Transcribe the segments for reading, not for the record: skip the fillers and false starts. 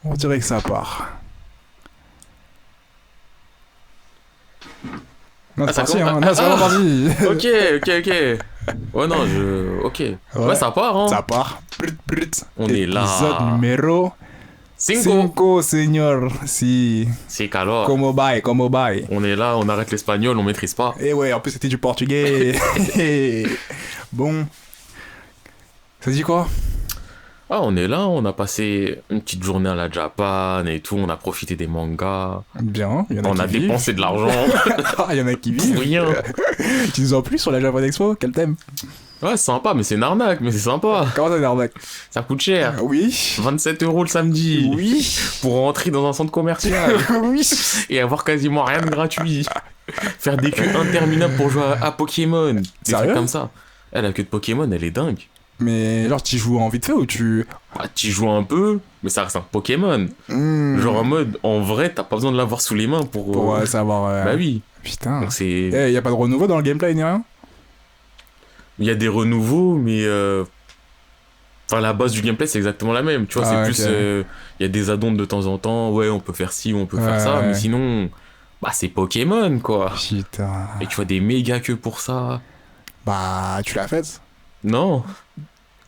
On dirait que ça part. Non, Ah, c'est ça parti, commence. hein. Non, c'est vraiment parti. Ok. Ouais, non, Ok. Ouais, ça part, hein. Ça part. Brut, brut. On est là. Épisode numéro Cinco. 5, señor. Si. C'est qu'alors. Como bye, como bye. On est là, on arrête l'espagnol, on maîtrise pas. Et ouais, en plus c'était du portugais. Bon. Ça dit quoi? Ah, on est là, on a passé une petite journée à la Japan et tout, on a profité des mangas. Bien, il y en a On qui a vivent. dépensé de l'argent Ah, il y en a qui pour vivent. rien. Tu nous en plus sur la Japan Expo? Quel thème? Ouais, c'est sympa, mais c'est une arnaque, mais c'est sympa. Comment ça, l'arnaque? Ça coûte cher. Oui. 27 € le samedi. Oui. Pour rentrer dans un centre commercial Oui. et avoir quasiment rien de gratuit. Faire des queues interminables pour jouer à Pokémon. Des Sérieux? trucs comme ça. Eh, la queue de Pokémon, elle est dingue. Mais genre, tu joues en vite fait ou tu. Ah, tu joues un peu, mais ça reste un Pokémon. Genre en mode, en vrai, t'as pas besoin de l'avoir sous les mains pour. Pour savoir. Bah oui. Putain. Donc c'est. Eh, y a pas de renouveau dans le gameplay ni rien? Il y a des renouveaux, mais. Enfin, la base du gameplay, c'est exactement la même. Tu vois, Ah, c'est ok. plus. Il y a des add-ons de temps en temps. Ouais, on peut faire ci, on peut Ouais, faire ça. ouais. Mais sinon. Bah, c'est Pokémon, quoi. Putain. Et tu vois des méga queues pour ça. Bah, tu l'as faite? Non.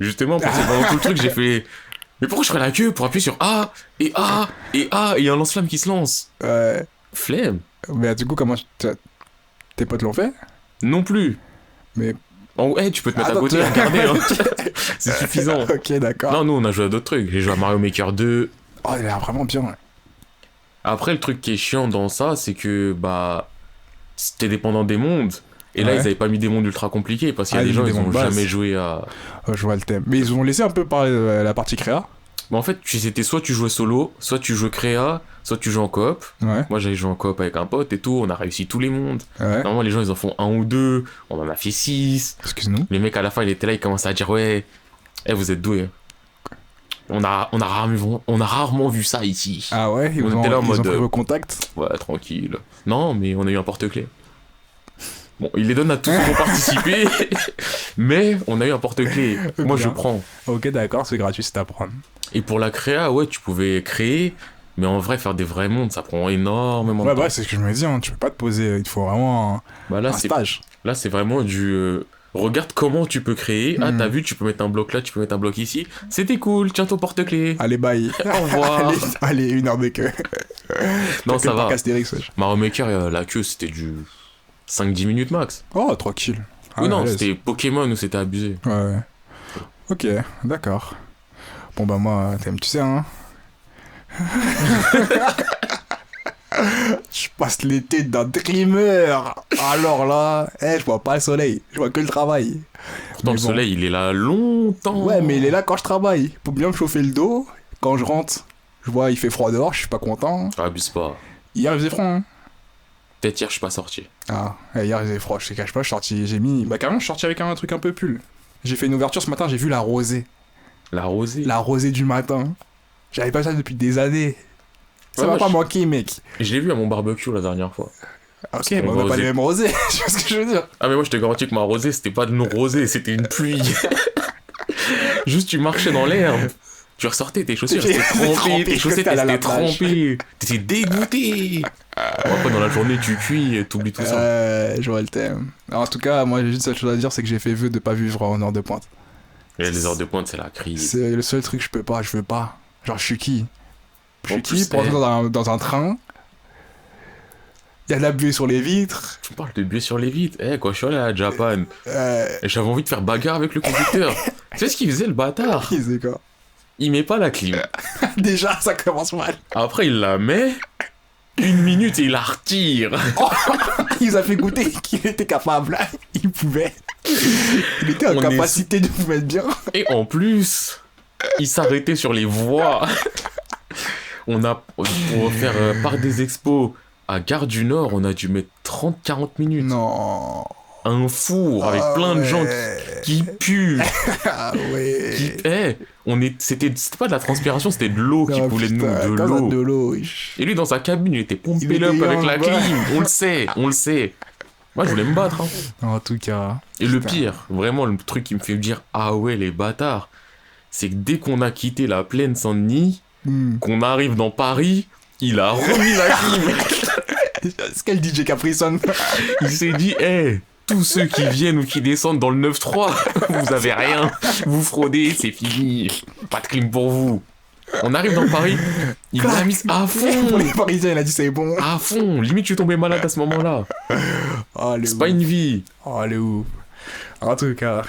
Justement, parce que pendant tout le truc, j'ai fait. Mais pourquoi je ferais la queue pour appuyer sur A et A et A et y a un lance-flamme qui se lance? Ouais. Flemme. Mais du coup, comment tes potes l'ont fait? Non plus. Mais. En ouais, tu peux te mettre à Attends, côté et regarder, hein. C'est suffisant. Ok, d'accord. Non, nous, on a joué à d'autres trucs. J'ai joué à Mario Maker 2. Oh, il a l'air vraiment bien. Ouais. Après, le truc qui est chiant dans ça, c'est que, bah, c'était dépendant des mondes. Et là, Ouais. ils avaient pas mis des mondes ultra compliqués parce qu'il y a Ah, des ils gens, ont ils des ont mondes bases. jamais joué à. Je vois le thème. Mais ils ont laissé un peu parler la partie créa. Bah, en fait, c'était soit tu jouais solo, soit tu jouais créa, soit tu jouais en coop. Ouais. Moi, j'avais joué en coop avec un pote et tout. On a réussi tous les mondes. Ouais. Normalement, les gens, ils en font un ou deux. On en a fait 6. Excuse-nous. Les mecs, à la fin, ils étaient là, ils commençaient à dire, ouais, vous êtes doués. On a rarement vu ça ici. Ah ouais, ils On ont, était là en ils ont mode, pris vos contacts. Ouais, tranquille. Non, mais on a eu un porte-clés. Bon, il les donne à tous ceux qui ont participé, mais on a eu un porte-clés. Moi, je Bien. prends. Ok, d'accord, c'est gratuit, c'est à prendre. Et pour la créa, ouais, tu pouvais créer, mais en vrai, faire des vrais mondes, ça prend énormément de Ouais, temps. bah, c'est ce que je me dis, hein. Tu peux pas te poser, il te faut vraiment Bah, un stage. là, c'est vraiment du. Regarde comment tu peux créer. Ah, t'as vu, tu peux mettre un bloc là, tu peux mettre un bloc ici. C'était cool, tiens ton porte-clés. Allez, bye. Au revoir. allez, 1 heure de queue. Non, ça va. Astérix, wesh. Mario Maker, la queue, c'était du 5-10 minutes max. Oh, tranquille. Ah, Ou non, à l'aise. c'était Pokémon où c'était abusé. Ouais. Ok, d'accord. Bon, bah, moi, tu sais, hein. Je passe l'été d'un dreamer. Alors là, je vois pas le soleil, je vois que le travail. Pourtant, Mais le bon. soleil, il est là longtemps. Ouais, mais il est là quand je travaille. Pour bien me chauffer le dos, quand je rentre, je vois il fait froid dehors, je suis pas content. Abuse pas. Hier il faisait froid, hein. Peut-être hier, je suis pas sorti. Ah, hier il faisait froid, je te cache pas, je suis sorti, j'ai mis. Bah, carrément, je suis sorti avec un truc un peu pull. J'ai fait une ouverture ce matin, j'ai vu la rosée. La rosée. La rosée du matin. J'avais pas ça depuis des années. Ça Ouais, m'a moi, pas je- manqué, mec. Je l'ai vu à mon barbecue la dernière fois. Ok, qu'on mais on a pas rosée. les mêmes rosées, tu vois ce que je veux dire. Ah, mais moi, je te garantis que ma rosée, c'était pas de non rosée, c'était une pluie. Juste, tu marchais dans l'herbe. Tu ressortais, tes chaussures T'étais étaient trempées, trempé, tes chaussettes t'étais allé à la étaient plage. trempées. T'étais dégoûté. Bon, après, dans la journée, tu cuis et t'oublies tout ça. Je vois le thème. En tout cas, moi j'ai juste cette chose à dire, c'est que j'ai fait vœu de pas vivre en heure de pointe. Et les heures de pointe, c'est la crise. C'est le seul truc que je veux pas. Genre, je suis qui? Je En suis plus, qui pour entrer dans un train? Il y a de la buée sur les vitres. Tu parles de buée sur les vitres. Quand je suis allé à Japan, Euh, et j'avais envie de faire bagarre avec le conducteur. Tu sais ce qu'il faisait, le bâtard? c'est quoi? Il met pas la clim. Déjà, ça commence mal. Après, il la met. 1 minute et il la retire. Il nous a fait goûter qu'il était capable. Il pouvait. Il était en On est- capacité de vous mettre bien. Et en plus, il s'arrêtait sur les voies. On a, pour faire Parc des Expos à Gare du Nord, on a dû mettre 30-40 minutes. Non. Un four avec plein de gens qui puent. Ah ouais. C'était pas de la transpiration, c'était de l'eau qui Oh, coulait de nous, putain, de quand ça, l'eau. de l'eau. wesh. Et lui, dans sa cabine, il était Il pompé était up avec en la bas. clim. On le sait, on le sait. Moi, je voulais me battre. Hein. En tout cas. Et le Putain. pire, vraiment, le truc qui me fait me dire ah ouais, les bâtards, c'est que dès qu'on a quitté la plaine Saint-Denis, Qu'on arrive dans Paris, il a remis la clim. C'est quel DJ Caprison? Il s'est dit, hey, tous ceux qui viennent ou qui descendent dans le 9-3, vous avez rien, vous fraudez, c'est fini, pas de clim pour vous. On arrive dans Paris, il l'a mis à fond. Pour les Parisiens, il a dit c'est bon. À fond, limite je suis tombé malade à ce moment-là. Oh, C'est pas une vie. Oh, elle est ouf. En tout cas,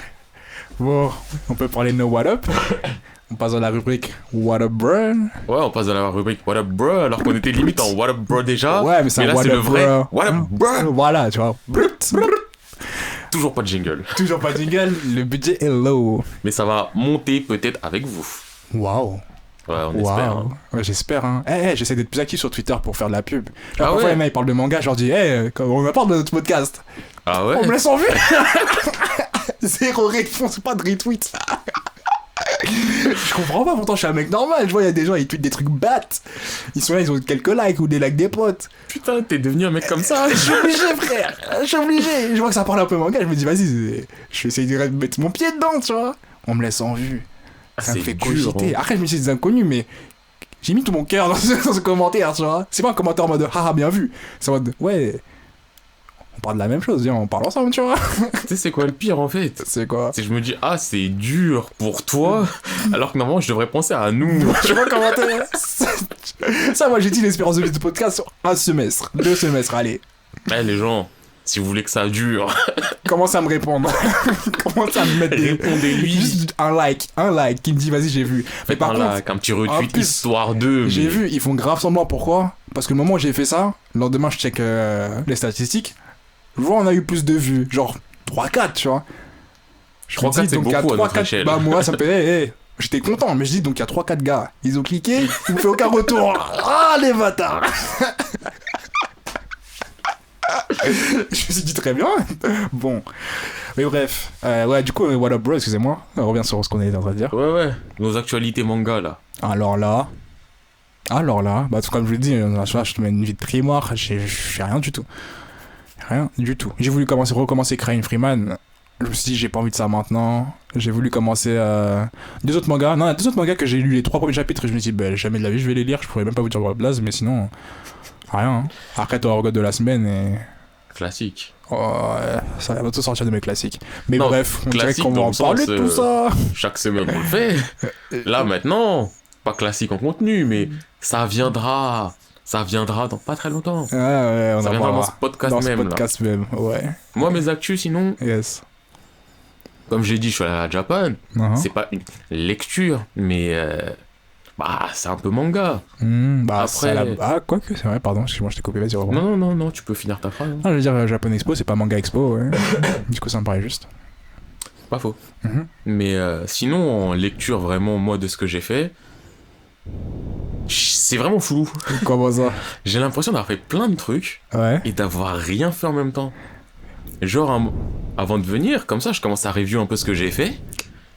bon, on peut parler de nos What Up. On passe à la rubrique What Up Bro. Ouais, on passe à la rubrique What Up Bro, alors qu'on était limite en What Up Bro déjà. Ouais, mais c'est un là What c'est Up le vrai Bro. What Up Bro. Voilà, tu vois. Toujours pas de jingle. Toujours pas de jingle, le budget est low. Mais ça va monter peut-être avec vous. Waouh. Ouais, on espère. Hein. Ouais, j'espère, hein. J'essaie d'être plus actif sur Twitter pour faire de la pub. Ah Parfois, ouais. les mecs, ils parlent de manga, je leur dis, on me parle de notre podcast. Ah ouais. On me laisse en vue. Zéro réponse, pas de retweet. Je comprends pas, pourtant je suis un mec normal. Je vois, il y a des gens, ils tweetent des trucs battes. Ils sont là, ils ont quelques likes ou des likes des potes. Putain, t'es devenu un mec comme ça. Je suis obligé, frère. Je suis obligé. Je vois que ça parle un peu manga. Je me dis, vas-y, je vais essayer de mettre mon pied dedans, tu vois. On me laisse en vue. Ça me fait dur, cogiter. hein. Après, je me suis dit, des inconnus, mais j'ai mis tout mon cœur dans ce commentaire, tu vois. C'est pas un commentaire en mode, haha, bien vu. C'est en mode, ouais, on parle de la même chose, viens, on parle ensemble, tu vois. Tu sais, c'est quoi le pire en fait? C'est quoi? C'est que je me dis, ah, c'est dur pour toi, alors que normalement, je devrais penser à nous. Je vois commentaire. Ça, moi, j'ai dit l'espérance de vie du podcast sur 1 semestre, 2 semestres, allez. Eh, les gens, si vous voulez que ça dure, Commencez à me répondre. Commencez à me mettre des... répondez-lui. Juste un like qui me dit, vas-y, j'ai vu. Mais Faites par un contre, like, un petit en retweet, plus, histoire d'eux. j'ai mais- vu, ils font grave semblant. Pourquoi? Parce que le moment où j'ai fait ça, le lendemain, je check les statistiques. Je vois, on a eu plus de vues. Genre 3-4, tu vois. Je me 3-4, dis, c'est donc, il y a beaucoup à notre 3-4 échelle. Bah, moi, ça me fait. J'étais content, mais je dis, donc il y a 3-4 gars. Ils ont cliqué, ils m'ont fait aucun retour. Ah, les bâtards! Je me suis dit très bien. Bon. Mais bref. Ouais, du coup, what up, bro, excusez-moi. On revient sur ce qu'on était en train de dire. Ouais, nos actualités manga là. Alors là, bah, comme je le dis, je te mets une vie de primeur, j'ai rien du tout. Rien du tout. J'ai voulu recommencer Crying Freeman. Je me suis dit, j'ai pas envie de ça maintenant. J'ai voulu commencer deux autres mangas. Non, deux autres mangas que j'ai lu les 3 premiers chapitres et je me suis dit, bah, jamais de la vie, je vais les lire. Je pourrais même pas vous dire la blase, mais sinon, rien. Hein. Après, t'auras regard de la semaine et. Classique. Oh, ouais, ça va bientôt sortir de mes classiques. Mais Non, bref, on dirait classique qu'on va dans en le parler sens, de tout ça. Chaque semaine on le fait. Là maintenant, pas classique en contenu, mais ça viendra dans pas très longtemps. Ouais, on Ça en viendra dans parlera ce podcast dans ce même. Là. podcast même, ouais. Moi mes actus sinon, Yes. comme j'ai dit, je suis allé à Japan. Uh-huh. C'est pas une lecture, mais bah c'est un peu manga. Bah, Après- ça, ah, quoique, c'est vrai, pardon, excuse-moi, je t'ai coupé, vas-y, reprends. Non, tu peux finir ta phrase. Hein. Ah, je veux dire, Japan Expo, c'est pas Manga Expo, ouais. Du coup, ça me paraît juste. Pas faux. Mhm. Mais sinon, en lecture, vraiment, moi, de ce que j'ai fait, c'est vraiment flou. Comment ça? J'ai l'impression d'avoir fait plein de trucs Ouais. et d'avoir rien fait en même temps. Genre, avant de venir, comme ça, je commence à review un peu ce que j'ai fait.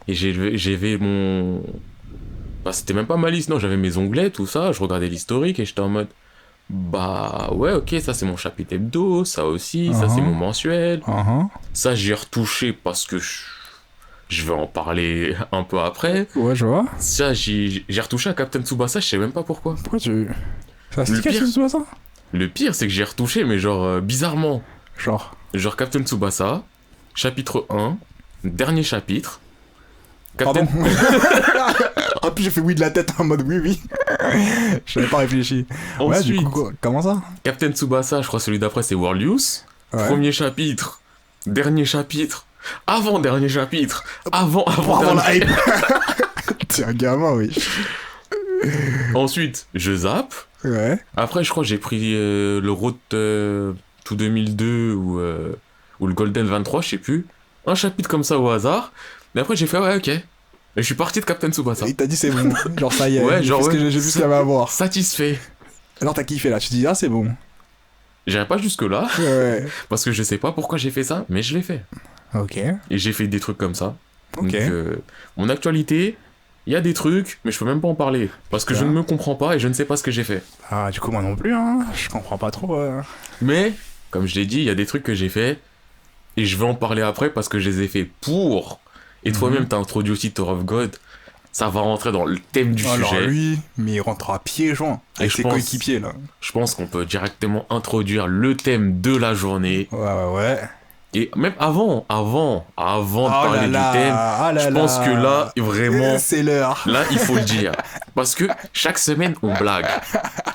Et j'avais mon... Bah, c'était même pas ma liste, non, j'avais mes onglets, tout ça. Je regardais l'historique et j'étais en mode... Bah, ouais, ok, ça c'est mon chapitre hebdo, ça aussi, ça c'est Uh-huh. mon mensuel. Uh-huh. Ça, j'y ai retouché parce que je vais en parler un peu après. Ouais, je vois. Ça, j'ai retouché à Captain Tsubasa, je sais même pas pourquoi. Pourquoi tu. Ça se Le dit quelque pire- chose de ça? Le pire, c'est que j'ai retouché, mais genre bizarrement. Genre. Genre Captain Tsubasa, chapitre 1, dernier chapitre. Captain... Pardon. En plus, j'ai fait oui de la tête en mode oui. J'avais pas réfléchi. Ouais, Ensuite, du coup, comment ça? Captain Tsubasa, je crois celui d'après c'est World Youth. Ouais. Premier chapitre, dernier chapitre, avant-dernier chapitre, Pour avoir avant-dernier. la hype. T'es un gamin, oui. Ensuite, je zappe. Ouais. Après, je crois que j'ai pris le Road to 2002 ou le Golden 23, je sais plus. Un chapitre comme ça au hasard. Mais après, j'ai fait ouais, ok. Et je suis parti de Captain Tsubasa. Et il t'a dit c'est bon. Genre, ça y est. Ouais, genre, J'ai vu ce qu'il y avait à voir. Satisfait. Alors, t'as kiffé là. Tu te dis, ah, c'est bon. J'irai pas jusque-là, Ouais. parce que je sais pas pourquoi j'ai fait ça, mais je l'ai fait. Ok. Et j'ai fait des trucs comme ça. Ok. Donc, mon actualité, il y a des trucs, mais je peux même pas en parler. Parce que je ne me comprends pas et je ne sais pas ce que j'ai fait. Ah, du coup, moi non plus, hein. Je comprends pas trop. Mais, comme je l'ai dit, il y a des trucs que j'ai fait. Et je vais en parler après parce que je les ai fait pour. Et toi-même, t'as introduit aussi Tower of God. ça va rentrer dans le thème du Alors sujet. lui, mais il rentre à pieds joints avec je ses pense- coéquipiers là. Je pense qu'on peut directement introduire le thème de la journée. Ouais. Et même avant de parler du thème, je pense que là, vraiment, C'est l'heure. là, il faut le dire. Parce que chaque semaine, on blague.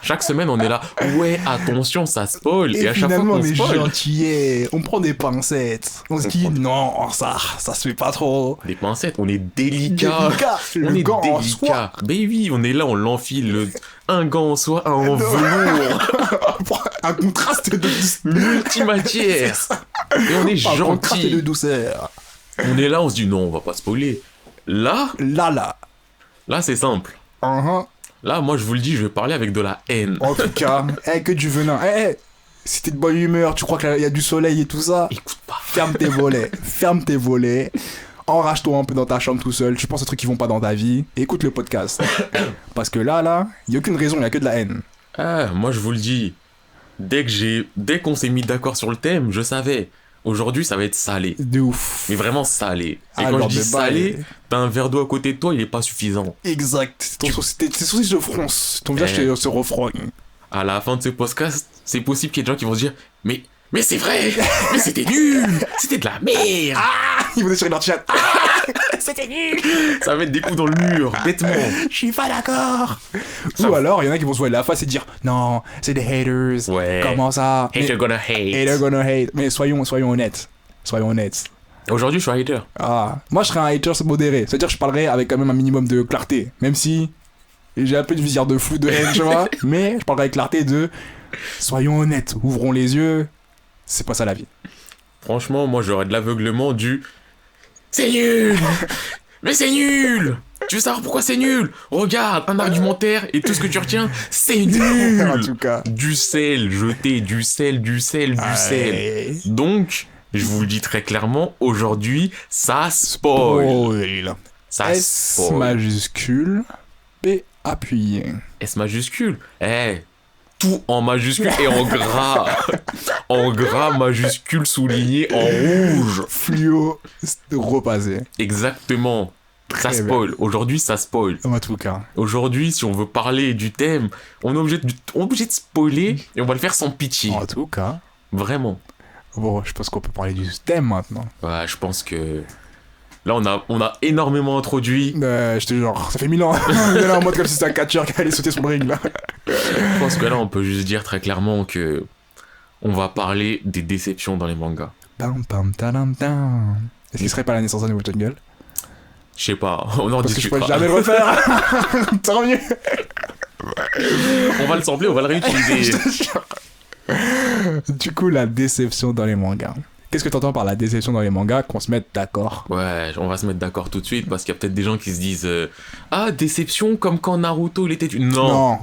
Chaque semaine, on est là, ouais, attention, ça spoil. Et à chaque fois finalement, qu'on on est spoil, gentillets, on prend des pincettes. On se dit, non, ça se fait pas trop. des pincettes, on est délicat. Le On est gant en soie. délicat. Mais oui, on est là, on l'enfile. Un gant en soie, un en velours. Un contraste de Multimatière. Et on est un contraste de gentil. douceur. On est là, on se dit, non, on va pas spoiler. Là, Là. c'est simple. Uh-huh. Là, moi, je vous le dis, je vais parler avec de la haine. En tout cas, que du venin. Si t'es de bonne humeur, tu crois qu'il y a du soleil et tout ça, Écoute pas. ferme tes volets. Enrage-toi un peu dans ta chambre tout seul. Tu penses aux trucs qui vont pas dans ta vie. Et écoute le podcast. Parce que là, il y a aucune raison, il y a que de la haine. Ah, moi, je vous le dis. Dès qu'on s'est mis d'accord sur le thème, je savais. Aujourd'hui, ça va être salé. De ouf. Mais vraiment salé. Et Ah, quand genre je dis de bail. salé, t'as un verre d'eau à côté de toi, il est pas suffisant. Exact. Tes sourcils se froncent. Ton visage se refroigne. À la fin de ce podcast, c'est possible qu'il y ait des gens qui vont se dire mais c'est vrai. Mais c'était nul. C'était de la merde. Ils vont déchirer leur chat. C'était nul. Ça va être des coups dans le mur, bêtement. Je suis pas d'accord. Ça Ou va. alors, il y en a qui vont se voir la face et dire non, c'est des haters. Ouais. Comment ça? Hater gonna Haters hate. gonna hate. Mais soyons honnêtes. Soyons honnêtes. Aujourd'hui, je suis hater. Ah, moi je serais un hater modéré. C'est-à-dire que je parlerais avec quand même un minimum de clarté. Même si j'ai un peu de visière de fou, de haine, tu vois. Mais je parlerais avec clarté de soyons honnêtes, ouvrons les yeux. C'est pas ça la vie. Franchement, moi, j'aurais de l'aveuglement du c'est nul. Mais c'est nul. Tu veux savoir pourquoi c'est nul? Regarde, un argumentaire et tout ce que tu retiens, c'est En nul. tout cas. Du sel jeté, du sel. Ouais. Donc, je vous le dis très clairement, aujourd'hui, ça spoil. Spoil. Ça S spoil. majuscule, P appuyé. S majuscule. Tout en majuscule et en gras. En gras, majuscule, souligné, en rouge. Fluo repassé. Exactement. Ça Très spoil. Aujourd'hui, ça spoil. En tout cas. Aujourd'hui, si on veut parler du thème, on est obligé de spoiler et on va le faire sans pitié. En tout cas. Vraiment. Bon, je pense qu'on peut parler du thème maintenant. Ouais, je pense que... Là, on a énormément introduit. Je te jure, ça fait 1000 ans. On est là en mode comme si c'était un catcheur qui allait sauter sur le ring là. Je pense que là, on peut juste dire très clairement que on va parler des déceptions dans les mangas. Pam pam tadam tam. Est-ce qu'il serait pas la naissance d'un nouveau jungle? Je sais pas, on en Parce que je pourrais discutera. jamais le refaire. Tant mieux. On va le sampler, on va le réutiliser. Je te jure. Du coup, la déception dans les mangas. Qu'est-ce que t'entends par la déception dans les mangas? Qu'on se mette d'accord. Ouais, on va se mettre d'accord tout de suite parce qu'il y a peut-être des gens qui se disent ah, déception comme quand Naruto il était... Non.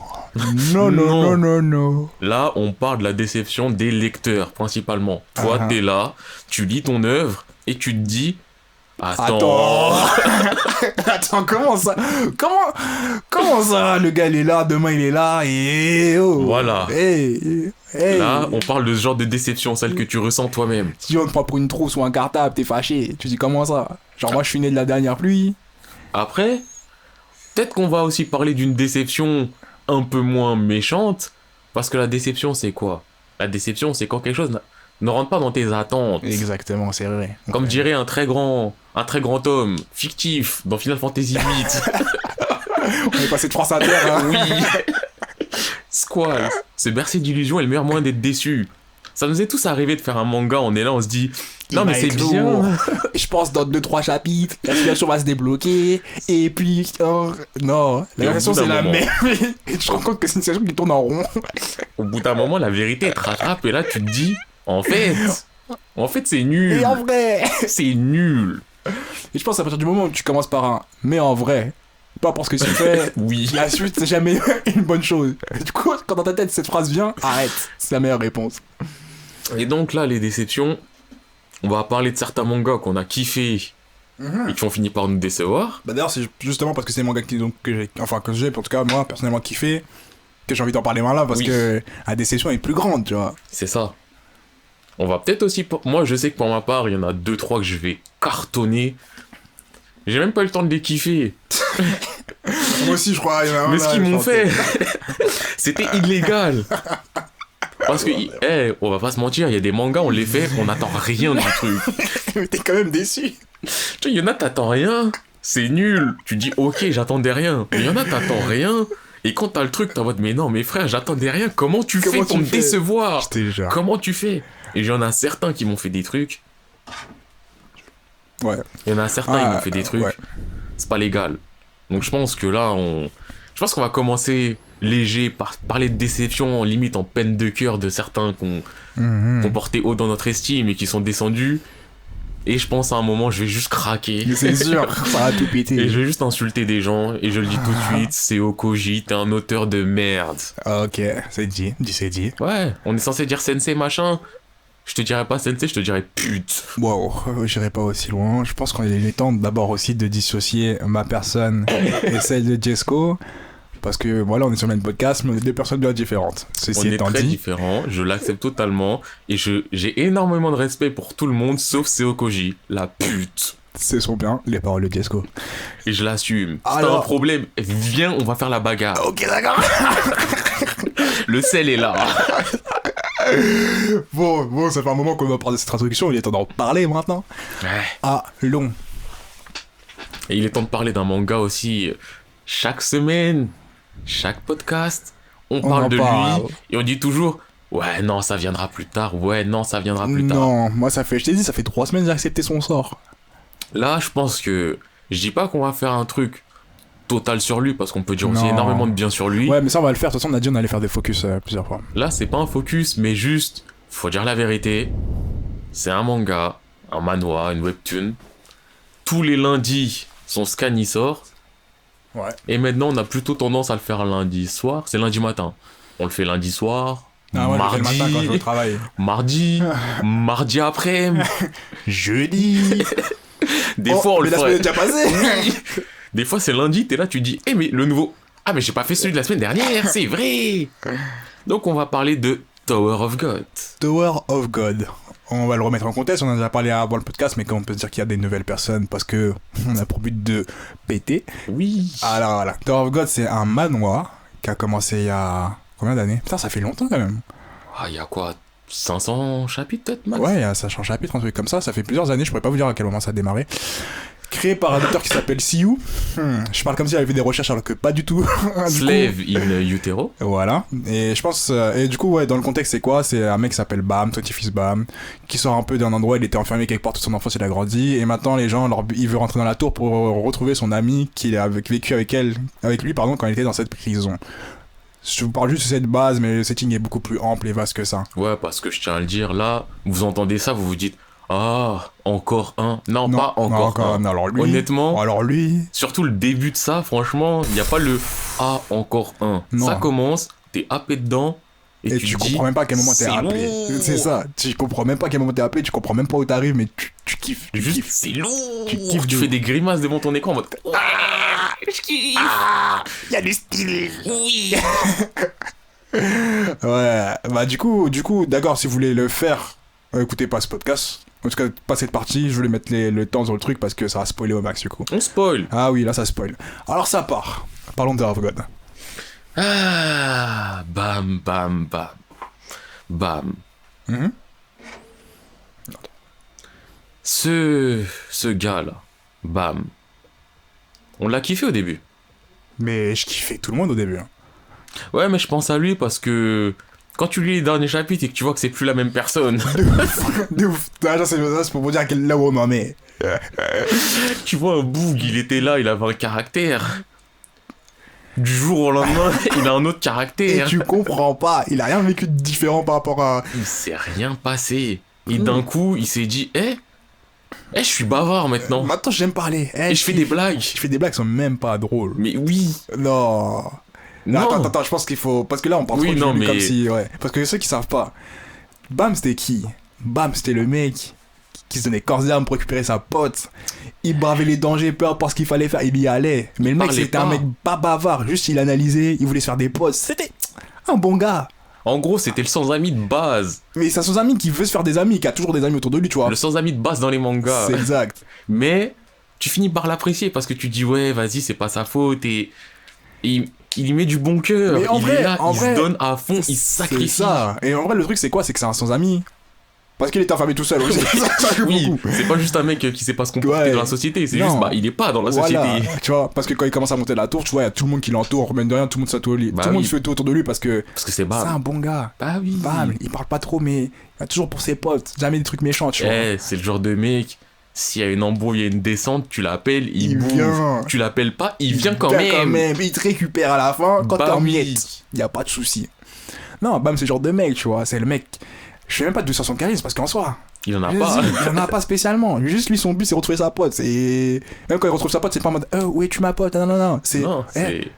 Non. Là, on parle de la déception des lecteurs, principalement. Toi, Ah. t'es là, tu lis ton œuvre et tu te dis... Attends. Attends, comment ça? Comment ça? Le gars il est là, demain il est là et oh. Voilà. Hey. Là, on parle de ce genre de déception, celle que tu ressens toi-même. Si on te prend pour une trousse ou un cartable, t'es fâché. Tu dis comment ça? Genre moi je suis né de la dernière pluie. Après, peut-être qu'on va aussi parler d'une déception un peu moins méchante, parce que la déception, c'est quoi? La déception, c'est quand quelque chose ne rentre pas dans tes attentes. Exactement, c'est vrai. Comme dirait un très grand homme, fictif, dans Final Fantasy VIII. On est passé de France Inter. Hein. Oui. Squall, se bercer d'illusions est le meilleur moyen d'être déçu. Ça nous est tous arrivé de faire un manga, on est là, on se dit non mais c'est bien. Je pense dans 2-3 chapitres, la situation va se débloquer. Et puis, non, Et la au situation bout c'est d'un la moment- même. Et tu te rends compte que c'est une situation qui tourne en rond. Au bout d'un moment, la vérité elle te rattrape et là tu te dis en fait c'est nul. Et en vrai. C'est nul. Et je pense à partir du moment où tu commences par un mais en vrai, pas pour ce que tu fais, Oui. la suite c'est jamais une bonne chose. Du coup, quand dans ta tête cette phrase vient, arrête. C'est la meilleure réponse. Et donc là, les déceptions, on va parler de certains mangas qu'on a kiffé et qui ont fini par nous décevoir. Bah d'ailleurs, c'est justement parce que c'est des mangas que j'ai, en tout cas moi personnellement kiffé, que j'ai envie d'en parler maintenant parce Oui. que la déception est plus grande, tu vois. C'est ça. On va peut-être aussi... Moi, je sais que pour ma part, il y en a 2-3 que je vais cartonner. J'ai même pas eu le temps de les kiffer. Moi aussi, je crois. Mais ce qu'ils m'ont fait, c'était illégal. Parce que, on va pas se mentir, il y a des mangas, on les fait, on n'attend rien du truc. Mais t'es quand même déçu. Tu sais, il y en a, t'attends rien, c'est nul. Tu dis, ok, j'attendais rien. Mais il y en a, t'attends rien. Et quand t'as le truc, t'es en mode, mais non, mes frères, j'attendais rien. Comment tu fais pour me décevoir? Je te jure. Comment tu fais? Et j'en ai certains qui m'ont fait des trucs. Ouais. Il y en a certains qui m'ont fait des trucs. Ouais. C'est pas légal. Donc je pense que là, je pense qu'on va commencer léger par parler de déception, limite en peine de cœur de certains qu'on portait haut dans notre estime et qui sont descendus. Et je pense à un moment, je vais juste craquer. Mais c'est sûr, ça va tout péter. Et je vais juste insulter des gens. Et je le dis tout de suite, c'est Okoji, t'es un auteur de merde. Ok, c'est dit, c'est dit. Ouais, on est censé dire sensei machin. Je te dirais pas sensei, je te dirais pute. Wow, j'irai pas aussi loin. Je pense qu'il est temps d'abord aussi de dissocier ma personne et celle de Jesco. Parce que voilà, on est sur le même podcast, mais on est deux personnes bien différentes. On est très différents, je l'accepte totalement. Et j'ai énormément de respect pour tout le monde, sauf Seokoji, la pute. Ce sont bien les paroles de Jesco. Et je l'assume. Si t'as un problème, viens, on va faire la bagarre. Ok, d'accord. Le sel est là. Bon, ça fait un moment qu'on va parler de cette introduction, il est temps d'en parler maintenant. Ouais. Allons. Et il est temps de parler d'un manga aussi. Chaque semaine, chaque podcast, on parle de lui et on dit toujours ouais, non, ça viendra plus tard. Ouais, non, ça viendra plus tard. Non, moi je t'ai dit, ça fait 3 semaines que j'ai accepté son sort. Là, je pense que je dis pas qu'on va faire un truc total sur lui parce qu'on peut dire aussi énormément de bien sur lui. Ouais, mais ça on va le faire. De toute façon, on a dit on allait faire des focus plusieurs fois. Là, c'est pas un focus, mais juste, faut dire la vérité. C'est un manga, un manhwa, une webtoon. Tous les lundis, son scan y sort. Ouais. Et maintenant, on a plutôt tendance à le faire lundi soir. C'est lundi matin. On le fait lundi soir. Ouais, mardi, le matin quand je vais au travail. Mardi après, jeudi. Des fois, on le fait. La semaine est déjà passée. Oui. Des fois, c'est lundi, t'es là, tu dis, mais le nouveau. Ah, mais j'ai pas fait celui de la semaine dernière, c'est vrai. Donc, on va parler de Tower of God. Tower of God. On va le remettre en contexte, on en a déjà parlé avant le podcast, mais quand on peut se dire qu'il y a des nouvelles personnes parce que on a pour but de péter. Oui. Alors voilà, Tower of God, c'est un manhwa qui a commencé il y a combien d'années? Putain, ça fait longtemps quand même. Ah, il y a quoi, 500 chapitres peut-être, max? Ouais, il y a 500 chapitres, un truc comme ça fait plusieurs années, je pourrais pas vous dire à quel moment ça a démarré. Créé par un auteur qui s'appelle Siyu. Je parle comme si j'avais fait des recherches alors que pas du tout. Slave in Utero. Voilà. Et je pense... et du coup, ouais, dans le contexte, c'est quoi? C'est un mec qui s'appelle Bam, 25 Bam, qui sort un peu d'un endroit, il était enfermé quelque part toute son enfance, il a grandi. Et maintenant, les gens, il veut rentrer dans la tour pour retrouver son ami qu'il a vécu avec lui, quand il était dans cette prison. Je vous parle juste de cette base, mais le setting est beaucoup plus ample et vaste que ça. Ouais, parce que je tiens à le dire, là, vous entendez ça, vous vous dites... Ah, encore un. Non, pas encore un. Non, alors lui, honnêtement, lui... surtout le début de ça, franchement, il n'y a pas le Ah, encore un. Non. Ça commence, t'es happé dedans, et tu comprends même pas à quel moment t'es happé. C'est ça, tu comprends même pas à quel moment t'es happé, tu comprends même pas où t'arrives, mais tu kiffes. C'est lourd. Tu fais des grimaces devant ton écran en mode Ah, je kiffe. Ah, y a du style. Oui. Ouais, bah du coup, d'accord, si vous voulez le faire, écoutez pas ce podcast. En tout cas, pas cette partie, je voulais mettre le temps sur le truc parce que ça va spoiler au max du coup. On spoil. Ah oui, là ça spoil. Alors ça part. Parlons de Tower of God. Ah, bam, bam, bam. Bam. Ce gars-là, bam. On l'a kiffé au début. Mais je kiffais tout le monde au début. Hein. Ouais, mais je pense à lui parce que... Quand tu lis les derniers chapitres et que tu vois que c'est plus la même personne. De ouf. Ah, c'est pour vous dire là où on en est. Tu vois un boug, il était là, il avait un caractère. Du jour au lendemain, il a un autre caractère. Et tu comprends pas, il a rien vécu de différent par rapport à... Il s'est rien passé. Et d'un coup, il s'est dit, je suis bavard maintenant. Maintenant, j'aime parler. Et je fais des blagues. Je fais des blagues qui sont même pas drôles. Mais oui. Non. Non. Attends, je pense qu'il faut... Parce que là, on parle trop de lui comme si... Ouais. Parce que ceux qui savent pas... Bam, c'était qui? Bam, c'était le mec qui se donnait corps et âme pour récupérer sa pote. Il bravait les dangers, peu importe ce qu'il fallait faire, il y allait. Mais le mec, c'était un mec pas bavard. Juste, il analysait, il voulait se faire des potes. C'était un bon gars. En gros, c'était le sans-ami de base. Mais c'est un sans-ami qui veut se faire des amis, qui a toujours des amis autour de lui, tu vois. Le sans-ami de base dans les mangas. C'est exact. Mais... tu finis par l'apprécier parce que tu dis ouais, vas-y, c'est pas sa faute et il y met du bon cœur. Mais en Il vrai, est là, en il vrai, se donne à fond, il se C'est sacrifie. ça. Et en vrai, le truc, c'est quoi? C'est que c'est un sans-ami. Parce qu'il est enfermé tout seul aussi. Ça joue Oui, beaucoup. c'est pas juste un mec qui sait pas se comporter Ouais. dans la société, c'est Non. juste, bah, il est pas dans la société. Voilà, tu vois, parce que quand il commence à monter la tour, tu vois, il y a tout le monde qui l'entoure, même de rien, tout le monde s'auto-lit. Bah tout le monde oui. se fait autour de lui parce que Parce que c'est c'est bam. un bon gars. Bah oui. Bam, il parle pas trop, mais il y a toujours pour ses potes, jamais des trucs méchants, tu vois. Eh, c'est le genre de mec, s'il y a une embrouille, il y a une descente, tu l'appelles, il bouffe. vient. Tu l'appelles pas, il vient quand Vient même. Il te récupère à la fin quand Bah t'es en oui. miettes. Y a pas de souci. Non, Bam, c'est le genre de mec, tu vois. C'est le mec. Je sais même pas d'où sort son charisme parce qu'en soi, Il en a vas-y, pas. il en a pas spécialement. Juste lui, son but, c'est retrouver sa pote. Et même quand il retrouve sa pote, c'est pas en mode où es-tu ma pote? Non, non, non. C'est Non, eh,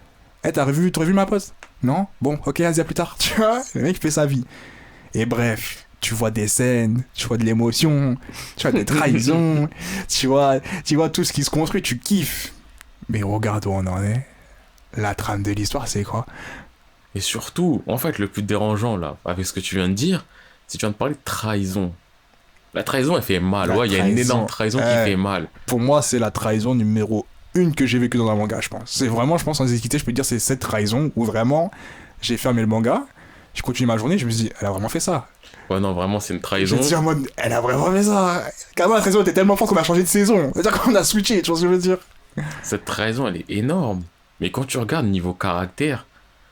c'est. t'aurais vu ma pote? Non? Bon, ok, vas-y, à plus tard. Tu vois, le mec fait sa vie. Et bref, tu vois des scènes, tu vois de l'émotion, tu vois des trahisons, tu vois tout ce qui se construit, tu kiffes. Mais regarde où on en est. La trame de l'histoire, c'est quoi? Et surtout, en fait, le plus dérangeant là, avec ce que tu viens de dire, c'est que tu viens de parler de trahison. La trahison, elle fait mal. La Ouais, il y a une trahison, énorme trahison qui eh. fait mal. Pour moi, c'est la trahison numéro 1 que j'ai vécue dans un manga, je pense. C'est vraiment, je pense, sans hésiter, je peux te dire, c'est cette trahison où vraiment, j'ai fermé le manga, je continue ma journée, je me suis dit, elle a vraiment fait ça. Ouais, non, vraiment, c'est une Je trahison. me suis dit en mode, elle a vraiment fait ça. Carrément, la trahison était tellement forte qu'on a changé de saison. C'est-à-dire qu'on a switché, tu vois ce que je veux dire? Cette trahison, elle est énorme. Mais quand tu regardes niveau caractère,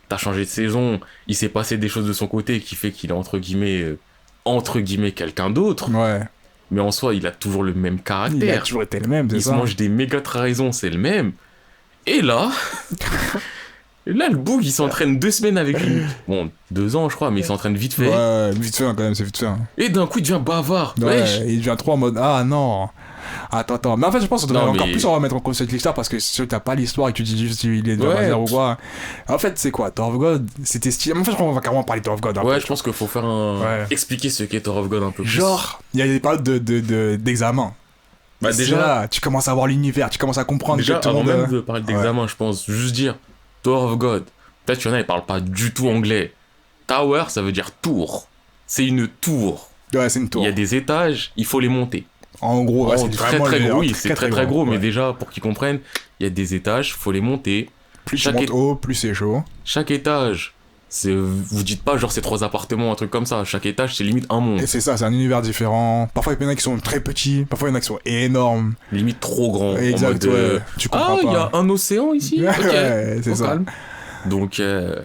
t'as changé de saison, il s'est passé des choses de son côté qui fait qu'il est entre guillemets quelqu'un d'autre. Ouais. Mais en soi, il a toujours le même Il a caractère. toujours été le même, c'est Il se ça. mange des méga trahisons, c'est le même. Et là, le boug, il s'entraîne 2 semaines avec lui. Bon, 2 ans, je crois, mais il s'entraîne vite fait. Ouais, vite fait, hein, quand même, c'est vite fait. Hein. Et d'un coup, il devient bavard. Ouais, Wesh. il devient trop en mode, ah non. Attends. Mais en fait, je pense qu'on devrait Non, encore mais- plus en remettre en cause cette l'histoire parce que si t'as pas l'histoire et que tu dis juste il est de Ouais. bazar ou quoi. En fait, c'est quoi? Tower of God, c'était stylé. En fait, je crois qu'on va carrément parler de Tower of God. un Ouais, peu, je pense qu'il faut faire un. Ouais. Expliquer ce qu'est Tower of God un peu plus. Genre, il y a des périodes d'examen. Bah, C'est déjà, là, tu commences à voir l'univers, tu commences à comprendre déjà que tout le avant monde. même de parler d'examen, je pense juste dire Tower of God. Peut-être qu'il y en a, ils parlent pas du tout anglais. Tower, ça veut dire tour. C'est une tour. Ouais, c'est une Il tour. y a des étages, il faut les monter. En gros, ouais, Oh, c'est très vraiment très les- gros, oui, c'est très gros, mais ouais. déjà, pour qu'ils comprennent, il y a des étages, faut les monter. Plus tu chaque montes haut, plus c'est chaud. Chaque étage, vous dites pas genre c'est 3 appartements, un truc comme ça. Chaque étage, c'est limite un monde. Et c'est ça, c'est un univers différent. Parfois, il y en a qui sont très petits, parfois, il y en a qui sont énormes. Limite trop grand. Exact, en mode, ouais. Tu comprends ah, il y pas. a un océan ici. Ok. Ouais, c'est Au ça. calme. Donc,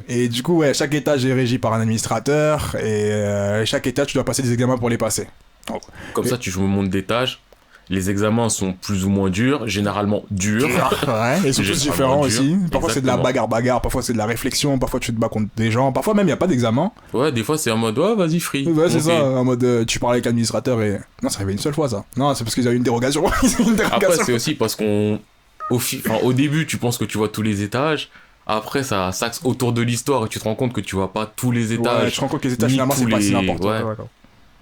Et du coup, ouais, chaque étage est régi par un administrateur et chaque étage, tu dois passer des examens pour les passer. comme Et- ça, tu montes d'étage. Les examens sont plus ou moins durs, généralement durs. Ouais, et ils sont tous Généralement différents dur. aussi. Parfois, c'est de la Exactement. bagarre, parfois, c'est de la réflexion, parfois, tu te bats contre des gens, parfois, même, il n'y a pas d'examen. Ouais, des fois, c'est en mode, ouais, vas-y, free. Ouais, c'est montez. ça, en mode, tu parles avec l'administrateur et. Non, ça arrivait une seule fois, ça. Non, c'est parce qu'ils ont eu une dérogation. Ils ont eu une Après, dérogation. c'est aussi parce au début, tu penses que tu vois tous les étages. Après, ça s'axe autour de l'histoire et tu te rends compte que tu vois pas tous les Ouais, étages. je te rends compte que les étages, ni finalement, c'est tous pas si les- important. ouais. D'accord.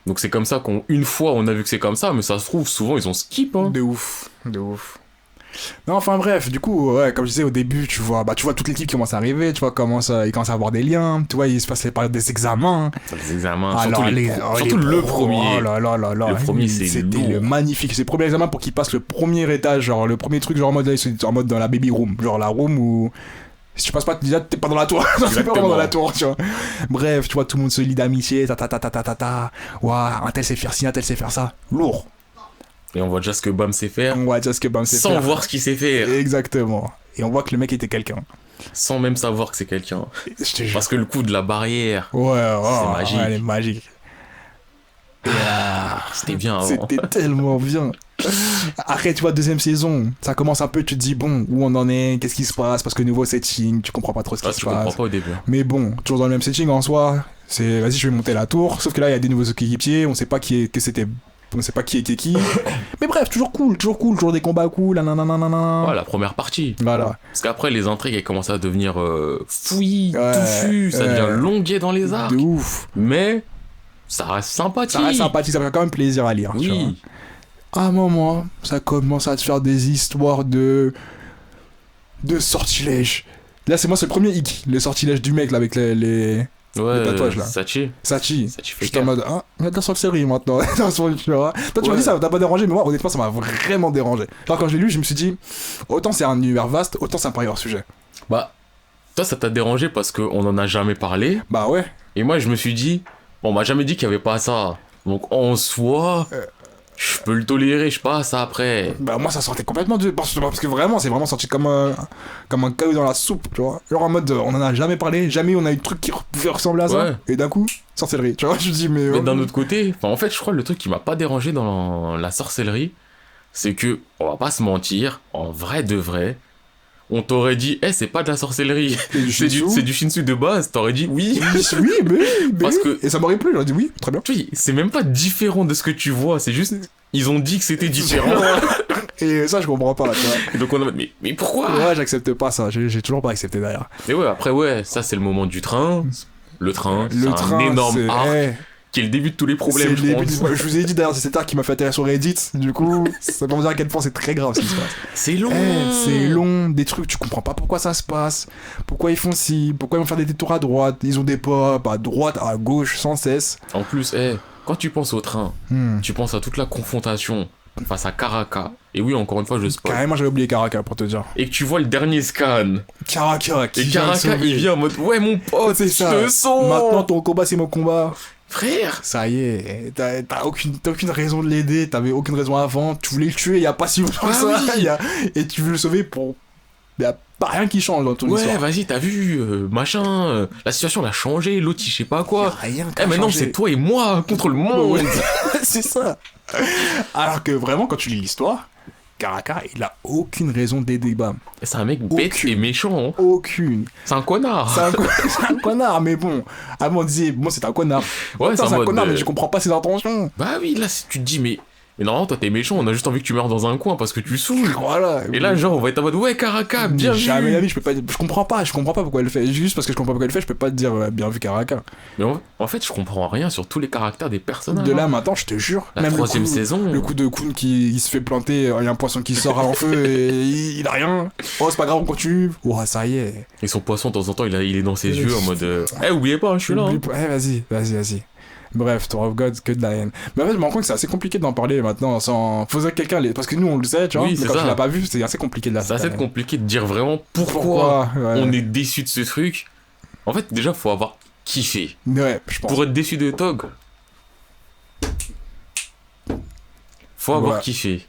Donc c'est comme ça qu'une fois on a vu que c'est comme ça, mais ça se trouve souvent ils ont skip. Hein. De ouf, de ouf. Non, enfin bref, du coup, ouais, comme je disais au début, tu vois toute l'équipe qui commence à arriver, tu vois, ils commencent à avoir des liens, tu vois, il se passe les périodes des examens. Les examens, Alors, surtout le pros, premier. Oh là là là là. Le premier, C'était lourd. le magnifique. C'est le premier examen pour qu'il passe le premier étage, genre le premier truc, genre en mode, là, en mode dans la baby room, genre la room où. Si tu passes pas, déjà, t'es pas dans la tour. T'es pas Exactement. vraiment dans la tour, tu vois. Bref, tu vois, tout le monde se lie d'amitié, ta. Ouah, un tel sait faire ci, un tel sait faire ça. Lourd. Et on voit déjà ce que Bam sait faire, On voit déjà ce que Bam sait sans faire. voir ce qu'il sait faire, Exactement. Et on voit que le mec était quelqu'un. sans même savoir que c'est quelqu'un. Je te jure. Parce que le coup de la barrière, Ouais, C'est magique. Ouais, elle est magique. Et, c'était bien avant. c'était tellement bien. Après, tu vois, deuxième saison, ça commence un peu, tu te dis, bon, où on en est, qu'est-ce qui se passe, parce que nouveau setting, tu comprends pas trop ce qui Ah, se tu comprends passe. pas au début. Mais bon, toujours dans le même setting en soi, c'est vas-y, je vais monter la tour, sauf que là, il y a des nouveaux équipiers, on sait pas on sait pas qui était qui. Mais bref, toujours cool, toujours des combats cool, nanana. Ouais, la première partie. Voilà. Parce qu'après, les intrigues, elles commencent à devenir fouillis, Ouais, touffues, ça devient longuet dans les arcs. De ouf. Mais ça reste sympathique. Ça reste sympathique, ça fait quand même plaisir à lire. tu vois. Oui. À un moment, ça commence à te faire des histoires de sortilèges. Là, c'est le premier hic, le sortilège du mec là avec les Ouais, le tatouage là. Sachi. Sachi. Sachi fait J'étais en mode, ah, il y a de la sorcellerie maintenant. Tu vois. Toi, tu m'as dit ça, t'as pas dérangé, mais moi, honnêtement, ça m'a vraiment dérangé. Genre, quand je l'ai lu, je me suis dit, autant c'est un univers vaste, autant c'est un pareil hors sujet. Bah, toi, ça t'a dérangé parce qu'on en a jamais parlé. Bah ouais. Et moi, je me suis dit, on m'a jamais dit qu'il y avait pas ça. Donc, en soi, je peux le tolérer, je passe après. Bah moi ça sortait complètement du... Parce que vraiment c'est vraiment sorti comme un caillou dans la soupe, tu vois. Genre en mode on en a jamais parlé, jamais on a eu de truc qui pouvait ressembler à ça. Ouais. Et d'un coup, sorcellerie, tu vois. Je me dis mais... Mais d'un autre côté, en fait, je crois que le truc qui m'a pas dérangé dans la sorcellerie, c'est que, on va pas se mentir, en vrai de vrai, on t'aurait dit, c'est pas de la sorcellerie, c'est du Shinsu de base, t'aurais dit oui. Oui, mais Parce oui. que- Et ça m'aurait plu, j'aurais dit oui, très bien. Oui, c'est même pas différent de ce que tu vois, c'est juste, ils ont dit que c'était différent. Et ça je comprends pas, tu vois. Et donc on a mais pourquoi? Ouais, j'accepte pas ça, j'ai toujours pas accepté d'ailleurs. Mais ouais, après ouais, ça c'est le moment du train. Le train, Le c'est train, un énorme c'est... arc eh, qui est le début de tous les c'est problèmes, le je début pense. je vous ai dit d'ailleurs, c'est cet arc qui m'a fait atterrir sur Reddit, du coup, ça peut me dire à quel point c'est très grave ce qui se passe. C'est long. C'est long, des trucs, tu comprends pas pourquoi ça se passe, pourquoi ils font ci, pourquoi ils vont faire des détours à droite, ils ont des pop à droite, à gauche, sans cesse. En plus, quand tu penses au train, tu penses à toute la confrontation face à Karaka. Et oui, encore une fois, je spoil. Carrément, j'avais oublié Karaka pour te dire. Et que tu vois le dernier scan. Karaka, qui Et vient de Karaka, sauver. il vient en mode, ouais, mon pote, C'est je ça. te sens. Maintenant, ton combat, c'est mon combat. Frère. Ça y est, t'as aucune raison de l'aider, t'avais aucune raison avant, tu voulais le tuer il y a pas si longtemps que ça, oui. et tu veux le sauver pour... Y a pas rien qui change dans ton Ouais, histoire. vas-y, t'as vu, machin, la situation elle a changé, l'autre il sait pas quoi. Rien Maintenant c'est toi et moi contre le monde. Ouais. C'est ça. Alors que vraiment, quand tu lis l'histoire, Karaka, il a aucune raison d'aider Bam. C'est un mec bête Aucune. et méchant. Hein. Aucune. C'est un connard. C'est un connard, mais bon. Avant, on disait, bon, c'est un connard. Ouais, Putain, c'est un mode, connard, mais tu comprends pas ses intentions. Bah oui, là tu te dis, mais normalement toi t'es méchant, on a juste envie que tu meurs dans un coin parce que tu saoules. Voilà. Et là, genre, on va être en mode, ouais, Karaka, bien vu. Jamais la vie, je comprends pas pourquoi elle le fait. Juste parce que je comprends pas pourquoi elle le fait, je peux pas te dire bien vu Karaka. Mais en fait, je comprends rien sur tous les caractères des personnages. De là hein. maintenant, je te jure. La même troisième saison. Le coup de Kun qui il se fait planter, il y a un poisson qui sort à l'enfeu et il a rien. Oh, c'est pas grave, on continue. Oh, ça y est. Et son poisson, de temps en temps, il est dans ses yeux en mode, oubliez pas, je suis là. Hein. Vas-y. Bref, Tower of God, que de la haine. Mais en fait, je me rends compte que c'est assez compliqué d'en parler maintenant sans. Faut que quelqu'un. Parce que nous, on le sait, tu vois. Oui, Mais c'est quand ça. tu l'as pas vu, c'est assez compliqué de la C'est assez compliqué de dire vraiment pourquoi ouais. on est déçu de ce truc. En fait, déjà, faut avoir kiffé. Ouais, je pense. Pour être déçu de Tog, faut avoir Ouais. kiffé.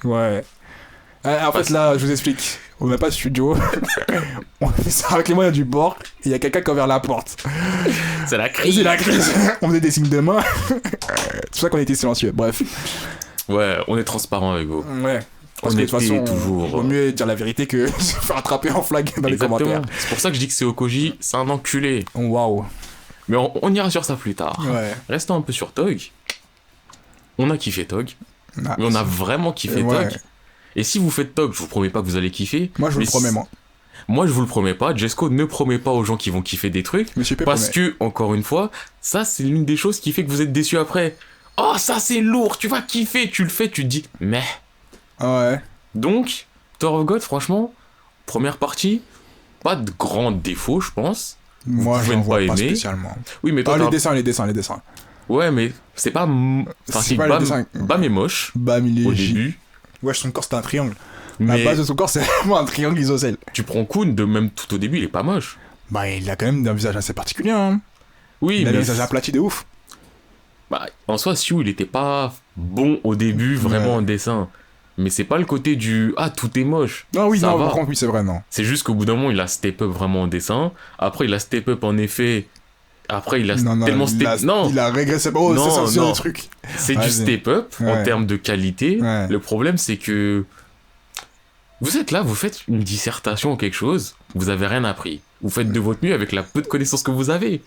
Ouais. En fait, là, je vous explique. On n'a pas de studio. On fait ça avec les moyens du bord. Et il y a quelqu'un qui a ouvert la porte. C'est la crise. C'est la crise. On faisait des signes de main. C'est pour ça qu'on était silencieux. Bref. Ouais, on est transparent avec vous. Ouais. Parce que de toute Honnêteté, façon, toujours. vaut mieux dire la vérité que se faire attraper en flag dans les Exactement. commentaires. C'est pour ça que je dis que c'est Okoji, c'est un enculé. Waouh. Mais on ira sur ça plus tard. Ouais. Restons un peu sur Tog. On a kiffé Tog. Ah, Mais on a vraiment kiffé ouais. Tog. Et si vous faites Tog, je vous promets pas que vous allez kiffer. Moi, je vous Mais le promets, moi. Moi, je vous le promets pas. Jesco ne promet pas aux gens qui vont kiffer des trucs. Monsieur P Parce promet. que, encore une fois, ça, c'est l'une des choses qui fait que vous êtes déçus après. Oh, ça, c'est lourd, tu vas kiffer. Tu le fais, tu te dis, mais. Ouais. Donc, Tower of God, franchement, première partie, pas de grands défauts, je pense. Moi, pouvez j'en ne vois pas pas aimer. spécialement. Oui, mais toi, Ah, t'as- les dessins. Ouais, mais c'est pas. Enfin, C'est si, pas les Bam, dessins. Bam est moche Bam, il est au J. début. Ouais, son corps, c'était un triangle. Mais La base de son corps, c'est vraiment un triangle isocèle. tu prends Kun, de même tout au début, il est pas moche. Bah, il a quand même un visage assez particulier, hein. Oui, Il a mais. un visage aplati de ouf. Bah, en soi, Siu, il était pas bon au début, vraiment Ouais. en dessin. Mais c'est pas le côté du ah, tout est moche. Non, oui, Ça non, va. par contre, oui, c'est vrai, non. C'est juste qu'au bout d'un moment, il a step up vraiment en dessin. Après, il a step up en effet. Après, il a Non, tellement step. Non, il a régressé. Oh, Non, c'est ça, c'est non. un truc. c'est du Vas-y. step up en Ouais. termes de qualité. Ouais. Le problème, c'est que vous êtes là, vous faites une dissertation ou quelque chose, vous avez rien appris. Vous faites de votre mieux avec la peu de connaissances que vous avez.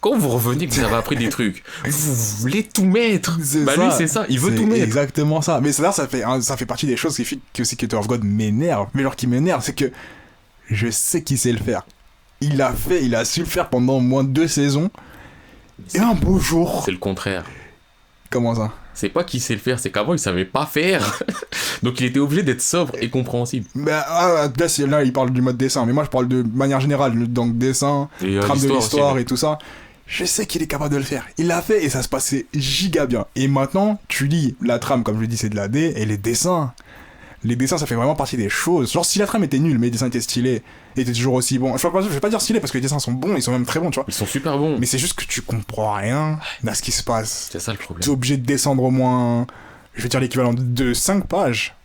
Quand vous revenez que vous avez appris des trucs, vous voulez tout mettre. C'est Bah ça. lui, c'est ça, il veut C'est tout mettre. exactement ça. Mais ça fait partie des choses qui fait que c'est que Tower of God m'énerve. Mais genre qui m'énerve, c'est que je sais qu'il sait le faire. Il a su le faire pendant au moins 2 saisons. Et un beau jour. C'est le contraire. Comment ça? c'est pas qu'il sait le faire, c'est qu'avant il savait pas faire. Donc il était obligé d'être sobre et compréhensible. Bah, là, il parle du mode dessin, mais moi je parle de manière générale, donc dessin, Et trame de l'histoire aussi, et tout ça. Je sais qu'il est capable de le faire. Il l'a fait et ça se passait giga bien. Et maintenant, tu lis la trame, comme je l'ai dit, c'est de la D, et les dessins, ça fait vraiment partie des choses. Genre, si la trame était nulle, mais les dessins étaient stylés, étaient toujours aussi bons. Je vais pas dire stylés parce que les dessins sont bons, ils sont même très bons, tu vois. Ils sont super bons. Mais c'est juste que tu comprends rien à ce qui se passe. C'est ça le problème. T'es obligé de descendre au moins, je vais dire l'équivalent de 5 pages.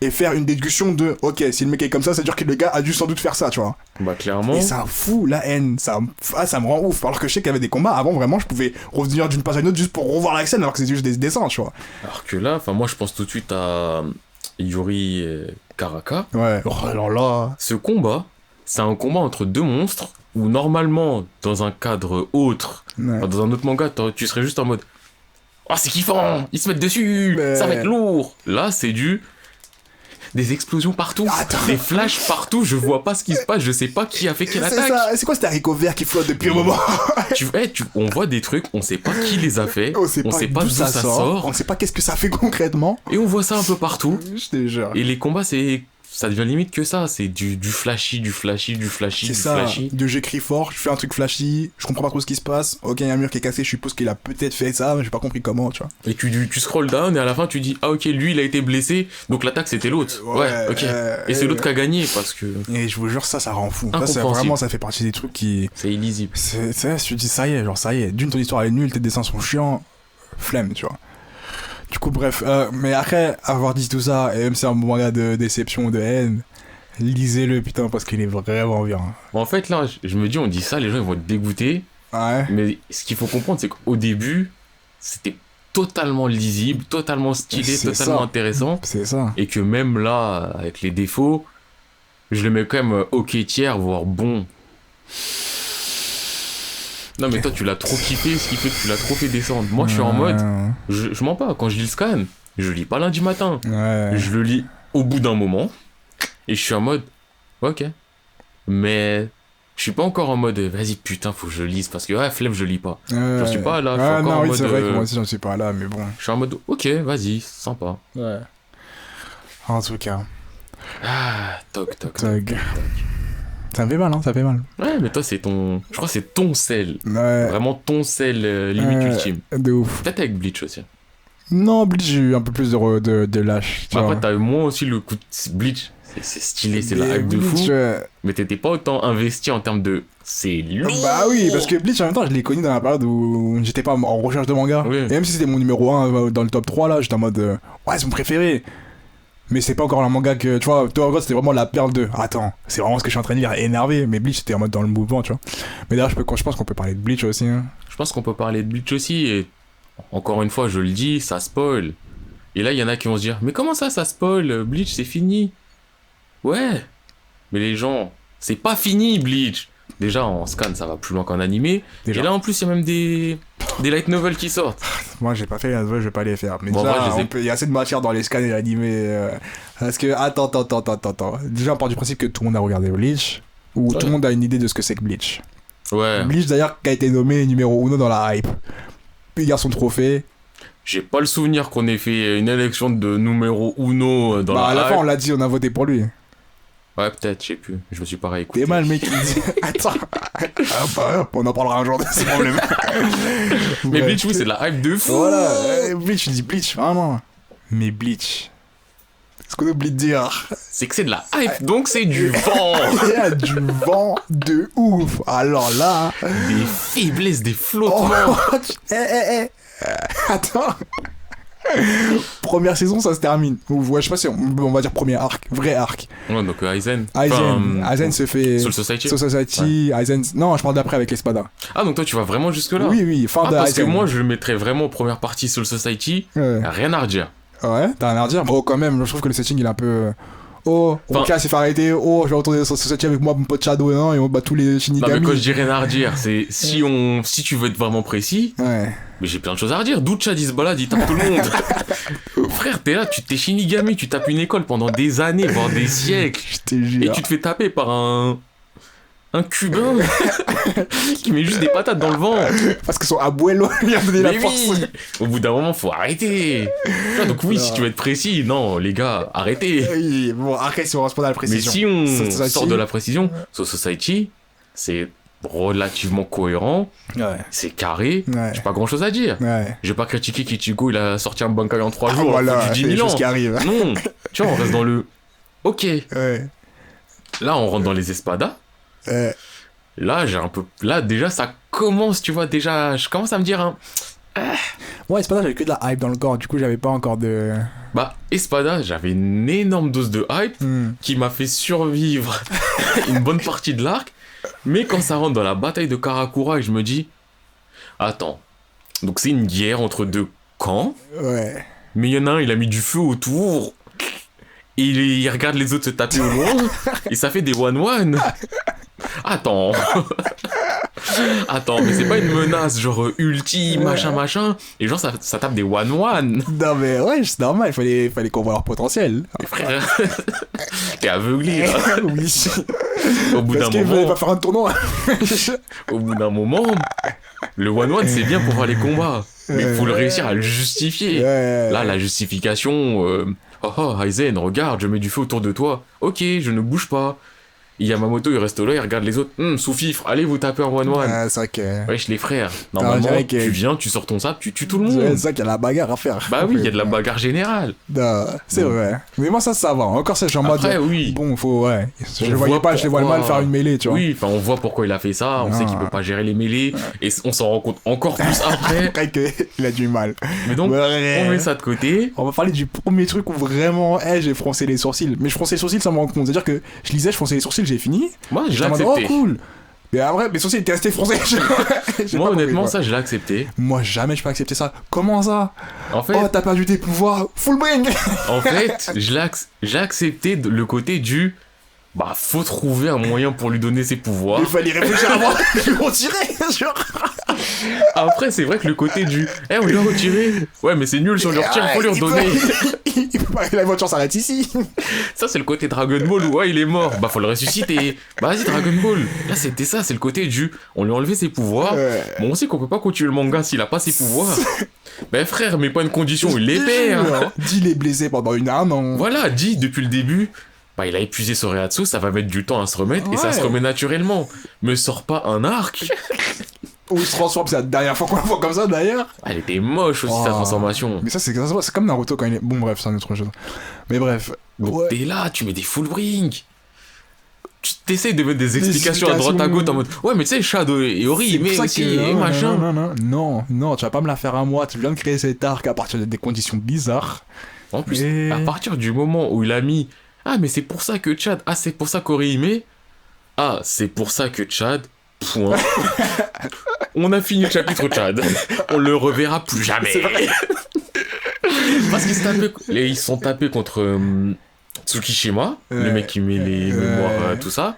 Et faire une déduction de, ok, si le mec est comme ça veut dire que le gars a dû sans doute faire ça, tu vois. Bah clairement. Et ça fout la haine, ça me rend ouf. Alors que je sais qu'il y avait des combats, avant vraiment je pouvais revenir d'une page à une autre juste pour revoir la scène alors que c'était juste des dessins, tu vois. Alors que là, moi je pense tout de suite à Yuri Karaka. Ouais, oh alors là... Ce combat, c'est un combat entre deux monstres où normalement, dans un cadre autre, Ouais. dans un autre manga, tu serais juste en mode « Ah, c'est kiffant, ils se mettent dessus, Mais- ça va être lourd !» Là, c'est des explosions partout, Attends. des flashs partout, je vois pas ce qui se passe, je sais pas qui a fait quelle C'est attaque. ça, c'est quoi cet haricot vert qui flotte depuis un moment? On voit des trucs, on sait pas qui les a fait, On sait pas d'où ça sort, on sait pas qu'est-ce que ça fait concrètement. et on voit ça un peu partout. Je te jure. Et les combats, ça devient limite que ça, c'est du flashy, du flashy, du flashy, C'est du ça, flashy. j'écris fort, je fais un truc flashy, je comprends pas trop ce qui se passe. Ok, il y a un mur qui est cassé, je suppose qu'il a peut-être fait ça, mais j'ai pas compris comment, tu vois. Et tu scroll down et à la fin tu dis ah ok lui il a été blessé donc l'attaque c'était l'autre. Ouais, ok. Et c'est l'autre qui a gagné parce que Et je vous jure, ça rend fou. Ça, c'est Incompréhensible. vraiment, ça fait partie des trucs qui. c'est illisible. Si tu dis ça y est, genre ça y est, d'une ton histoire elle est nulle, tes dessins sont chiants, flemme, tu vois. Du coup, bref, mais après avoir dit tout ça, et même si c'est un manga de déception ou de haine, lisez-le putain parce qu'il est vraiment bien. En fait là je me dis on dit ça les gens ils vont être dégoûtés Ouais. mais ce qu'il faut comprendre c'est qu'au début c'était totalement lisible, totalement stylé, C'est totalement ça. intéressant C'est ça. et que même là avec les défauts je le mets quand même ok tiers voire bon. Non mais toi tu l'as trop kiffé, ce qui fait que tu l'as trop fait descendre. Moi je suis en mode, je mens pas, quand je lis le scan, je lis pas lundi matin. Ouais. Je le lis au bout d'un moment, et je suis en mode, ok. Mais je suis pas encore en mode, vas-y putain faut que je lise, parce que ouais, flemme je lis pas. J'en suis pas là, je suis encore non, en oui, mode... c'est vrai que moi aussi j'en suis pas là, mais bon. Je suis en mode, ok, vas-y, sympa. Ouais. En tout cas, Ah, toc. Tog. Ça me fait mal, hein, ça fait mal. Ouais, mais toi c'est ton... Je crois que c'est ton sel. Ouais. Vraiment ton sel limite ultime. De ouf. Peut-être avec Bleach aussi. Non, Bleach, j'ai eu un peu plus de lâche. Tu Après vois. t'as moins aussi le coup de Bleach. C'est stylé, c'est la Mais hype de Bleach, fou. Mais t'étais pas autant investi en termes de... C'est lourd. Bah oui, parce que Bleach en même temps, je l'ai connu dans la période où j'étais pas en recherche de manga. Oui. Et même si c'était mon numéro 1 dans le top 3, là, j'étais en mode ouais, c'est mon préféré. Mais c'est pas encore un manga que, tu vois, Tower God c'était vraiment la perle de attends, c'est vraiment ce que je suis en train de lire, énervé. Mais Bleach c'était en mode dans le mouvement, tu vois. Mais d'ailleurs, je pense qu'on peut parler de Bleach aussi. Hein. Je pense qu'on peut parler de Bleach aussi, et encore une fois, je le dis, ça spoil. Et là, il y en a qui vont se dire, mais comment ça spoil? Bleach, c'est fini. Ouais, mais les gens, c'est pas fini, Bleach. Déjà, en scan, ça va plus loin qu'en animé. Déjà. Et là, en plus, il y a même des light novels qui sortent. Moi, j'ai pas fait les je vais pas les faire. Mais Bon, déjà, moi, je les ai- il y a assez de matière dans les scans et l'animé. Parce que, attends. Déjà, on part du principe que tout le monde a regardé Bleach, ou tout le monde a une idée de ce que c'est que Bleach. Ouais, Bleach, d'ailleurs, qui a été nommé numéro 1 dans la hype. Puis il garde son trophée. j'ai pas le souvenir qu'on ait fait une élection de numéro uno dans Bah, à la la fin, hype. on l'a dit, on a voté pour lui. Ouais, peut-être, je sais plus. Je me suis pas réécouté. T'es mal, mec, il dit. Attends. On en parlera un jour de ce problème. Mais Bref. Bleach, oui, c'est de la hype de fou. Voilà, Bleach, je dis Bleach, vraiment. Mais Bleach. Ce qu'on oublie de dire. C'est que c'est de la hype, donc c'est du vent. Il y a du vent de ouf. Alors là. Des faiblesses, des flottements. Oh, Attends. Première saison, ça se termine. Ou, ouais, je sais pas si on va dire premier arc, vrai arc. Ouais, donc Aizen. Aizen se fait. Soul Society. Soul Society, Aizen. Non, je parle d'après avec l'Espada. Ah, donc toi, tu vas vraiment jusque-là. Oui, fin de Parce que Aizen. moi, je le mettrais vraiment en première partie Soul Society. Ouais, Rien à redire. ouais, t'as rien à redire. Bon, quand même, je trouve que le setting il est un peu. Oh, Enfin- Oka s'est fait arrêter. Oh, je vais retourner sur Society avec moi, mon pote Shadow, hein, et on bat tous les Non, mais Shinigami. quand je dis rien à redire, c'est si tu veux être vraiment précis, Ouais. mais j'ai plein de choses à redire. D'où Chad il se balade, il tape tout le monde. Frère, t'es là, t'es Shinigami, tu tapes une école pendant des années, voire des siècles. Je te jure. Et tu te fais taper par un Un Cubain qui met juste des patates dans le vent. Parce que son abuelo lui a donné la Mais force. oui. Au bout d'un moment, faut arrêter. Tu vois, donc oui, Non. si tu veux être précis, non, les gars, arrêtez. Oui, bon, après, si on reste pas dans la Mais précision. si on Society. sort de la précision, So Society, c'est relativement cohérent, Ouais. c'est carré, Ouais. j'ai pas grand chose à dire. Ouais. Je vais pas critiquer Kichigo, il a sorti un Bankai en 3 Ah, jours, voilà, il faut du c'est 10 des 000 choses ans. qui arrivent. Non, tu vois, on reste dans le. Ok, Ouais. là on rentre dans les espadas. Ouais. Là, j'ai un peu. Là, déjà, ça commence, tu vois, déjà, je commence à me dire, hein. Ouais, c'est pas ça, j'avais que de la hype dans le corps, du coup, j'avais pas encore de. Bah, Espada, j'avais une énorme dose de hype qui m'a fait survivre une bonne partie de l'arc. Mais quand ça rentre dans la bataille de Karakura, et je me dis, attends, donc c'est une guerre entre deux camps, Ouais. mais il y en a un, il a mis du feu autour, et il regarde les autres se taper au loin, et ça fait des one-one. Attends. Attends, mais c'est pas une menace, genre ultime, machin, et genre ça tape des one-one. Non, mais ouais, c'est normal, fallait qu'on voit leur potentiel. Mais frère, t'es aveuglé là. Oui. Au bout Parce d'un qu'ils voulaient moment, pas faire un tournoi. le one-one c'est bien pour voir les combats, mais il faut le réussir à le justifier. Ouais. Là, la justification, oh Aizen, regarde, je mets du feu autour de toi. Ok, je ne bouge pas. Yamamoto, il reste là, il regarde les autres. Sous-fifre, allez vous taper en one-one. Ouais, c'est vrai que. Wesh, les frères. je Normalement, dirais que- tu viens, tu sors ton sabre, tu tues tout le Ouais, monde. c'est vrai qu'il y a la bagarre à faire. Bah oui, il y a de la bagarre générale. Non, c'est Bon. vrai. Mais moi, ça va. Encore, c'est genre en mode. Après, oui. Bon, faut. Ouais. Je On le voyais voit pas, je les vois pourquoi- mal faire une mêlée, tu vois. Oui, enfin, on voit pourquoi il a fait ça, on Non. sait qu'il peut pas gérer les mêlées, et on s'en rend compte encore plus après. Après qu'il a du mal. Mais donc, Ouais. on met ça de côté. On va parler du premier truc où vraiment, j'ai froncé les sourcils. Mais je fronçais les sourcils sans me rendre compte. C'est-à-dire que je lisais, je fronçais les sourcils, j'ai fini. Moi, je l'ai J'étais en mode, accepté. oh cool. Mais après, mes sourcils étaient restés froncés. J'ai Moi, pas compris, honnêtement, quoi. ça, je l'ai accepté. Moi, jamais je peux accepter ça. Comment ça? En fait, Oh, t'as perdu tes pouvoirs. Full bring. En fait, j'ai accepté le côté du. Bah, faut trouver un moyen pour lui donner ses pouvoirs. Il fallait réfléchir avant de lui retirer. Genre. Après, c'est vrai que le côté du. On lui a retiré. Ouais, mais c'est nul si on lui retire, faut lui redonner. Il peut pas, la voiture s'arrête ici. Ça, c'est le côté Dragon Ball où, ouais, il est mort. Bah, faut le ressusciter. Bah, vas-y, Dragon Ball. Là, c'était ça, c'est le côté du. On lui a enlevé ses pouvoirs. Ouais. Bon, on sait qu'on peut pas continuer le manga s'il a pas ses pouvoirs. Ben, frère, mais pas une condition, il les perd. Dis, il est blessé pendant un an. Voilà, dit depuis le début, bah il a épuisé son Reatsu, ça va mettre du temps à se remettre et ça Ouais. se remet naturellement. Me sort pas un arc. Où il se transforme, c'est la dernière fois qu'on le voit comme ça d'ailleurs. Elle était moche aussi sa Oh. transformation. Mais ça, c'est comme Naruto quand il est. Bon, bref, c'est un autre chose. Mais bref. Donc Ouais. t'es là, tu mets des full bring. Tu t'essayes de mettre des explications à droite à gauche en mode ouais, mais tu sais, Shadow et Ori, C'est pour mais ça aussi, que- et machin. Non, tu vas pas me la faire à moi. Tu viens de créer cet arc à partir de des conditions bizarres. En plus, Et- à partir du moment où il a mis ah, mais c'est pour ça que Chad, ah, c'est pour ça qu'Orihime, ah, c'est pour ça que Chad, point. On a fini le chapitre Chad. On le reverra plus jamais. C'est vrai. Parce qu'ils ils se sont tapés contre Tsukishima, le Ouais. mec qui met les mémoires, tout ça.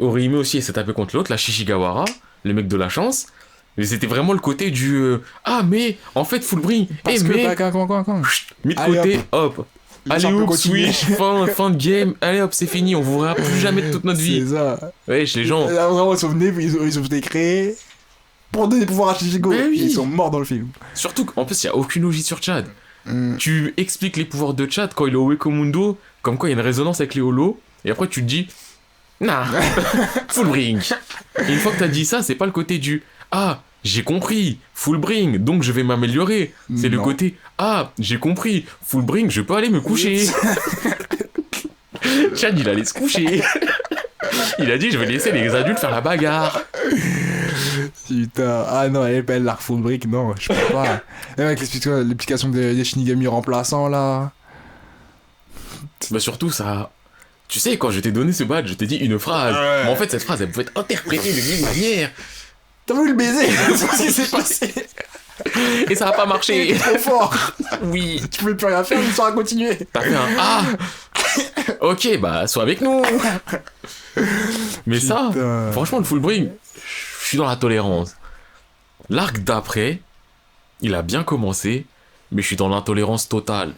Orihime aussi, il s'est tapé contre l'autre, la Shishigawara, le mec de la chance. Mais c'était vraiment le côté du ah, mais en fait, full bring. Parce que. mais Quoi. mis de Allez, côté, hop. Allez Ça peut hop, continuer. switch, fin de game, allez hop, c'est fini, on vous verra plus jamais de toute notre vie. C'est ça. Wesh, les gens. Là, vraiment, ils sont venus, ils ont été créés pour donner des pouvoirs à Shichigo. Mais oui. Ils sont morts dans le film. Surtout qu'en plus, il n'y a aucune logique sur Chad. Mm. Tu expliques les pouvoirs de Chad quand il est au Wekomundo, comme quoi il y a une résonance avec les holos, et après tu te dis, nah, full bring. Et une fois que t'as dit ça, c'est pas le côté du ah, j'ai compris, full bring, donc je vais m'améliorer. C'est le Non. côté ah, j'ai compris, full bring, je peux aller me coucher. Chad, il allait se coucher. Il a dit, je vais laisser les adultes faire la bagarre. Putain, ah non, elle est belle, l'arc full brick, non, je peux pas. Même avec l'explication des Shinigami remplaçants là. Bah surtout ça. Tu sais, quand je t'ai donné ce badge, je t'ai dit une phrase. Ouais. Mais en fait, cette phrase, elle pouvait être interprétée de mille manières. T'as vu le baiser? C'est ce qui s'est passé. Et ça a pas Il marché. était trop fort. Oui. Tu pouvais plus rien faire, l'histoire a continué. T'as fait un ah. Ok, bah, sois avec nous. Mais ça, Putain. franchement, le full bring, je suis dans la tolérance. L'arc d'après, il a bien commencé, mais je suis dans l'intolérance totale.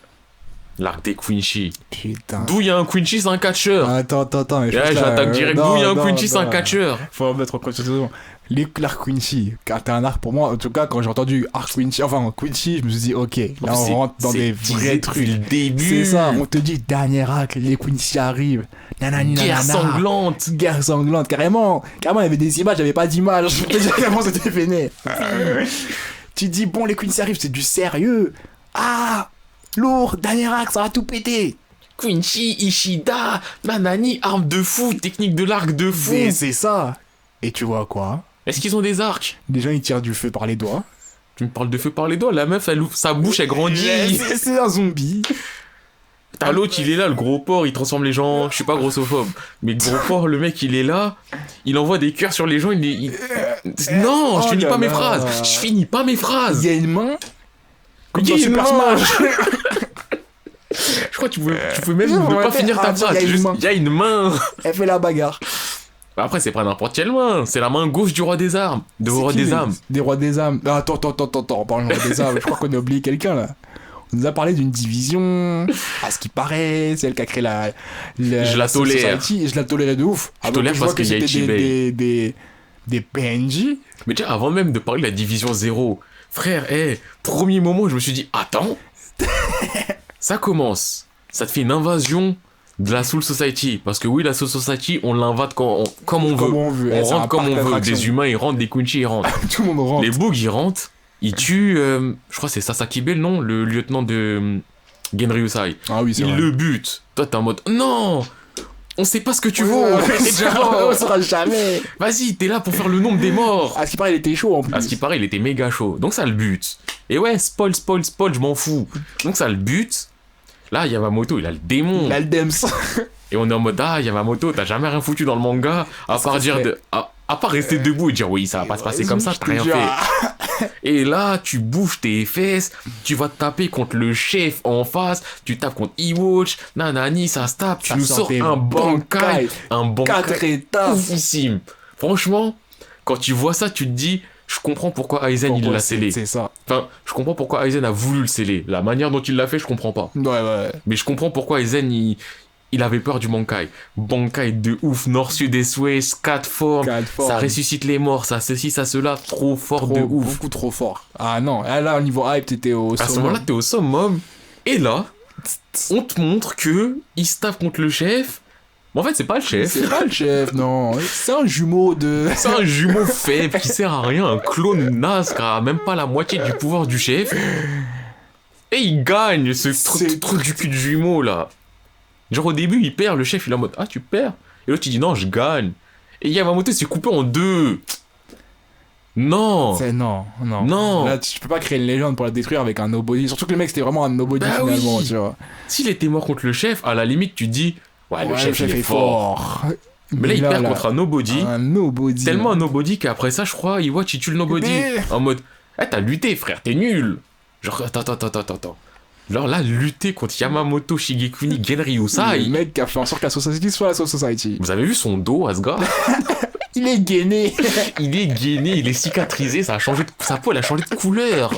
L'arc des Quincy. Putain. D'où il y a un Quincy, c'est un catcheur. Attends. Mais Ouais, j'attaque direct. D'où il y a un Quincy, c'est un non. catcheur. Faut remettre en précision. L'arc Quincy, car t'as un arc pour moi, en tout cas, quand j'ai entendu arc Quincy, enfin Quincy, je me suis dit, ok, là on rentre dans des vrais trucs. Le début. C'est ça, on te dit, dernier arc, les Quincy arrivent. Nanani, Guerre nanana. sanglante. Guerre sanglante, carrément. Carrément, il y avait des images, j'avais pas d'image. Je peux te dire comment c'était vénère. Tu dis, bon, les Quincy arrivent, c'est du sérieux. Ah, lourd, dernier arc, ça va tout péter. Quincy, Ishida, Nanani, arme de fou, technique de l'arc de fou. C'est ça. Et tu vois quoi? Est-ce qu'ils ont des arcs? Les gens, ils tirent du feu par les doigts. Tu me parles de feu par les doigts, la meuf, elle ouvre sa bouche, elle grandit. C'est un zombie. T'as l'autre, il est là, le gros porc, il transforme les gens. Je suis pas grossophobe, mais le gros porc, le mec, il est là, il envoie des cœurs sur les gens, Non, je finis pas mes phrases. Je finis pas mes phrases. Il y a une main. Comme Il y dans a une Super main. Smash. Je crois que tu peux même Non, ne pas ouais, finir ta ah, phrase. il y a une Juste, main. il y a une main. Elle fait la bagarre. Après, c'est pas n'importe quelle main. C'est la main gauche du roi des armes. De roi des âmes. Des rois des âmes. Ah, attends. En parlant de roi des âmes, je crois qu'on a oublié quelqu'un là. On nous a parlé d'une division. À ce qui paraît, c'est elle qui a créé la Je la tolère. Society, et je la tolérais de ouf. Je tolère parce qu'il y a Ichibei. des PNJ. Mais déjà, avant même de parler de la division 0, frère, premier moment, je me suis dit, attends, ça commence. Ça te fait une invasion de la Soul Society. Parce que oui, la Soul Society, on l'invade comme on veut. On C'est un rentre comme parc on veut. d'attractions. Des humains, ils rentrent, des Quincy, ils rentrent. Tout le monde rentre. Les Boogs, ils rentrent, ils tuent, je crois que c'est Sasaki Bell, non? Le lieutenant de Genryusai. Ah oui, c'est Il vrai. le bute. Toi, t'es en mode, non! On sait pas ce que tu vaux. Ouais, T'es déjà mort. on saura jamais. Vas-y, t'es là pour faire le nombre des morts. À ce qui paraît, il était chaud en plus. À ce qui paraît, il était méga chaud. Donc ça le bute. Et ouais, spoil, je m'en fous. Donc ça le bute. Là, Yamamoto, il a le démon. Il a le Dems. Et on est en mode, ah, Yamamoto, t'as jamais rien foutu dans le manga. À part à part rester debout et dire, oui, ça va pas se passer comme ça, t'as rien fait. Et là, tu bouges tes fesses, tu vas te taper contre le chef en face, tu tapes contre Ewatch, nanani, ça se tape, tu Ça nous sort sors des un bankai. Un 4 bankai étapes. oufissime. Franchement, quand tu vois ça, tu te dis, je comprends pourquoi Aizen il l'a scellé. C'est ça. Enfin, je comprends pourquoi Aizen a voulu le sceller. La manière dont il l'a fait, je comprends pas. Ouais. Mais je comprends pourquoi Aizen il avait peur du Bankai. Bankai de ouf, nord, sud, est, ouest, 4 formes. Ça ressuscite les morts, ça ceci, ça cela, trop fort de ouf. Beaucoup trop fort. Ah non, là au niveau hype, t'étais au À ce moment-là, t'es au summum. Et là, on te montre que il se tape contre le chef. Mais en fait, c'est pas le chef. C'est pas le chef, non. C'est un jumeau de... C'est un jumeau faible qui sert à rien, un clone naze qui a même pas la moitié du pouvoir du chef. Et il gagne ce truc du cul de jumeau là. Genre au début, il perd, le chef il est en mode, ah tu perds? Et l'autre il dit non, je gagne. Et Yamamoto s'est coupé en deux. Non. Non. Là, tu peux pas créer une légende pour la détruire avec un nobody. Surtout que le mec c'était vraiment un nobody Bah finalement, oui. tu vois. S'il était mort contre le chef, à la limite tu dis, ouais, le chef il est fort. Mais là il perd contre un nobody. Un nobody. Tellement un nobody qu'après ça, je crois, il tue le nobody. Mais- En mode, t'as lutté frère, t'es nul. Genre, attends. Genre là, lutter contre Yamamoto, Shigekuni, Genryusai. Le mec qui a fait en sorte que la Society soit la Soul Society. Vous avez vu son dos à ce gars? Il est gainé. Il est gainé, il est cicatrisé, sa peau elle a changé de couleur.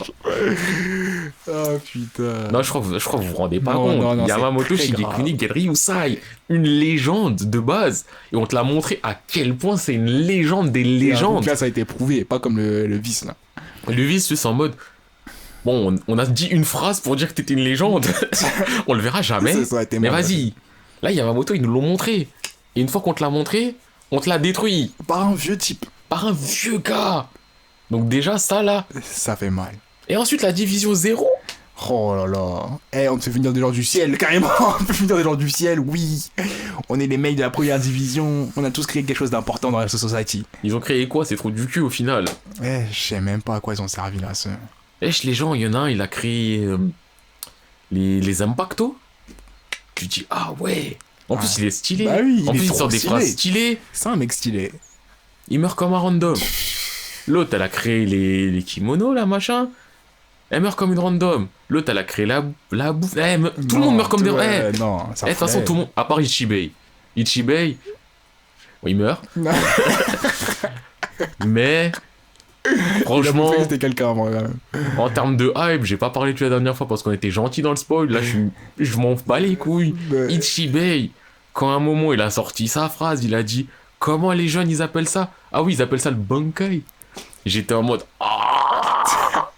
Oh putain. Non, je crois que vous vous rendez pas Non, compte. non, Yamamoto, c'est très Shigekuni, Genryusai, une légende de base. Et on te l'a montré à quel point c'est une légende des légendes. Là, ça a été prouvé, pas comme le vice là. Le vice, c'est en mode. Bon, on a dit une phrase pour dire que t'étais une légende. On le verra jamais. Ça a été Mais mal. vas-y. Là, Yamamoto, ils nous l'ont montré. Et une fois qu'on te l'a montré, on te l'a détruit. Par un vieux type. Par un vieux gars. Donc déjà, ça là. Ça fait mal. Et ensuite, la division 0. Oh là là. On te fait venir des gens du ciel, carrément. On peut venir des gens du ciel, oui. On est les mecs de la première division. On a tous créé quelque chose d'important dans la Society. Ils ont créé quoi? C'est trop du cul au final. Je sais même pas à quoi ils ont servi là, ce. Wesh, les gens, il y en a un, il a créé les Impacto. Tu dis, ah ouais. En plus, il est stylé. Bah oui, en il est plus, il trop sort des stylé. phrases stylées. C'est un mec stylé. Il meurt comme un random. L'autre, elle a créé les kimonos, là, machin. Elle meurt comme une random. L'autre, elle a créé la bouffe. Tout le monde meurt comme des... Non, De toute façon, tout le monde... À part Ichibei. Ichibei, bon, il meurt. Mais Il a Franchement, montré que c'était quelqu'un, moi, quand même. en termes de hype, j'ai pas parlé depuis la dernière fois parce qu'on était gentil dans le spoil. Là, je m'en bats les couilles. Mais- Ichibei, quand à un moment il a sorti sa phrase, il a dit comment les jeunes ils appellent ça? Ah oui, ils appellent ça le bankai. J'étais en mode ah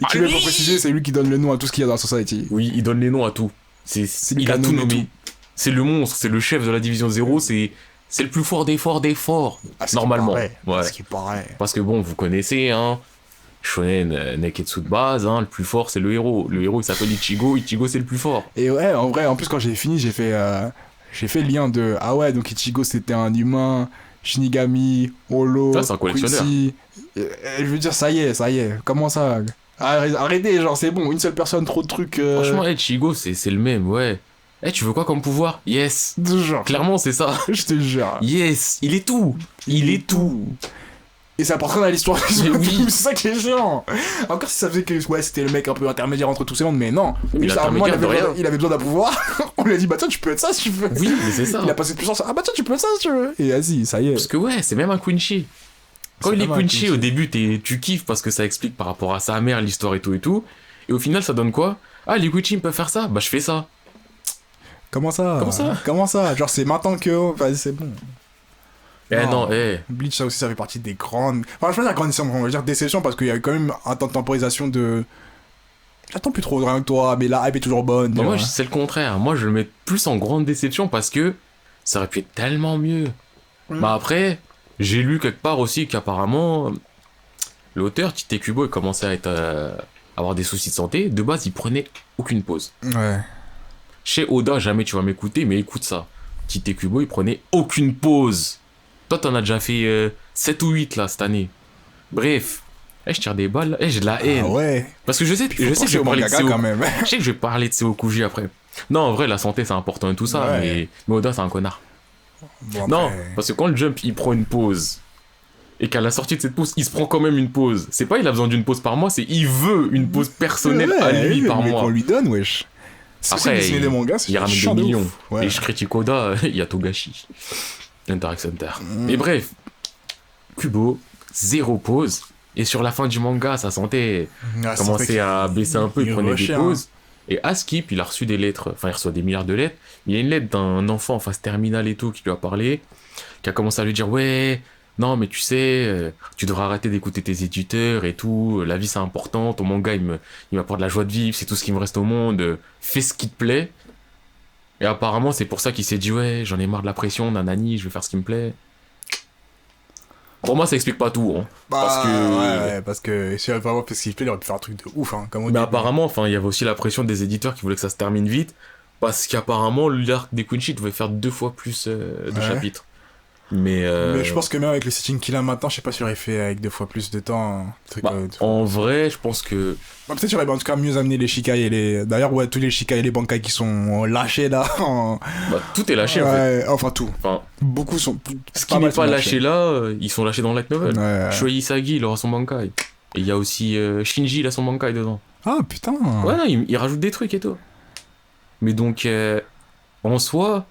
Ichibei, pour préciser, c'est lui qui donne le nom à tout ce qu'il y a dans la society. oui, il donne les noms à tout. lui Il qui a a tout nommé nommé. tout. C'est le monstre, c'est le chef de la division 0, c'est le plus fort des forts des forts. Ah, ce qui Normalement. paraît. Ouais. Ce qui paraît. Parce que bon, vous connaissez, hein. Shonen Neketsu de base, hein, le plus fort c'est le héros. Le héros il s'appelle Ichigo, Ichigo c'est le plus fort. Et ouais, en vrai, en plus, quand j'ai fini, j'ai fait le lien de ah ouais, donc Ichigo c'était un humain, Shinigami, Holo, Ah, c'est un collectionneur. Quincy. Je veux dire, ça y est, comment ça? Arrêtez, genre, c'est bon, une seule personne, trop de trucs. Franchement, Ichigo c'est le même, ouais. Tu veux quoi comme pouvoir? Yes. Genre, Clairement, c'est ça. je te jure. Yes, il est tout. Il est tout. Et ça apporte rien à l'histoire. Mais oui. C'est ça qui est chiant. Encore si ça faisait que ouais, c'était le mec un peu intermédiaire entre tous ces mondes, mais non. Mais Juste, à un moment, l'intermédiaire de rien. il avait besoin d'un pouvoir. On lui a dit, bah tiens, tu peux être ça si tu veux. Oui, mais c'est ça. Il a passé de puissance. Ah bah tiens, tu peux être ça si tu veux. Et vas-y, ça y est. Parce que ouais, c'est même un Quincy. Quand C'est il est même un Quincy, Quincy. au début, tu kiffes parce que ça explique par rapport à sa mère, l'histoire et tout et tout. Et au final, ça donne quoi? Ah, les Quincy peuvent faire ça? Bah, je fais ça. Comment ça? Comment ça? Genre, c'est maintenant que. Vas-y, c'est bon. Non. Non, Bleach, ça aussi, ça fait partie des grandes. Enfin, je veux dire grande déception, on va dire déception parce qu'il y a eu quand même un temps de temporisation de. J'attends plus trop de rien que toi, mais la hype est toujours bonne. Bah, tu moi, vois. c'est le contraire. Moi, je le mets plus en grande déception parce que ça aurait pu être tellement mieux. Bah, après, j'ai lu quelque part aussi qu'apparemment, l'auteur, Tite Kubo, il commençait à avoir des soucis de santé. De base, il prenait aucune pause. Ouais. Chez Oda, jamais tu vas m'écouter, mais écoute ça. Tite Kubo, il prenait aucune pause. Toi, t'en as déjà fait 7 ou 8 là cette année. Bref. Je tire des balles. J'ai de la haine. Ah ouais. Parce que je sais que je vais parler de mangaka quand même. Je sais que je vais parler de Seokuji après. Non, en vrai, la santé c'est important et tout ça, Ouais. mais Oda c'est un connard. Bon, Non, après- parce que quand le Jump il prend une pause, et qu'à la sortie de cette pause, il se prend quand même une pause. C'est pas il a besoin d'une pause par mois, c'est il veut une pause personnelle à Ouais, lui par mais mois. qu'on lui donne, wesh. C'est Après, aussi dessiner des mangas, c'est Il ramène chiant des de millions. ouf. Ouais. Et je critique Oda, il y a Togashi. Interact Center. Mm. Et bref, Kubo, zéro pause. Et sur la fin du manga, sa santé Ah, c'est vrai commençait à baisser un peu, il il prenait des rushait, pauses. Et à Skip, il a reçu des lettres, enfin il reçoit des milliards de lettres. Il y a une lettre d'un enfant en phase terminale et tout qui lui a parlé, qui a commencé à lui dire ouais, non mais tu sais, tu devrais arrêter d'écouter tes éditeurs et tout, la vie c'est important, ton manga il m'apporte de la joie de vivre, c'est tout ce qui me reste au monde, fais ce qui te plaît. Et apparemment c'est pour ça qu'il s'est dit ouais, j'en ai marre de la pression, nanani, je vais faire ce qui me plaît. Pour moi ça explique pas tout, hein. Parce que- Ouais, parce que si elle avait vraiment fait ce qu'il fait, il aurait pu faire un truc de ouf, hein, comme on Mais dit. apparemment, enfin, il y avait aussi la pression des éditeurs qui voulaient que ça se termine vite, parce qu'apparemment, l'arc des Quincy devait faire 2 fois plus de Ouais. chapitres. Mais je pense que même avec le setting qu'il a maintenant, je sais pas s'il aurait fait avec 2 fois plus de temps. Un truc, bah, en vrai, je pense que Peut-être qu'il aurait en tout cas mieux amené les Shikai et les. D'ailleurs, ouais, tous les Shikai et les Bankai qui sont lâchés là. bah, tout est lâché en fait. Ouais, enfin tout. Enfin, Beaucoup sont. ce qui n'est pas lâché là, ils sont lâchés dans Light Novel. Ouais. Shuei Isagi, il aura son Bankai. Et il y a aussi Shinji, il a son Bankai dedans. Ah putain. Ouais, non, il rajoute des trucs et tout. Mais donc, en soi,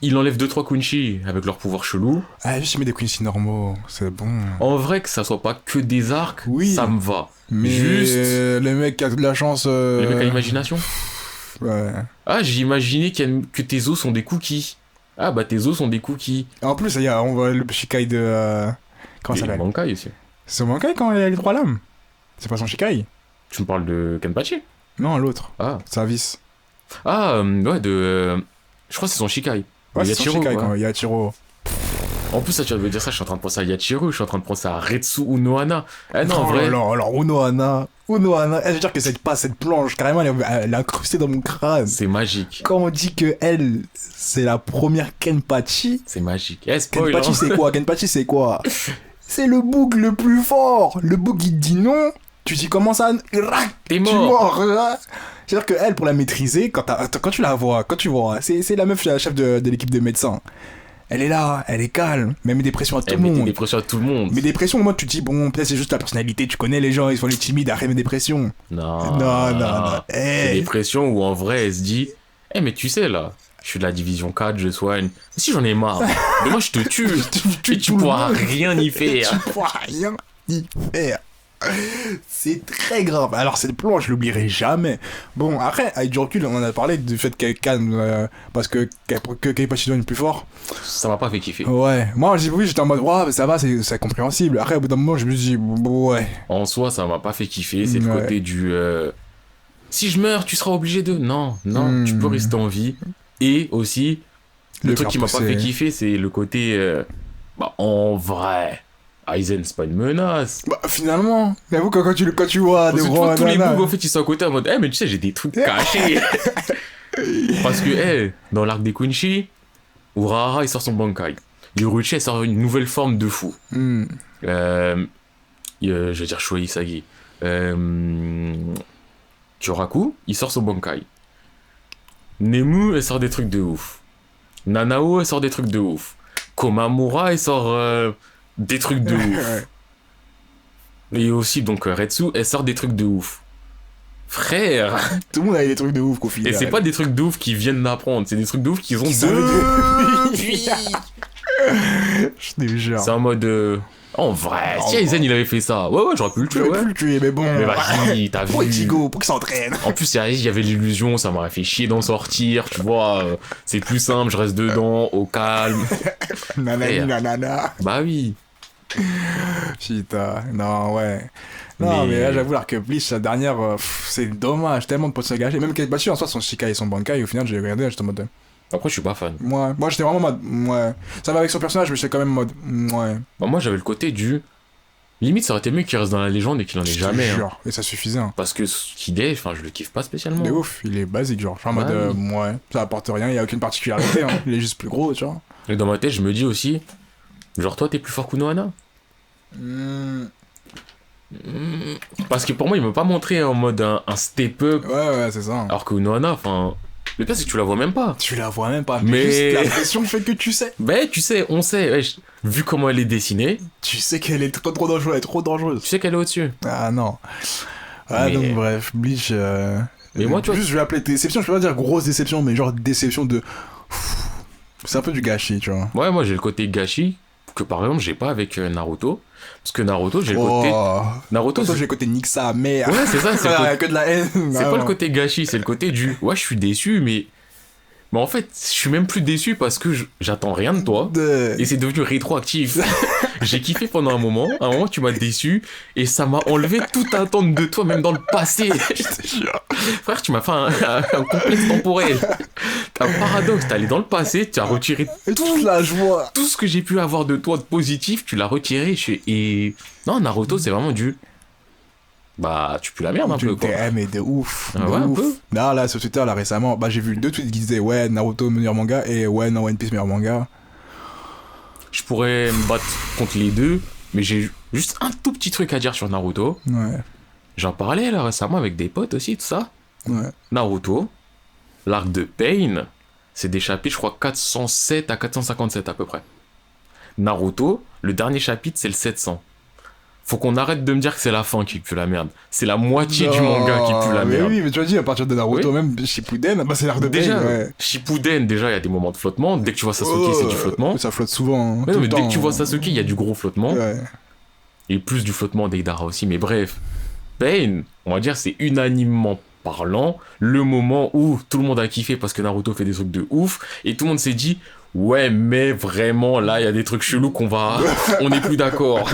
il enlève 2-3 Quincy avec leur pouvoir chelou. Ah, juste il met des Quincy normaux, c'est bon. En vrai, que ça soit pas que des arcs, Oui. ça me va. Mais Juste le mec qui a de la chance. les mecs à imagination. Ouais. Ah, j'ai imaginé que tes os sont des cookies. Ah, bah tes os sont des cookies. En plus, on voit le Shikai de. Comment ça Et s'appelle Bankai aussi. C'est son Bankai quand il a les 3 lames. C'est pas son Shikai. Tu me parles de Kenpachi? Non, l'autre. Ah. Sa vis. Ah, ouais, de. Je crois que c'est son Shikai. Ouais, c'est son Yachiro, Shikai quoi. quand Yachiro. En plus, ça, tu vas me dire ça, je suis en train de penser à Yachiro, je suis en train de penser à Retsu Unohana. Ah non, en vrai. Alors, Unohana. Je veux dire que pas cette planche, carrément, elle est incrustée dans mon crâne. C'est magique. Quand on dit que elle, c'est la première Kenpachi. C'est magique. Spoil, Kenpachi, hein. c'est quoi? Kenpachi, c'est quoi? C'est le bug le plus fort. Le bug, il te dit non. Tu dis comment ça? T'es Tu mort. mords. C'est-à-dire que elle, pour la maîtriser, quand tu la vois, c'est la meuf, la chef de l'équipe de médecins. Elle est là, elle est calme, mais elle met des pressions à tout Elle le met monde. des pressions à tout le monde. Mais des pressions, moi, tu te dis, bon, peut-être c'est juste la personnalité, tu connais les gens, ils font les timides, arrête des pressions. Non. Non. C'est Eh. des pressions où en vrai elle se dit mais tu sais là, je suis de la division 4, je soigne. Si j'en ai marre, mais moi je te tue. Et tu tout le pourras monde. rien y faire. Tu pourras rien. y faire. C'est très grave. Alors, cette plan, je l'oublierai jamais. Bon, après, avec du recul, on en a parlé du fait qu'elle calme parce que Keiichi est plus fort. Ça m'a pas fait kiffer. Ouais. Moi, j'étais en mode, ouais, ça va, c'est compréhensible. Après, au bout d'un moment, je me suis dit, ouais. En soi, ça m'a pas fait kiffer. C'est le côté du. Si je meurs, tu seras obligé de. Non, tu peux rester en vie. Et aussi, le truc qui m'a pas fait kiffer, c'est le côté. En vrai. Aizen, c'est pas une menace. Bah, finalement, j'avoue que quand tu vois des gros tous les bougs, en fait, ils sont à côté en mode, mais tu sais, j'ai des trucs cachés. Parce que, dans l'arc des Quincy, Urahara, il sort son Bankai. Yoruichi, il sort une nouvelle forme de fou. Je veux dire Shuei Isagi. Kyoraku, il sort son Bankai. Nemu, elle sort des trucs de ouf. Nanao, elle sort des trucs de ouf. Komamura, elle sort... des trucs de ouf. Et aussi, donc, Retsu, elle sort des trucs de ouf. Frère. Tout le monde a des trucs de ouf qu'au final. Et c'est pas des trucs de ouf qu'ils viennent d'apprendre, c'est des trucs de ouf qu'ils ont depuis. Je te jure. C'est en mode... En vrai, si Aizen il avait fait ça, ouais, j'aurais pu le tuer, pu le tuer, mais bon. Mais vas-y, t'as vu. Pour Ichigo, pour qu'il s'entraîne. En plus, il y avait l'illusion, ça m'aurait fait chier d'en sortir, tu vois. C'est plus simple, je reste dedans, au calme. Nanana. Bah oui. Putain, non, ouais. Non, mais là, j'avoue, l'arc Bleach, la dernière, c'est dommage, tellement de potes se gâcher. Même Keiichi, en soi, son Shikai et son Bankai, au final, j'ai regardé, j'étais en mode... Après, je suis pas fan. Moi, j'étais vraiment en mode... Ouais. Ça va avec son personnage, mais j'étais quand même en mode... Ouais. Bah, moi, j'avais le côté du... Limite, ça aurait été mieux qu'il reste dans la légende et qu'il en ait jamais. Jure. Et ça suffisait. Hein. Parce que qu'il est, je le kiffe pas spécialement. Il est ouf, il est basique, genre. En mode, ouais, ça apporte rien, il y a aucune particularité, hein. Il est juste plus gros, tu vois. Et dans ma tête, je me dis aussi... Genre, toi, t'es plus fort qu'Unohana Parce que pour moi, il m'a pas montré en mode un step-up. Ouais, c'est ça. Alors que Unohana, enfin... Le pire, c'est que tu la vois même pas. Tu la vois même pas. Mais juste la pression fait que tu sais. Ben, tu sais, on sait. Ouais, vu comment elle est dessinée... Tu sais qu'elle est trop dangereuse, elle est trop dangereuse. Tu sais qu'elle est au-dessus. Ah non. Ah, donc bref, Bleach... Mais moi, tu vois... Juste, je vais appeler déception, je peux pas dire grosse déception, mais genre déception de... C'est un peu du gâchis, tu vois. Ouais, moi, j'ai le côté gâchis que, par exemple, j'ai pas avec Naruto. Parce que Naruto, j'ai le côté... Naruto, j'ai le côté Nixa, mais... Ouais, c'est ça, c'est le côté... que de la haine. C'est pas le côté gâchis, c'est le côté du... Ouais, je suis déçu, mais... Mais en fait, je suis même plus déçu parce que j'attends rien de toi. Et c'est devenu rétroactif. J'ai kiffé pendant un moment. À un moment, tu m'as déçu. Et ça m'a enlevé toute attente de toi, même dans le passé. Je te jure. Frère, tu m'as fait un complexe temporel. Un paradoxe. T'es allé dans le passé, tu as retiré toute la joie. Tout ce que j'ai pu avoir de toi de positif, tu l'as retiré. Et... Non, Naruto, c'est vraiment du... Bah, tu pues la merde un peu, quoi. Mais de ouf. Ah ouais, un peu. Là, sur Twitter, là, récemment, bah, j'ai vu 2 tweets qui disaient, ouais, Naruto, meilleur manga, et ouais, non, One Piece, meilleur manga. Je pourrais me battre contre les deux, mais j'ai juste un tout petit truc à dire sur Naruto. Ouais. J'en parlais, là, récemment, avec des potes aussi, tout ça. Ouais. Naruto, l'arc de Pain, c'est des chapitres, je crois, 407 à 457, à peu près. Naruto, le dernier chapitre, c'est le 700. Faut qu'on arrête de me dire que c'est la fin qui pue la merde. C'est la moitié du manga qui pue la merde. Oui, mais tu as dit, à partir de Naruto, même Shippuden, bah c'est l'arc de déjà, Pain, ouais. Shippuden, déjà, il y a des moments de flottement. Dès que tu vois Sasuke, c'est du flottement. Ça flotte souvent. Hein, mais non, mais dès que tu vois Sasuke, il y a du gros flottement. Ouais. Et plus du flottement d'Eidara aussi. Mais bref, Pain, on va dire, c'est unanimement parlant, le moment où tout le monde a kiffé parce que Naruto fait des trucs de ouf. Et tout le monde s'est dit... Ouais, mais vraiment, là, il y a des trucs chelous on n'est plus d'accord.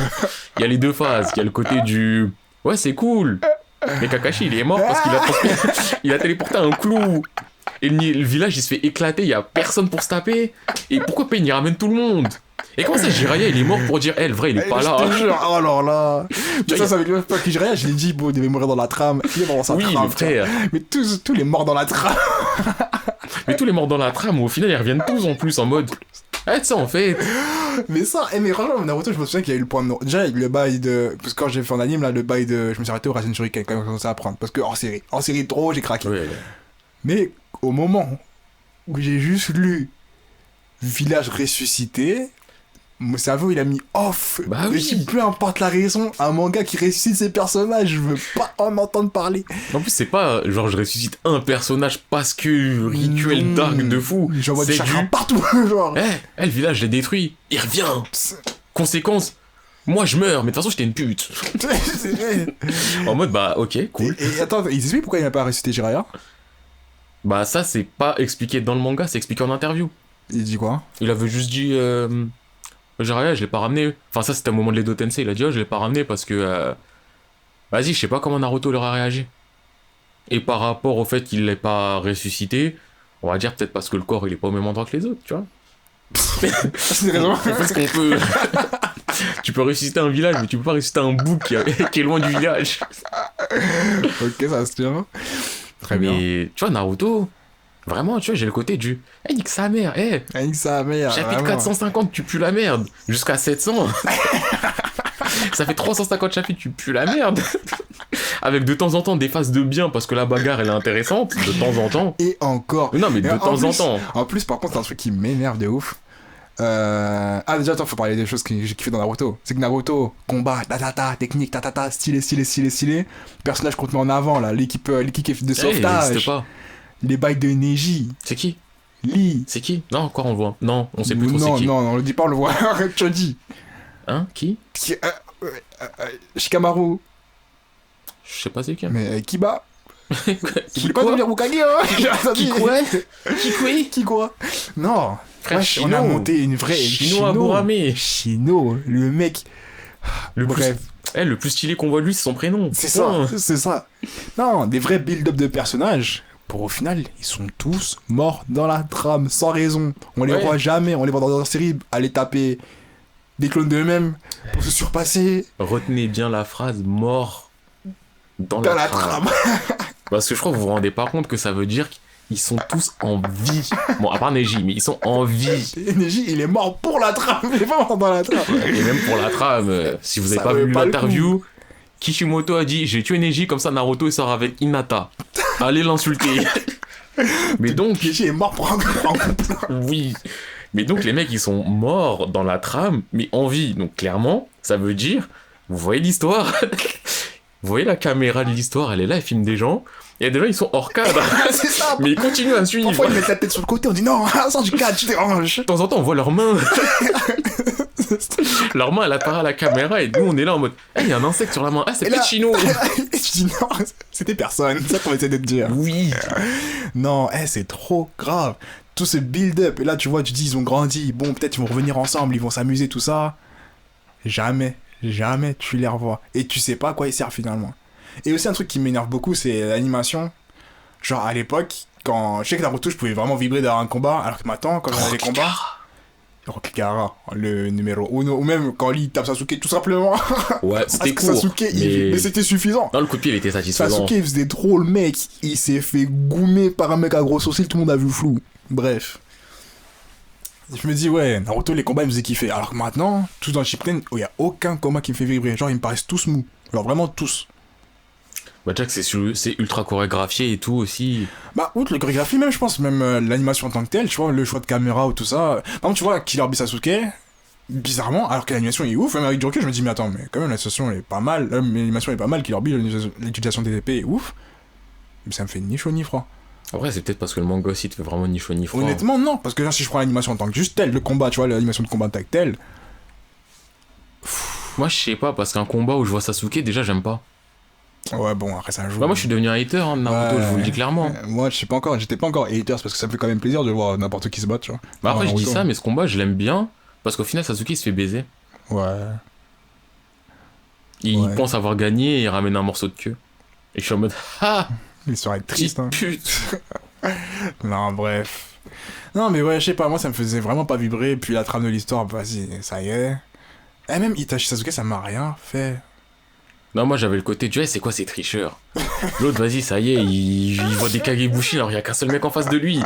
Il y a les deux phases. Il y a le côté du... Ouais, c'est cool. Mais Kakashi, il est mort parce qu'il a téléporté un clou. Et le village, il se fait éclater. Il y a personne pour se taper. Et pourquoi Pain, il ramène tout le monde? Et comment ça, Jiraiya, il est mort pour dire, le vrai, il est pas là. Je te jure, oh alors là. Mais ça avec le fait que Jiraiya, je l'ai dit, bon, il devait mourir dans la trame. Il est mort dans sa trame. Oui, mais frère. Mais tous les morts dans la trame. Mais tous les morts dans la trame, au final, ils reviennent tous en plus en mode. Ah, tu sais, en fait. Mais ça, mais franchement, Naruto, je me souviens qu'il y a eu le point de. Déjà, avec le bail de. Parce que quand j'ai fait en anime, là, le bail de. Je me suis arrêté au Rasen Shuriken quand j'ai commencé à apprendre. Parce que hors série trop, j'ai craqué. Ouais. Mais au moment où j'ai juste lu Village ressuscité, mon cerveau il a mis off. Bah oui. Et peu importe la raison, un manga qui ressuscite ses personnages, je veux pas en entendre parler. En plus, c'est pas genre je ressuscite un personnage parce que rituel dark de fou. J'en vois du chakra partout. Genre. Le village est détruit. Il revient. Conséquence, Moi, je meurs, mais de toute façon, j'étais une pute. C'est vrai. En mode, bah, ok, cool. Et attends, ils expliquent pourquoi il n'a pas ressuscité Jiraiya? Bah, ça, c'est pas expliqué dans le manga, c'est expliqué en interview. Il dit quoi? Il avait juste dit, Jiraiya, je l'ai pas ramené. Enfin, ça, c'était un moment de l'Edo Tensei. Il a dit, oh, je l'ai pas ramené parce que, vas-y, je sais pas comment Naruto leur a réagi. Et par rapport au fait qu'il l'ait pas ressuscité, on va dire peut-être parce que le corps, il est pas au même endroit que les autres, tu vois. C'est raison. On fait ce qu'on peut. Tu peux ressusciter un village, mais tu peux pas ressusciter un bouc qui est loin du village. Ok, ça se tient. Très bien. Mais tu vois, Naruto, vraiment, tu vois, j'ai le côté du. Eh, nique sa mère, Avec sa mère. chapitre vraiment. 450, tu pues la merde. Jusqu'à 700. Ça fait 350 chapitres, tu pues la merde. Avec de temps en temps des phases de bien, parce que la bagarre, elle est intéressante, de temps en temps. Et encore. Non, mais de Et temps en temps. En plus, par contre, c'est un truc qui m'énerve de ouf. Ah, déjà, attends, faut parler des choses que j'ai kiffé dans Naruto. C'est que Naruto, combat, technique, stylé. Personnage qu'on te met en avant, là, l'équipe de Eh, il existe sauvetage. pas. Les bails de Neji, C'est qui Lee. C'est qui Non, encore on le voit. Non, on sait plus trop Non, c'est qui. non, on le dit pas, on le voit. Choji. Hein Qui Shikamaru. Je sais pas c'est qui. Mais Kiba. Il Qui voulait pas quoi devenir Hokage, hein. J'ai entendu. Qui quoi Qui quoi Qui quoi Non. Frère Wesh, Shino. on a monté une vraie... Shino Aburame. Shino, le mec... Le Bref, le plus stylé qu'on voit de lui, c'est son prénom. c'est Point. ça, c'est ça. Non, des vrais build-up de personnages. Pour au final, ils sont tous morts dans la trame, sans raison. On les Ouais. voit jamais, on les voit dans leur série aller taper des clones d'eux-mêmes pour se surpasser Retenez bien la phrase mort dans dans la la trame. trame. Parce que je crois que vous vous rendez pas compte que ça veut dire qu'ils sont tous en vie. Bon, à part Neji, mais ils sont en vie. Et Neji, il est mort pour la trame, il est pas mort dans la trame. Et même pour la trame, si vous avez Ça pas valait vu pas le l'interview, Kishimoto a dit j'ai tué Neji, comme ça Naruto il sort avec Hinata. Allez l'insulter. Mais donc, Neji est mort pour un couple. oui. Mais donc les mecs ils sont morts dans la trame, mais en vie. Donc clairement, ça veut dire, vous voyez l'histoire. Vous voyez la caméra de l'histoire, elle est là, elle filme des gens. Il y a des gens, ils sont hors cadre. C'est ça. Mais ils continuent à suivre. Parfois, ils mettent la tête sur le côté, on dit non, ça du cadre, tu déranges. De temps en temps, on voit leurs mains. Leur main, elle apparaît à la caméra et nous, on est là en mode eh, il y a un insecte sur la main. Ah, c'est Et là- peut-être Chino. Et tu dis non, c'était personne, c'est ça qu'on essaie de te dire. Oui. Non, c'est trop grave. Tout ce build-up, et là tu vois, tu dis ils ont grandi, bon peut-être ils vont revenir ensemble, ils vont s'amuser, tout ça. Jamais tu les revois. Et tu sais pas à quoi ils servent finalement. Et aussi un truc qui m'énerve beaucoup, c'est l'animation. Genre à l'époque, quand je sais que Naruto, je pouvais vraiment vibrer dans un combat, alors que maintenant, quand on a des combats... Rokigara, le numéro 1, ou même quand Lee tape Sasuke, tout simplement. Ouais, Parce c'était que court. Sasuke, mais... mais c'était suffisant. Non, le coup de pied, il était satisfaisant. Sasuke, il faisait trop le mec. Il s'est fait goumer par un mec à gros sourcils, tout le monde a vu flou. Bref. Je me dis, ouais, Naruto, les combats, ils me faisaient kiffer. Alors que maintenant, tous dans Shippuden, il n'y a aucun combat qui me fait vibrer. Genre, ils me paraissent tous mous. Genre, vraiment tous. Bah, Jack, c'est ultra chorégraphié et tout aussi. Bah, outre le chorégraphie, même, je pense, même l'animation en tant que telle, tu vois, le choix de caméra ou tout ça. Par exemple, tu vois, Killer Bee Sasuke, bizarrement, alors que l'animation est ouf, même avec du recul, je me dis, mais attends, mais quand même, l'animation est pas mal. L'animation est pas mal, Killer Bee, l'utilisation des épées est ouf. Mais ça me fait ni chaud ni froid. Après, c'est peut-être parce que le manga aussi te fait vraiment ni chaud ni froid. Honnêtement, non, parce que là, si je prends l'animation en tant que juste tel, le combat, tu vois, l'animation de combat en tant que tel. Moi, je sais pas, parce qu'un combat où je vois Sasuke, déjà, j'aime pas. Ouais, bon, après, ça joue. Bah, moi, je suis devenu un hater hein, de Naruto, Ouais. je vous le dis clairement. Moi, je sais pas encore, j'étais pas encore haters parce que ça me fait quand même plaisir de voir n'importe qui se battre, tu vois. Bah, après, Ouais, je dis Naruto. ça, mais ce combat, je l'aime bien, parce qu'au final, Sasuke, il se fait baiser. Ouais. Il Ouais. pense avoir gagné et il ramène un morceau de queue. Et je suis en mode ah, L'histoire est triste, hein. pute. Non, bref. Non, mais ouais, je sais pas, moi ça me faisait vraiment pas vibrer. Puis la trame de l'histoire, vas-y, ça y est. Et même Itachi Sasuke, ça m'a rien fait. Non, moi j'avais le côté du c'est quoi ces tricheurs. L'autre, vas-y, ça y est, il voit des Kagebushi alors il y a qu'un seul mec en face de lui.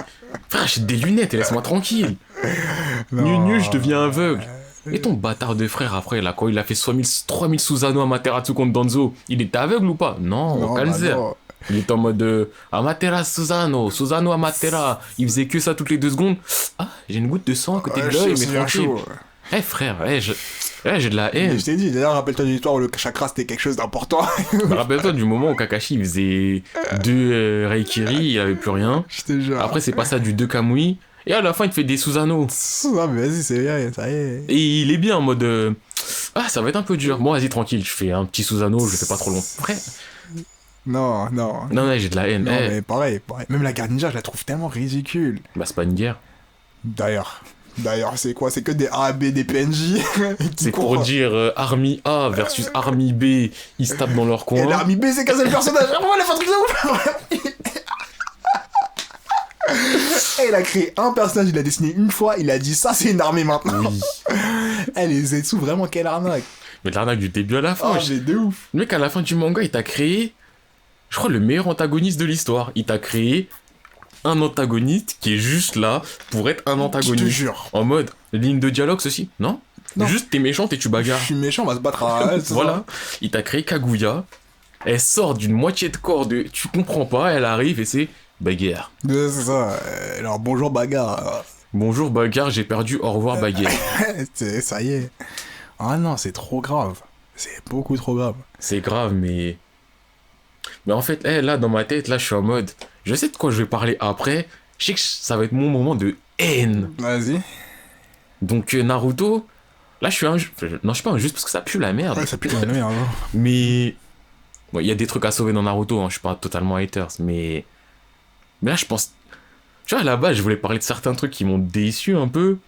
Frère, achète des lunettes et laisse-moi tranquille. Nu, je deviens aveugle. Et ton bâtard de frère après, là, quand il a fait 3000 Susanoo Amaterasu contre Danzo, il était aveugle ou pas? Non, Non, bah Kalzer. non. Il était en mode Amaterasu Susanoo Amatera. Il faisait que ça toutes les 2 secondes. Ah, j'ai une goutte de sang à côté de Ouais, l'œil, c'est mais bien tranquille. chaud. Eh frère, j'ai de la haine. Je t'ai dit, d'ailleurs, rappelle-toi de l'histoire où le chakra c'était quelque chose d'important. Bah, rappelle-toi du moment où Kakashi il faisait 2 Reikiri, il avait plus rien. Je te jure. Après c'est pas ça du 2 Kamui. Et à la fin il te fait des Susanoo. Non, mais vas-y, c'est bien, ça y est. Et il est bien en mode Ah, ça va être un peu dur. Bon, vas-y, tranquille, je fais un petit Susanoo, je fais pas trop long. Après, Non. non, j'ai de la haine. Non, Eh, mais pareil. Même la garde ninja, je la trouve tellement ridicule. bah, c'est pas une guerre. D'ailleurs, c'est quoi? C'est que des A, B, des PNJ qui C'est pour courent. dire Army A versus Army B, ils se tapent dans leur Et coin. l'armée B, c'est qu'un seul personnage. Oh, elle a fait un truc de ouf. Et il a créé un personnage, il l'a dessiné une fois, il a dit ça, c'est une armée maintenant. Oui. Elle les Zetsu, vraiment, quelle arnaque. Mais de l'arnaque du début à la fin. Oh, j'ai de ouf. Le mec, à la fin du manga, il t'a créé, je crois, le meilleur antagoniste de l'histoire. Il t'a créé un antagoniste qui est juste là pour être un Je te antagoniste. jure. En mode, ligne de dialogue, ceci, non? Non. Juste, t'es méchante et tu bagarres. Je suis méchant, on va se battre à elle, c'est Voilà. Il t'a créé Kaguya. Elle sort d'une moitié de corps de... Tu comprends pas, elle arrive et c'est bagarre. ça. C'est ça. Alors, bonjour, bagarre. Bonjour bagarre, j'ai perdu, au revoir bagarre. Ça y est. Ah non, c'est trop grave. C'est beaucoup trop grave. C'est grave, mais... Mais en fait, là, dans ma tête, là, je suis en mode... Je sais de quoi je vais parler après. Je sais que ça va être mon moment de haine. Vas-y. Donc, Naruto... Là, je suis injuste. Non, je suis pas injuste parce que ça pue la merde. Ouais, ça pue la merde. Mais... Bon, il y a des trucs à sauver dans Naruto, hein. Je suis pas totalement haters, mais... Mais là, je pense... Tu vois, là-bas, je voulais parler de certains trucs qui m'ont déçu un peu,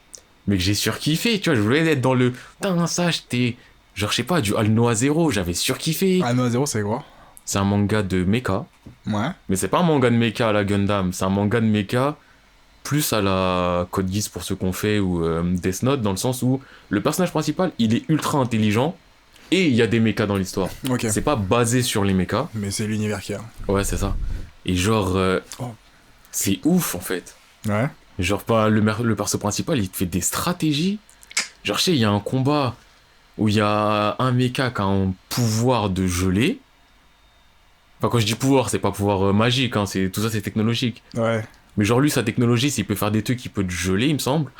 mais que j'ai surkiffé, tu vois, je voulais être dans le... Putain, ça, j'étais... Genre, je sais pas, du Alnoa Zero, j'avais surkiffé. Ah non, 0, c'est quoi? C'est un manga de mecha, Ouais. mais c'est pas un manga de mecha à la Gundam, c'est un manga de mecha plus à la Code Geass pour ceux qu'on fait, ou Death Note, dans le sens où le personnage principal, il est ultra intelligent, et il y a des mechas dans l'histoire. Ok. C'est pas basé sur les mechas. Mais c'est l'univers qu'il y a. Ouais, c'est ça. Et genre, Oh. c'est ouf en fait. Ouais. Genre, pas le perso principal, il te fait des stratégies. Genre, je sais, il y a un combat où il y a un mecha qui a un pouvoir de geler. Enfin, quand je dis pouvoir, c'est pas pouvoir magique, hein, tout ça c'est technologique. Ouais. Mais genre, lui, sa technologie, c'est qu'il peut faire des trucs, il peut te geler, il me semble.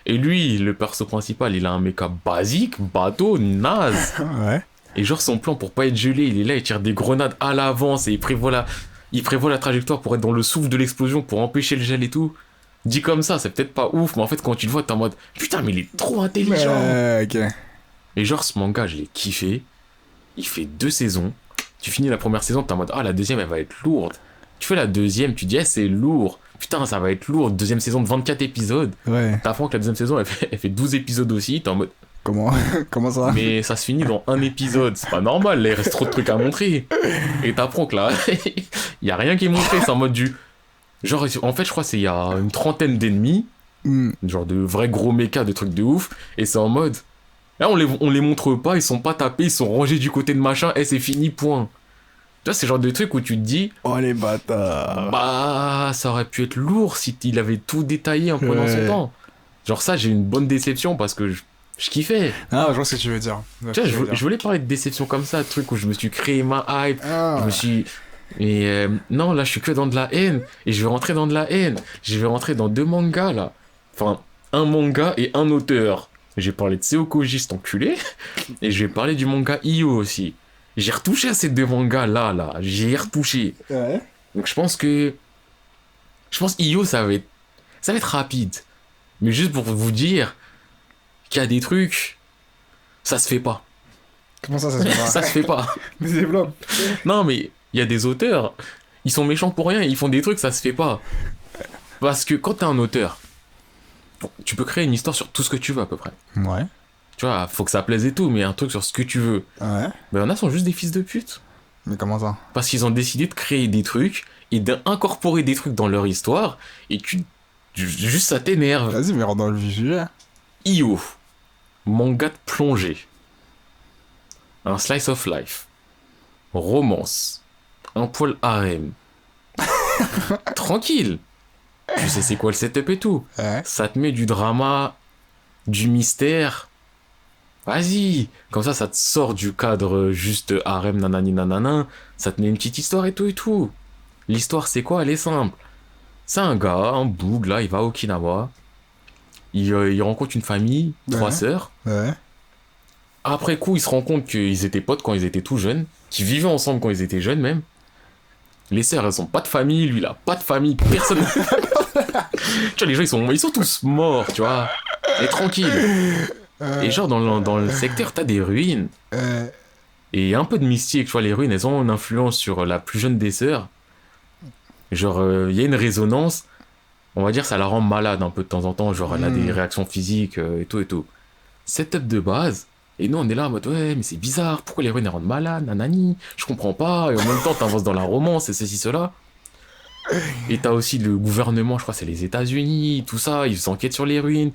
Et lui, le perso principal, il a un mecha basique, bateau, naze. Ouais. Et genre, son plan pour pas être gelé, il est là, il tire des grenades à l'avance et il prévoit la trajectoire pour être dans le souffle de l'explosion, pour empêcher le gel et tout. Dit comme ça, c'est peut-être pas ouf, mais en fait, quand tu le vois, t'es en mode putain, mais il est trop intelligent. Ok. Et genre, ce manga, je l'ai kiffé. Il fait 2 saisons. Tu finis la première saison, t'es en mode ah, la deuxième, elle va être lourde. Tu fais la deuxième, tu dis, c'est lourd. Putain, ça va être lourd. Deuxième saison de 24 épisodes. Ouais. T'apprends que la deuxième saison, elle fait 12 épisodes aussi. T'es en mode Comment Comment ça? mais ça se finit dans un épisode, c'est pas normal, là, il reste trop de trucs à montrer. Et t'apprends que là, il y a rien qui est montré, c'est en mode du... Genre, en fait, je crois qu'il y a une trentaine d'ennemis, genre de vrais gros mechas, de trucs de ouf, et c'est en mode... Là, on les montre pas, ils sont pas tapés, ils sont rangés du côté de machin, et c'est fini, point. Tu vois, c'est le genre de truc où tu te dis... Oh les bâtards. Bah, ça aurait pu être lourd si il avait tout détaillé en prenant son temps. Genre ça, j'ai une bonne déception parce que... Je kiffais. Ah, je vois ce que tu veux dire. Tu vois, je voulais parler de déception comme ça, truc où je me suis créé ma hype. Ah. Je me suis... Et non, là, je suis que dans de la haine. Et je vais rentrer dans de la haine. Je vais rentrer dans 2 mangas, là. Enfin, un manga et un auteur. J'ai parlé de Seokoji, cet enculé. Et je vais parler du manga Io aussi. J'ai retouché à ces 2 mangas, là. J'ai retouché. Ouais. Donc, je pense Io, ça va être rapide. Mais juste pour vous dire... qu'il y a des trucs, ça se fait pas. Comment ça se fait pas? Ça se fait pas. Mais développe. Non, mais il y a des auteurs, ils sont méchants pour rien, ils font des trucs, ça se fait pas. Parce que quand t'es un auteur, tu peux créer une histoire sur tout ce que tu veux à peu près. Ouais. Tu vois, faut que ça plaise et tout, mais un truc sur ce que tu veux. Ouais. Mais il y en a sont juste des fils de pute. Mais comment ça? Parce qu'ils ont décidé de créer des trucs et d'incorporer des trucs dans leur histoire et juste ça t'énerve. Vas-y, mais rentre dans le vif du sujet. Io, manga de plongée, un slice of life, romance, un poil harem. Tranquille. Tu sais c'est quoi le setup et tout. Ouais. Ça te met du drama, du mystère. Vas-y. Comme ça te sort du cadre juste harem nanani nanana. Ça te met une petite histoire et tout et tout. L'histoire c'est quoi? Elle est simple. C'est un gars, un boug là, il va à Okinawa. Il rencontre une famille, 3 sœurs. Ouais. Après coup, il se rend compte qu'ils étaient potes quand ils étaient tout jeunes, qu'ils vivaient ensemble quand ils étaient jeunes même. Les sœurs, elles ont pas de famille, lui, il a pas de famille, personne. Tu vois, les gens, ils sont tous morts, tu vois. Et tranquille. Et genre, dans le secteur, t'as des ruines. Et un peu de mystique, tu vois, les ruines, elles ont une influence sur la plus jeune des sœurs. Genre, il y a une résonance, on va dire, ça la rend malade un peu de temps en temps, genre, elle a des réactions physiques et tout et tout. Setup de base, et nous on est là en mode, ouais, mais c'est bizarre, pourquoi les ruines elles rendent malades, nanani, je comprends pas, et en même temps t'avances dans la romance et ceci, cela. Et t'as aussi le gouvernement, je crois, c'est les États-Unis, tout ça, ils enquêtent sur les ruines.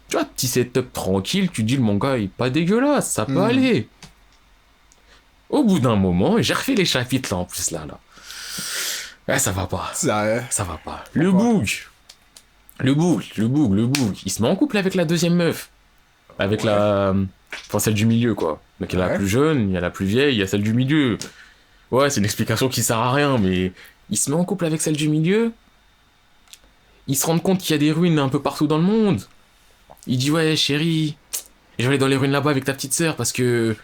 Tu vois, petit setup tranquille, tu te dis, le manga il est pas dégueulasse, ça peut aller. Au bout d'un moment, et j'ai refait les chapitres là en plus là. Ouais, ça va pas. Sérieux? Ça va pas. Le boug, il se met en couple avec la deuxième meuf. Avec la... Enfin, celle du milieu, quoi. Donc, il y a la plus jeune, il y a la plus vieille, il y a celle du milieu. Ouais, c'est une explication qui sert à rien, mais... Il se met en couple avec celle du milieu. Ils se rendent compte qu'il y a des ruines un peu partout dans le monde. Il dit, ouais, chérie, je vais aller dans les ruines là-bas avec ta petite sœur, parce que...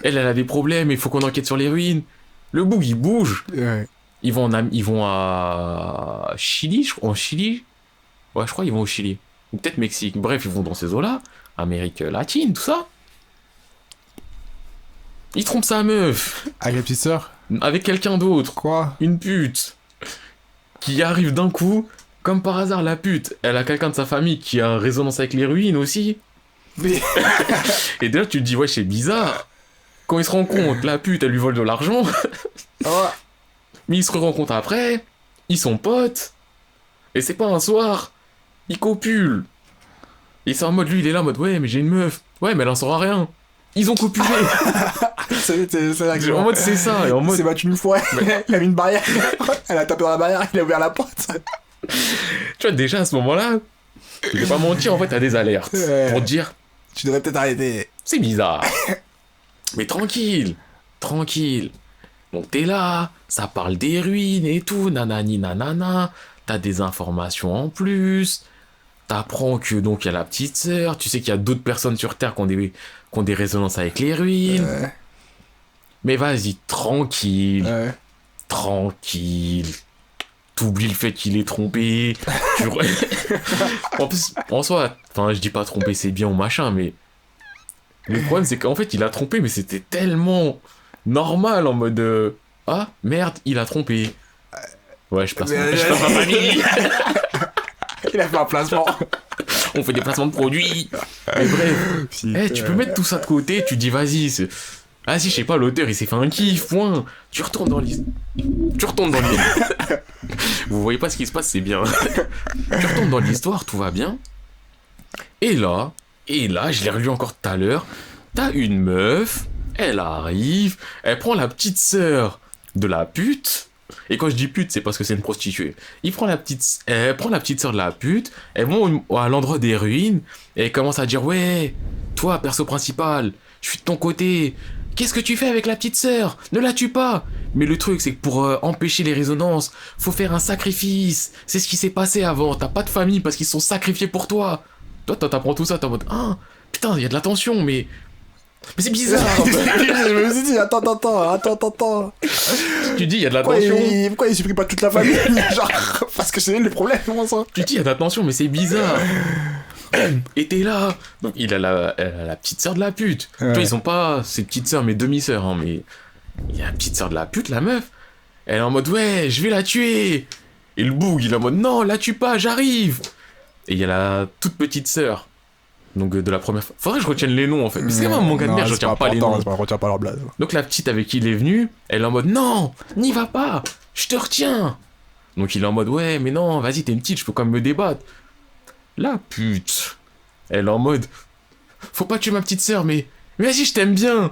Elle a des problèmes, il faut qu'on enquête sur les ruines. Le boug, il bouge. Ouais. Ils vont à Chili, en Chili. Ouais, je crois qu'ils vont au Chili. Ou peut-être Mexique. Bref, ils vont dans ces eaux-là. Amérique latine, tout ça. Il trompe sa meuf. Avec la petite sœur? Avec quelqu'un d'autre. Quoi? Une pute. Qui arrive d'un coup. Comme par hasard, la pute, elle a quelqu'un de sa famille qui a une résonance avec les ruines aussi. Mais... Et d'ailleurs, tu te dis, ouais, c'est bizarre. Quand ils se rendent compte, la pute, elle lui vole de l'argent. Mais ils se rencontrent après. Ils sont potes. Et c'est pas un soir. Ils copulent. Et c'est en mode, lui, il est là en mode, ouais, mais j'ai une meuf. Ouais, mais elle en saura rien. Ils ont copulé. En mode, c'est ça. Et en mode... Il s'est battu une fois, il a mis une barrière. Elle a tapé dans la barrière, il a ouvert la porte. Tu vois, déjà, à ce moment-là, je vais pas mentir, en fait, t'as des alertes. Pour te dire... Tu devrais peut-être arrêter. C'est bizarre. Mais tranquille. Donc t'es là, ça parle des ruines et tout, nanani nanana. T'as des informations en plus. T'apprends que donc il y a la petite sœur. Tu sais qu'il y a d'autres personnes sur Terre qui ont des résonances avec les ruines. Mais vas-y, tranquille. Tranquille. T'oublies le fait qu'il est trompé. En plus, en soi, enfin, je dis pas trompé, c'est bien ou machin, mais le problème, c'est qu'en fait, il a trompé, mais c'était tellement normal en mode ah, merde, il a trompé. Ouais, je passe ma famille. Il a fait un placement. On fait des placements de produits. Mais bref, tu peux mettre tout ça de côté, tu dis vas-y, je sais pas, l'auteur, il s'est fait un kiff, point. Tu retournes dans l'histoire. Vous voyez pas ce qui se passe, c'est bien. Tu retournes dans l'histoire, tout va bien. Et là, je l'ai relu encore tout à l'heure, t'as une meuf, elle arrive, elle prend la petite sœur de la pute, et quand je dis pute, c'est parce que c'est une prostituée. Elle prend la petite sœur de la pute, elles vont à l'endroit des ruines, et elle commence à dire, ouais, toi, perso principal, je suis de ton côté, qu'est-ce que tu fais avec la petite sœur? Ne la tue pas! Mais le truc, c'est que pour empêcher les résonances, faut faire un sacrifice, c'est ce qui s'est passé avant, t'as pas de famille parce qu'ils sont sacrifiés pour toi. Toi, t'apprends tout ça, t'es en mode, ah, putain, il y a de la tension, mais c'est bizarre. Je me suis dit, attends. Tu dis, il y a de la tension. Pourquoi il supprime pas toute la famille? Genre, parce que c'est le problème, comment ça? Tu dis, il y a de la tension, mais c'est bizarre. Et t'es là. Donc, il a la petite sœur de la pute. Tu vois, ils sont pas ses petites sœurs, mais demi-sœurs, hein, mais il y a la petite sœur de la pute, la meuf. Elle est en mode, ouais, je vais la tuer. Et le boug, il est en mode, non, la tue pas, j'arrive. Et il y a la toute petite sœur. Donc de la première fois. Faudrait que je retienne les noms en fait. Mais c'est vraiment un manga de merde, je retiens pas les noms. Je retiens pas leur blague. Donc la petite avec qui il est venu, elle est en mode non, n'y va pas, je te retiens. Donc il est en mode ouais, mais non, vas-y, t'es une petite, je peux quand même me débattre. La pute, elle est en mode faut pas tuer ma petite sœur, mais vas-y, je t'aime bien.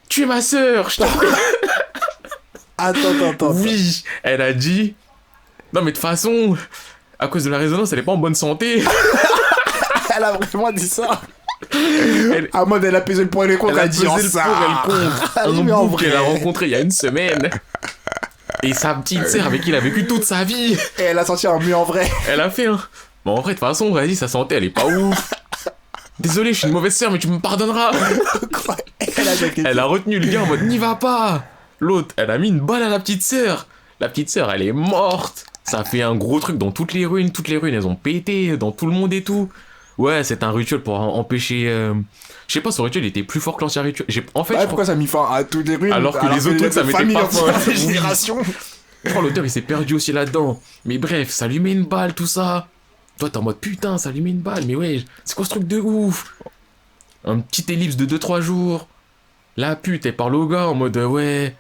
Tu es ma sœur, je t'en prie. Attends. Oui, elle a dit non, mais de toute façon, à cause de la résonance, elle est pas en bonne santé. Elle a vraiment dit ça. En mode, elle a pesé le pour et le contre. Elle a dit pesé le pour et le contre. Un bout qu'elle a rencontré il y a une semaine. Et sa petite sœur avec qui il a vécu toute sa vie. Et elle a senti un mieux en vrai. Elle a fait un... Bon, en vrai, de toute façon, vas-y, sa santé, elle est pas ouf. Désolé, je suis une mauvaise sœur, mais tu me pardonneras. Quoi? Elle a retenu le gars en mode, n'y va pas. L'autre, elle a mis une balle à la petite sœur. La petite sœur, elle est morte. Ça a fait un gros truc dans toutes les ruines, elles ont pété, dans tout le monde et tout. Ouais, c'est un rituel pour empêcher. Je sais pas, ce rituel il était plus fort que l'ancien rituel. En fait, Ouais, pourquoi ça a mis fin à toutes les rues Alors que les autres trucs, ça mettait famille pas fin. des générations. je crois l'auteur il s'est perdu aussi là-dedans. Mais bref, s'allumer une balle, tout ça. Toi, t'es en mode putain, s'allumer une balle, mais ouais, c'est quoi ce truc de ouf? Un petit ellipse de 2-3 jours. La pute, elle parle au gars en mode ouais.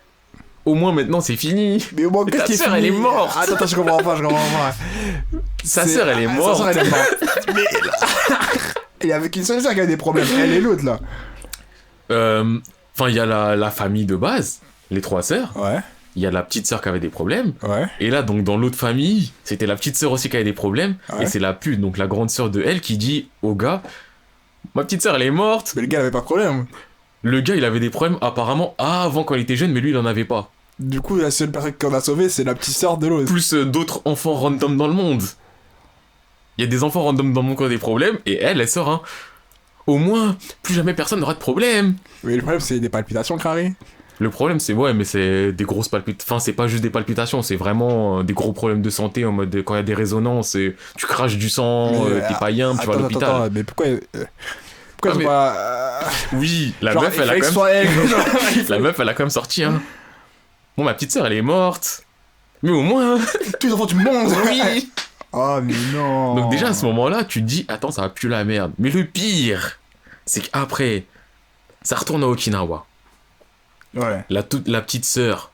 Au moins maintenant c'est fini. Mais au moins, Mais qu'est-ce ta qui est sœur, fini elle est morte. Attends, je comprends pas. Sa sœur, elle est morte. Sa sœur, elle est morte. Mais il y avait qu'une seule sœur qui avait des problèmes. Elle et l'autre, là. Enfin, il y a la famille de base, les 3 sœurs. Ouais, Il y a la petite sœur qui avait des problèmes. ouais. Et là, donc, dans l'autre famille, c'était la petite sœur aussi qui avait des problèmes. Ouais. Et c'est la pute, donc la grande sœur de elle, qui dit au gars, ma petite sœur, elle est morte. Mais le gars, il avait pas de problème. Le gars, il avait des problèmes apparemment avant quand il était jeune, mais lui, il en avait pas. Du coup, la seule personne qu'on a sauvée, c'est la petite sœur de l'autre. Plus d'autres enfants random dans le monde. Il y a des enfants random dans le monde qui ont des problèmes, et elle sort un. Au moins, plus jamais personne n'aura de problème. Mais le problème, c'est des palpitations, Crary. Le problème, c'est, ouais, mais c'est des grosses palpitations. Enfin, c'est pas juste des palpitations, c'est vraiment des gros problèmes de santé en mode quand il y a des résonances, et tu craches du sang, t'es pas bien, tu vas à l'hôpital. Attends, mais pourquoi Ah, c'est mais- pas. Oui, la Genre, meuf, elle a il quand faut même. exprès- La meuf, elle a quand même sorti, hein. Bon, ma petite sœur, elle est morte. Mais au moins. Tous les enfants du monde. Oui. Oh, mais non. Donc, déjà, à ce moment-là, tu te dis, attends, ça va plus la merde. Mais le pire, c'est qu'après, ça retourne à Okinawa. Ouais. La petite sœur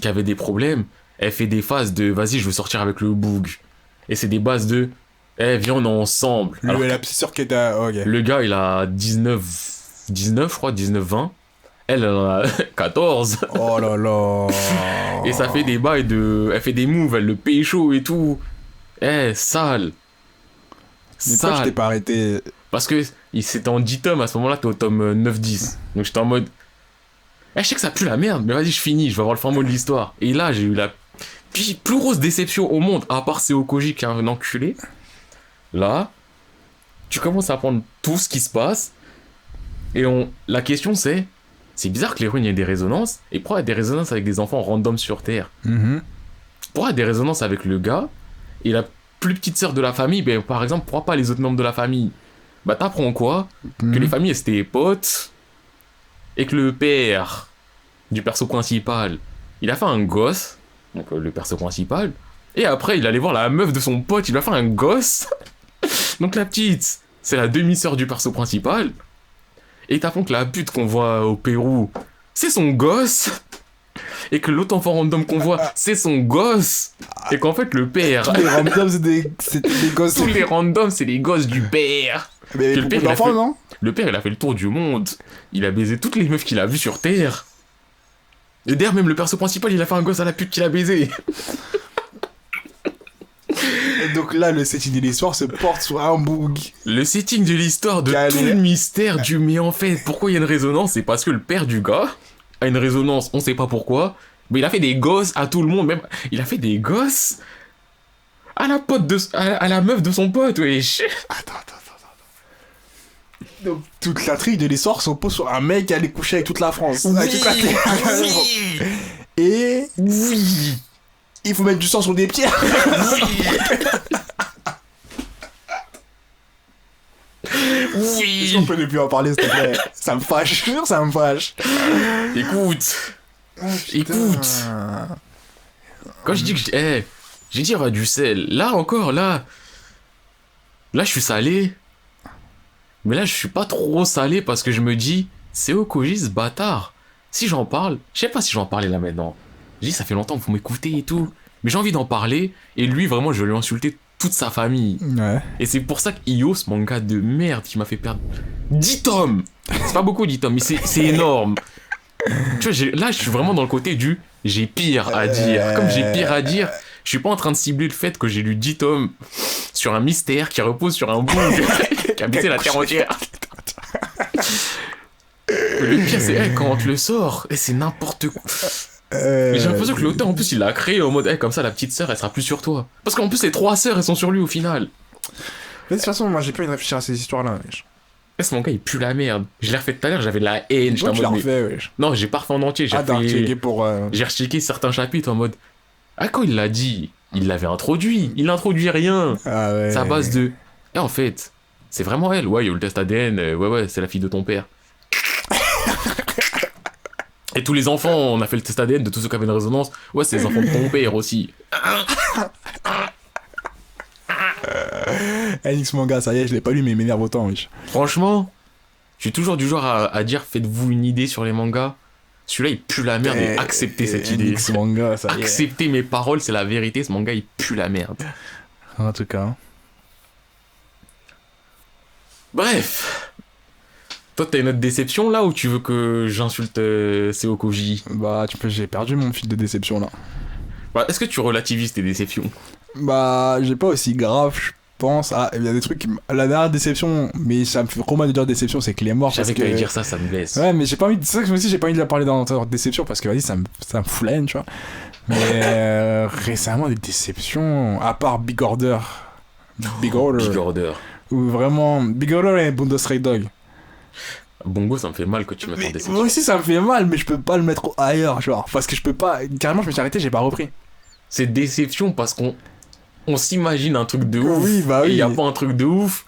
qui avait des problèmes, elle fait des phases de vas-y, je veux sortir avec le boug. Et c'est des bases de eh, viens, on est ensemble. Lui Alors et la petite sœur qui était. Ok. le gars, il a 19, je crois, 19-20. Elle en a 14. Oh là là. Et ça fait des bails de. Elle fait des moves, elle le pécho et tout. Eh, sale. Mais pourquoi je t'ai Sale. pas arrêté? Parce que c'était en 10 tomes, à ce moment-là, t'es au tome 9-10. Donc j'étais en mode. Eh, je sais que ça pue la merde, mais vas-y, je finis, je vais avoir le fin mot de l'histoire. Et là, j'ai eu la plus grosse déception au monde, à part Seokoji qui est un enculé. Là, tu commences à apprendre tout ce qui se passe. Et la question c'est bizarre que les ruines aient des résonances. Et pourquoi il y a des résonances avec des enfants random sur Terre? Pourquoi il y a des résonances avec le gars et la plus petite sœur de la famille? Ben, par exemple, pourquoi pas les autres membres de la famille? Bah, t'apprends quoi? Que les familles c'était des potes et que le père du perso principal, il a fait un gosse, donc le perso principal, et après il allait voir la meuf de son pote, il a fait un gosse. Donc la petite, c'est la demi-sœur du perso principal, et t'apprends que la pute qu'on voit au Pérou, c'est son gosse, et que l'autre enfant random qu'on voit, c'est son gosse, et qu'en fait le père, Les randoms, c'était des gosses. tous les randoms c'est les gosses du père. Mais que le père, beaucoup il a d'enfants, fait- non? Le père, il a fait le tour du monde. Il a baisé toutes les meufs qu'il a vues sur Terre. Et d'ailleurs, même le perso principal, il a fait un gosse à la pute qu'il a baisé. Et donc là, le setting de l'histoire se porte sur un boug. Le setting de l'histoire de Galère. tout le mystère du mais en fait, pourquoi il y a une résonance? C'est parce que le père du gars a une résonance, on sait pas pourquoi, mais il a fait des gosses à tout le monde. Même, il a fait des gosses à la pote à la meuf de son pote, wesh. Attends. Donc, toute la trique de l'histoire s'oppose sur un mec qui allait coucher avec toute la France. Avec toute la Oui. Et Oui. il faut mettre du sang sur des pierres. Est-ce qu'on Oui. peut ne plus en parler, s'il te plaît? Ça me fâche, je jure, ça me fâche. Écoute. Écoute. Quand je dis que j'ai dit il y aura du sel. Là encore, là, je suis salé. Mais là, je suis pas trop salé parce que je me dis, c'est Okoji ce bâtard. Si j'en parle, je sais pas si j'en parlais là maintenant. Je dis, ça fait longtemps que vous m'écoutez et tout. Mais j'ai envie d'en parler. Et lui, vraiment, je vais lui insulter toute sa famille. Ouais. Et c'est pour ça qu'Io, ce manga de merde qui m'a fait perdre 10 tomes. C'est pas beaucoup 10 tomes, mais c'est énorme. Tu vois, là, je suis vraiment dans le côté du j'ai pire à dire. Comme j'ai pire à dire, je suis pas en train de cibler le fait que j'ai lu 10 tomes sur un mystère qui repose sur un boug qui a habité la terre entière. Mais le pire, c'est quand on te le sort, c'est n'importe quoi. Mais j'ai l'impression que l'auteur, en plus, il l'a créé en mode comme ça, la petite sœur, elle sera plus sur toi. Parce qu'en plus, les 3 sœurs, elles sont sur lui au final. De toute façon, moi j'ai plus envie de réfléchir à ces histoires-là. Wesh. Ce manga, il pue la merde. Je l'ai refait tout à l'heure, j'avais de la haine. J'étais Toi, en tu l'as mode, mais- refait, wesh. Non, j'ai pas refait en entier. Ah, t'as rechecké pour. J'ai rechecké certains chapitres en mode. Ah, quand il l'a dit, il l'avait introduit. Il n'introduit rien. Ah ouais. C'est à base de. Et en fait, C'est vraiment elle. Ouais, il y a eu le test ADN. Ouais, c'est la fille de ton père. Et tous les enfants, on a fait le test ADN de tous ceux qui avaient une résonance. Ouais, c'est les enfants de ton père aussi. Alex Manga, ça y est, je l'ai pas lu, mais il m'énerve autant, wesh. Franchement, je suis toujours du genre à dire faites-vous une idée sur les mangas. Celui-là, il pue la merde et acceptez cette idée. Alex Manga, ça y est. Acceptez mes paroles, c'est la vérité. Ce manga, il pue la merde. En tout cas. Bref. Toi, t'as une autre déception là ou tu veux que j'insulte Seo Koji? Bah, j'ai perdu mon fil de déception là. Bah, est-ce que tu relativises tes déceptions? Bah, j'ai pas aussi grave, je pense. Ah, il y a des trucs. La dernière déception, mais ça me fait trop mal de dire déception, c'est qu'il est mort. Je savais parce que t'allais que... dire ça, ça me blesse. Ouais, mais j'ai pas envie de. C'est ça que je me dis, j'ai pas envie de la parler dans notre déception parce que vas-y, ça me fout la haine, tu vois. Mais récemment, des déceptions, à part Big Order. Big Order. Big Order. Ou vraiment. Big Order et Bungo Stray Dog. Bongo, ça me fait mal que tu mettes en Mais déception. moi aussi, ça me fait mal, mais je peux pas le mettre ailleurs, genre. Parce que je peux pas. Carrément, je me suis arrêté, j'ai pas repris. C'est déception parce qu'on s'imagine un truc de ouf. Oui, bah oui. Et y a pas un truc de ouf,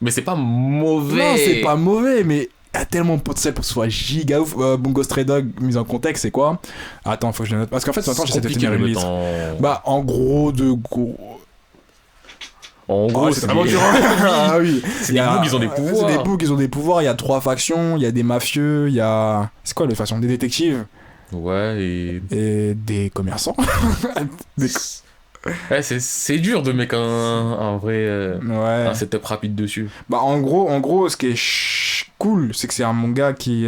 mais c'est pas mauvais. Non, c'est pas mauvais, mais il y a tellement de potentiel pour que ce soit giga ouf. Bungo Stray Dog, mise en contexte, c'est quoi? Attends, faut que je le note. Parce qu'en fait, maintenant, j'essaie de tenir une liste. Bah, en gros, En gros, c'est vraiment dur. Ah oui. C'est des bougs, ils ont des pouvoirs. C'est des bougs, ils ont des pouvoirs. Il y a 3 factions, il y a des mafieux, il y a. C'est quoi les factions? Des détectives. Ouais, Et des commerçants. Ouais, c'est dur de mettre un vrai Ouais. un setup rapide dessus. Bah en gros, ce qui est cool, c'est que c'est un manga qui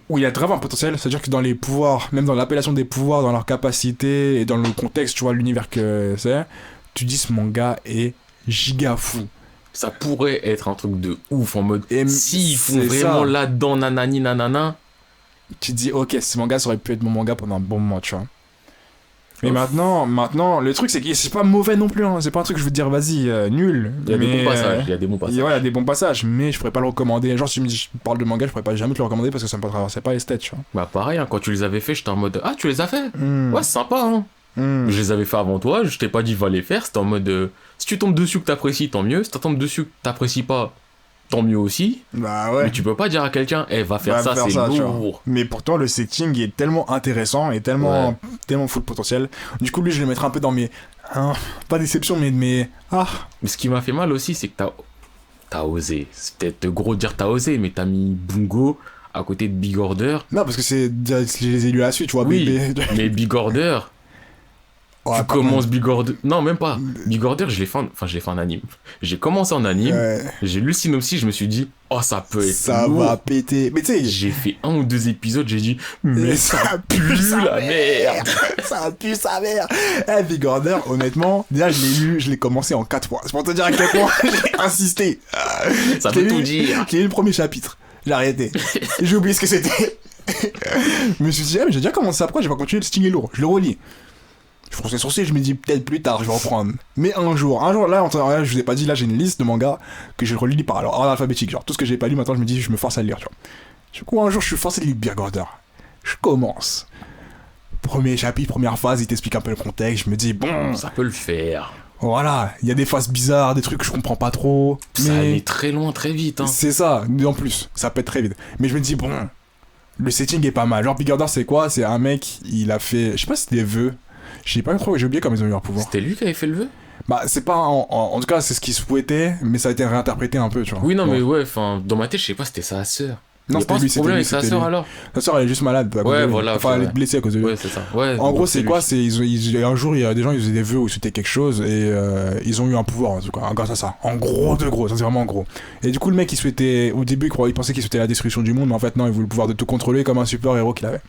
où il y a grave un potentiel, c'est-à-dire que dans les pouvoirs, même dans l'appellation des pouvoirs, dans leur capacité et dans le contexte, tu vois, l'univers que c'est, tu dis ce manga est giga fou. Ça pourrait être un truc de ouf en mode Et s'ils font c'est vraiment ça. là-dedans nanani nanana. Tu te dis ok, ce manga ça aurait pu être mon manga pendant un bon moment, tu vois. Mais Ouf. maintenant, le truc c'est que c'est pas mauvais non plus, hein. C'est pas un truc que je veux te dire vas-y nul. Il y a des mais, bons passages, il y a des bons ouais, passages. il y a des bons passages, mais je pourrais pas le recommander. Genre si tu me dis je parle de manga, je pourrais pas jamais te le recommander parce que ça me traversait pas les têtes, tu vois. Bah pareil, hein, quand tu les avais fait, j'étais en mode ah tu les as fait. Hmm. Ouais, c'est sympa hein. Hmm. Je les avais fait avant toi, je t'ai pas dit va les faire, c'était en mode si tu tombes dessus que t'apprécies, tant mieux. Si tu tombes dessus que t'apprécies pas, tant mieux aussi. Bah ouais. Mais tu peux pas dire à quelqu'un va faire Va ça, faire c'est ça, tu vois. lourd. Mais pourtant le setting est tellement intéressant et tellement full potentiel. Du coup lui je le mettrai un peu dans mes pas déception mais de mes Mais ce qui m'a fait mal aussi, c'est que t'as osé. C'est peut-être gros de dire t'as osé, mais t'as mis Bungo à côté de Big Order. non parce que c'est je les ai lus à la suite, tu vois. Oui, mais Big Order, Ouais, tu par commences Big Order. Non, même pas. Big Order, je l'ai fait en anime. J'ai commencé en anime, ouais, j'ai lu le synopsis, je me suis dit, oh, ça peut être ça lourd. va péter. Mais tu sais, J'ai fait 1 ou 2 épisodes, j'ai dit, mais ça pue sa la merde. Ça pue sa mère. Eh, Big Order, honnêtement, déjà je l'ai lu, je l'ai commencé en 4 fois. C'est pour te dire à quel point j'ai insisté. Ça Je l'ai veut tout lu- dire. J'ai lu le premier chapitre, j'ai arrêté. J'ai oublié ce que c'était. Je me suis dit, mais j'ai déjà commencé ça, pourquoi j'ai pas continué, le sting est lourd. Je le relis. Je fronce les sourcils, je me dis peut-être plus tard, je vais reprendre. Mais un jour, là, je vous ai pas dit, là j'ai une liste de mangas que je relis par ordre alphabétique. Genre tout ce que j'ai pas lu, maintenant je me dis, je me force à le lire, tu vois. Du coup, un jour, je suis forcé de lire Big Order. Je commence. Premier chapitre, première phase, il t'explique un peu le contexte. Je me dis, bon, Ça peut le faire. voilà, il y a des phases bizarres, des trucs que je comprends pas trop. Ça mais allait très loin, très vite. Hein. c'est ça, en plus, ça peut être très vite. Mais je me dis, bon, le setting est pas mal. Genre, Big Order, c'est quoi? C'est un mec, il a fait, je sais pas si c'était des vœux. Je sais pas trop, j'ai oublié comment ils ont eu leur pouvoir. C'était lui qui avait fait le vœu? Bah, c'est pas, en tout cas, c'est ce qu'il souhaitait, mais ça a été réinterprété un peu, tu vois. Oui, non, Bon. mais ouais, enfin, dans ma tête, je sais pas, c'était sa sœur. Non, Il y a c'était pas lui, ce problème avec sa c'était sœur lui. alors? Sa sœur, elle est juste malade. à cause Ouais, de lui. voilà, Enfin, ok, elle est ouais. blessée à cause de lui. Ouais, c'est ça. Ouais, En gros, c'est lui. quoi? C'est un jour, il y a des gens, ils faisaient des vœux ou c'était quelque chose et ils ont eu un pouvoir en tout cas, grâce à ça. En gros, de gros, ça c'est vraiment en gros. Et du coup, le mec, il souhaitait, au début, il pensait qu'il souhaitait la destruction du monde, mais en fait, non, il voulait le pouvoir de tout contrôler comme un super héros qu'il avait.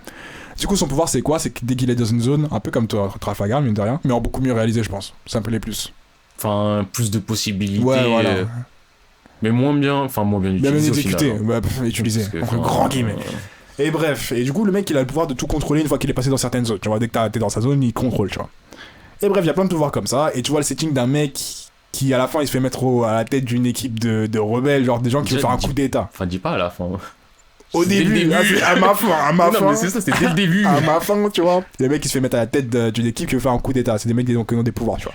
Du coup, son pouvoir, c'est quoi? C'est que dès qu'il est dans une zone, un peu comme toi, Trafalgar, mine de rien, mais en beaucoup mieux réalisé, je pense. Ça me plaît plus. Enfin, plus de possibilités. Ouais, voilà. Mais moins bien Bien utilisé au exécuté, final. ouais, utilisé, Parce que, entre enfin, grands guillemets. Et bref, et du coup, le mec, il a le pouvoir de tout contrôler une fois qu'il est passé dans certaines zones. Tu vois, dès que t'es dans sa zone, il contrôle, tu vois. Et bref, il y a plein de pouvoirs comme ça. Et tu vois le setting d'un mec qui, à la fin, il se fait mettre à la tête d'une équipe de rebelles, genre des gens qui veulent faire un coup d'état. Enfin, dis pas à la fin. Au C'est dès le début, début. là, c'est à ma fin, Non, mais c'est ça, c'était dès le début. à ma fin, tu vois. Le mec, il se fait mettre à la tête d'une équipe qui veut faire un coup d'état. C'est des mecs qui ont des pouvoirs, tu vois.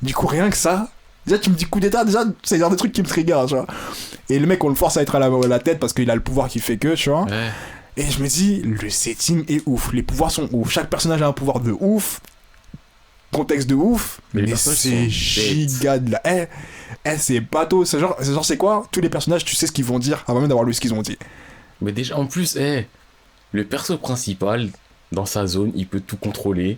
Du coup, rien que ça, Déjà, tu me dis coup d'état, déjà, c'est le genre de truc qui me trigger, tu vois. Et le mec, on le force à être à la tête parce qu'il a le pouvoir qui fait que, tu vois. Ouais. Et je me dis, le setting est ouf, les pouvoirs sont ouf, chaque personnage a un pouvoir de ouf, contexte de ouf, Mais les mais personnages c'est sont giga de la... c'est bateau, c'est genre, c'est quoi? Tous les personnages, tu sais ce qu'ils vont dire avant même d'avoir lu ce qu'ils ont dit. Mais déjà, en plus, le perso principal, dans sa zone, il peut tout contrôler.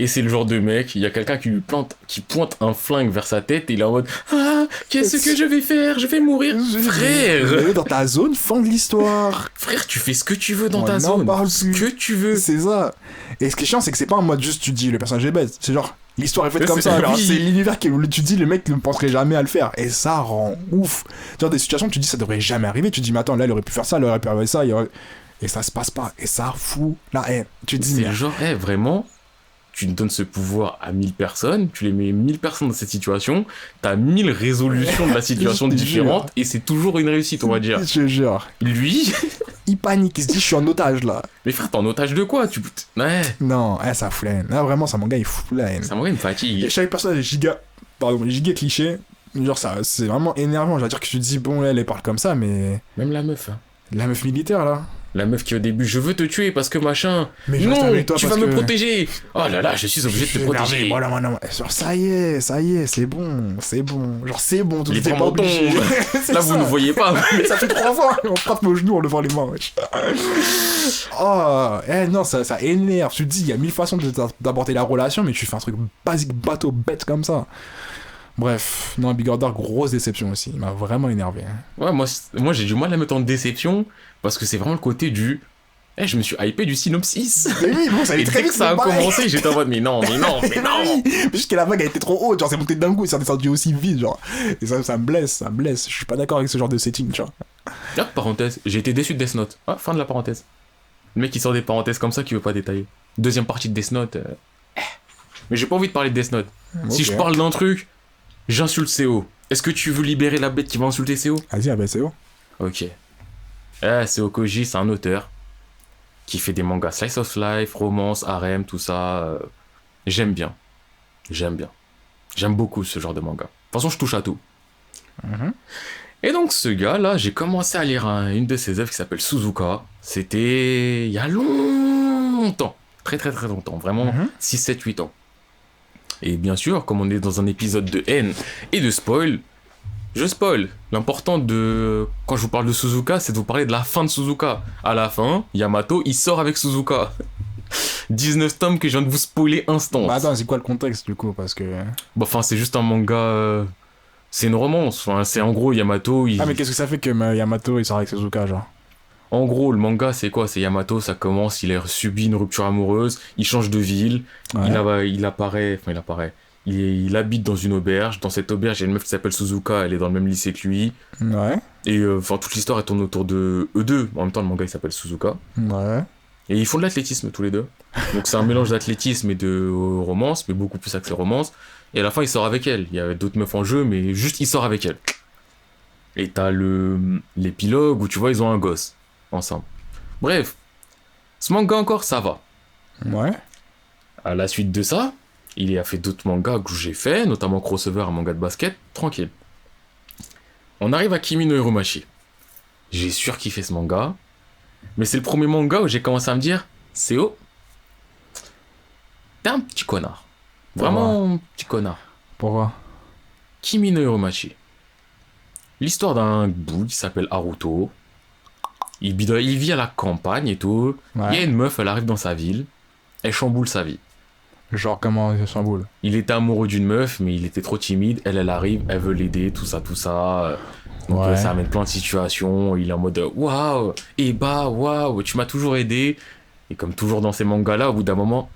Et c'est le genre de mec, il y a quelqu'un qui pointe un flingue vers sa tête et il est en mode ah, qu'est-ce que je vais faire? Je vais mourir. Frère, Dans ta zone, fin de l'histoire. frère, tu fais ce que tu veux dans On ta n'en zone. parle Ce plus. que tu veux. C'est ça. Et ce qui est chiant, c'est que c'est pas en mode juste tu dis le personnage est bête. C'est genre l'histoire est faite Mais comme c'est- ça. Alors, oui. c'est l'univers qui tu dis le mec ne penserait jamais à le faire. Et ça rend ouf. Genre des situations que tu dis ça devrait jamais arriver. Tu te dis mais attends là il aurait pu faire ça, il aurait pu arriver ça. Et ça se passe pas. Et ça fout la haine. Tu te dis C'est mais le genre, vraiment, tu donnes ce pouvoir à 1000 personnes, tu les mets 1000 personnes dans cette situation, t'as 1000 résolutions de la situation Je te différentes jure. et c'est toujours une réussite, on va dire. je te jure. Lui, Il panique, il se dit je suis en otage là. mais frère, t'es en otage de quoi? Ouais, Non, ça fout la haine. Là vraiment ça mon gars il fout la haine. ça me fatigue. Et chaque personnage est giga cliché. Genre ça c'est vraiment énervant. Je veux dire que tu te dis bon là elle parle comme ça mais Même la meuf, hein. la meuf militaire là. La meuf qui au début, je veux te tuer parce que machin. Mais je reste Non, avec toi tu vas parce me que- protéger. Oh là là, je suis obligé de te protéger. Voilà, genre, ça y est, c'est bon. Genre, c'est bon, Il est t'es pas vraiment obligé. ton- C'est Là, vous ça. ne voyez pas. Mais ça fait 3 fois, on frappe nos genoux en levant les mains, wesh. Oh, non, ça énerve. Tu te dis, il y a 1000 façons d'aborder la relation, mais tu fais un truc basique, bateau, bête comme ça. Bref, non, Big Order, grosse déception aussi. Il m'a vraiment énervé. Hein. Ouais, moi j'ai du mal à mettre en déception parce que c'est vraiment le côté du. Je me suis hypé du synopsis. Mais oui, bon, ça allait Et très dès que vite, ça a c'est pareil. commencé, j'étais en mode mais non. Mais juste que la vague a été trop haute, genre c'est monté d'un coup et c'est descendu aussi vite, genre. Et ça me blesse. Je suis pas d'accord avec ce genre de setting, tu vois. Ah, parenthèse, j'ai été déçu de Death Note. Ah, fin de la parenthèse. Le mec qui sort des parenthèses comme ça qui veut pas détailler. Deuxième partie de Death Note. Mais j'ai pas envie de parler de Death Note. Si je parle d'un truc, j'insulte CO. Est-ce que tu veux libérer la bête qui va insulter CO? Vas-y, c'est bon. Ok. CO Koji, c'est un auteur qui fait des mangas slice of life, romance, harem, tout ça. J'aime bien. J'aime beaucoup ce genre de manga. De toute façon, je touche à tout. Et donc, ce gars-là, j'ai commencé à lire une de ses œuvres qui s'appelle Suzuka. C'était il y a longtemps. Très, très, très longtemps. Vraiment, 6, 7, 8 ans. Et bien sûr, comme on est dans un épisode de haine et de spoil, je spoil. L'important de... Quand je vous parle de Suzuka, c'est de vous parler de la fin de Suzuka. À la fin, Yamato, il sort avec Suzuka. 19 tomes que je viens de vous spoiler instant. Bah attends, c'est quoi le contexte du coup? Parce que. Bon, enfin, c'est juste un manga... C'est une romance. Enfin, c'est en gros Yamato... Ah, mais qu'est-ce que ça fait que Yamato il sort avec Suzuka, genre? En gros, le manga, c'est quoi? C'est Yamato, ça commence, il a subi une rupture amoureuse, il change de ville, Ouais. il habite dans une auberge. Dans cette auberge, il y a une meuf qui s'appelle Suzuka, elle est dans le même lycée que lui. Ouais. Et toute l'histoire elle tourne autour de eux deux. En même temps, le manga, il s'appelle Suzuka. Ouais. Et ils font de l'athlétisme tous les deux. Donc c'est un mélange d'athlétisme et de romance, mais beaucoup plus axé romance. Et à la fin, il sort avec elle. Il y avait d'autres meufs en jeu, mais juste il sort avec elle. Et t'as l'épilogue où tu vois, ils ont un gosse ensemble. Bref, ce manga encore, ça va. Ouais. À la suite de ça, il a fait d'autres mangas que j'ai fait, notamment Crossover, un manga de basket, tranquille. On arrive à Kimi no Hiromachi. J'ai surkiffé ce manga, mais c'est le premier manga où j'ai commencé à me dire, CO, t'es un petit connard. Vraiment un petit connard. Pourquoi? Kimi no Hiromachi. L'histoire d'un bout qui s'appelle Haruto. Il vit à la campagne et tout. Il y a Ouais. une meuf, elle arrive dans sa ville. Elle chamboule sa vie. Genre, comment il s'emboule? Il était amoureux d'une meuf, mais il était trop timide. Elle arrive, elle veut l'aider, tout ça, tout ça. Donc Ouais. ça amène plein de situations. Il est en mode waouh, et bah waouh, tu m'as toujours aidé. Et comme toujours dans ces mangas-là, au bout d'un moment,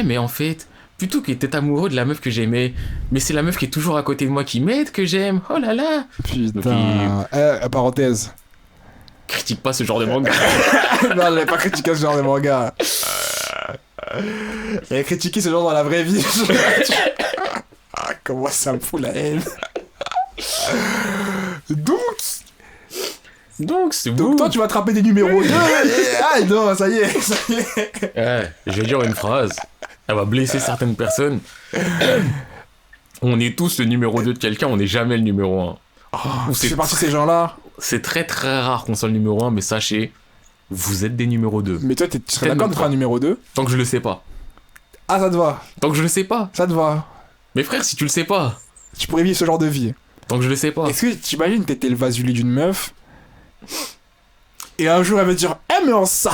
mais en fait, plutôt qu'il était amoureux de la meuf que j'aimais, mais c'est la meuf qui est toujours à côté de moi qui m'aide que j'aime. Oh là là. Putain. Parenthèse. Critique pas ce genre de manga. Non, j'avais pas critiqué ce genre de manga. J'avais critiqué ce genre dans la vraie vie. Ah, comment ça me fout la haine. Donc c'est Donc vous. toi, tu vas attraper des numéros 2. Ah non, ça y est, ça y est. Je vais dire une phrase. Elle va blesser certaines personnes. On est tous le numéro 2 de quelqu'un, on n'est jamais le numéro 1. Oh, tu fais partie de ces gens-là. C'est très très rare qu'on soit le numéro 1, mais sachez, vous êtes des numéros 2. Mais toi, tu serais d'accord d'être un numéro 2? Tant que je le sais pas. Ah, ça te va. Tant que je le sais pas. Ça te va. Mais frère, si tu le sais pas. Tu pourrais vivre ce genre de vie. Tant que je le sais pas. Est-ce que t'imagines t'étais le vasuli d'une meuf et un jour elle va te dire eh mais on ça.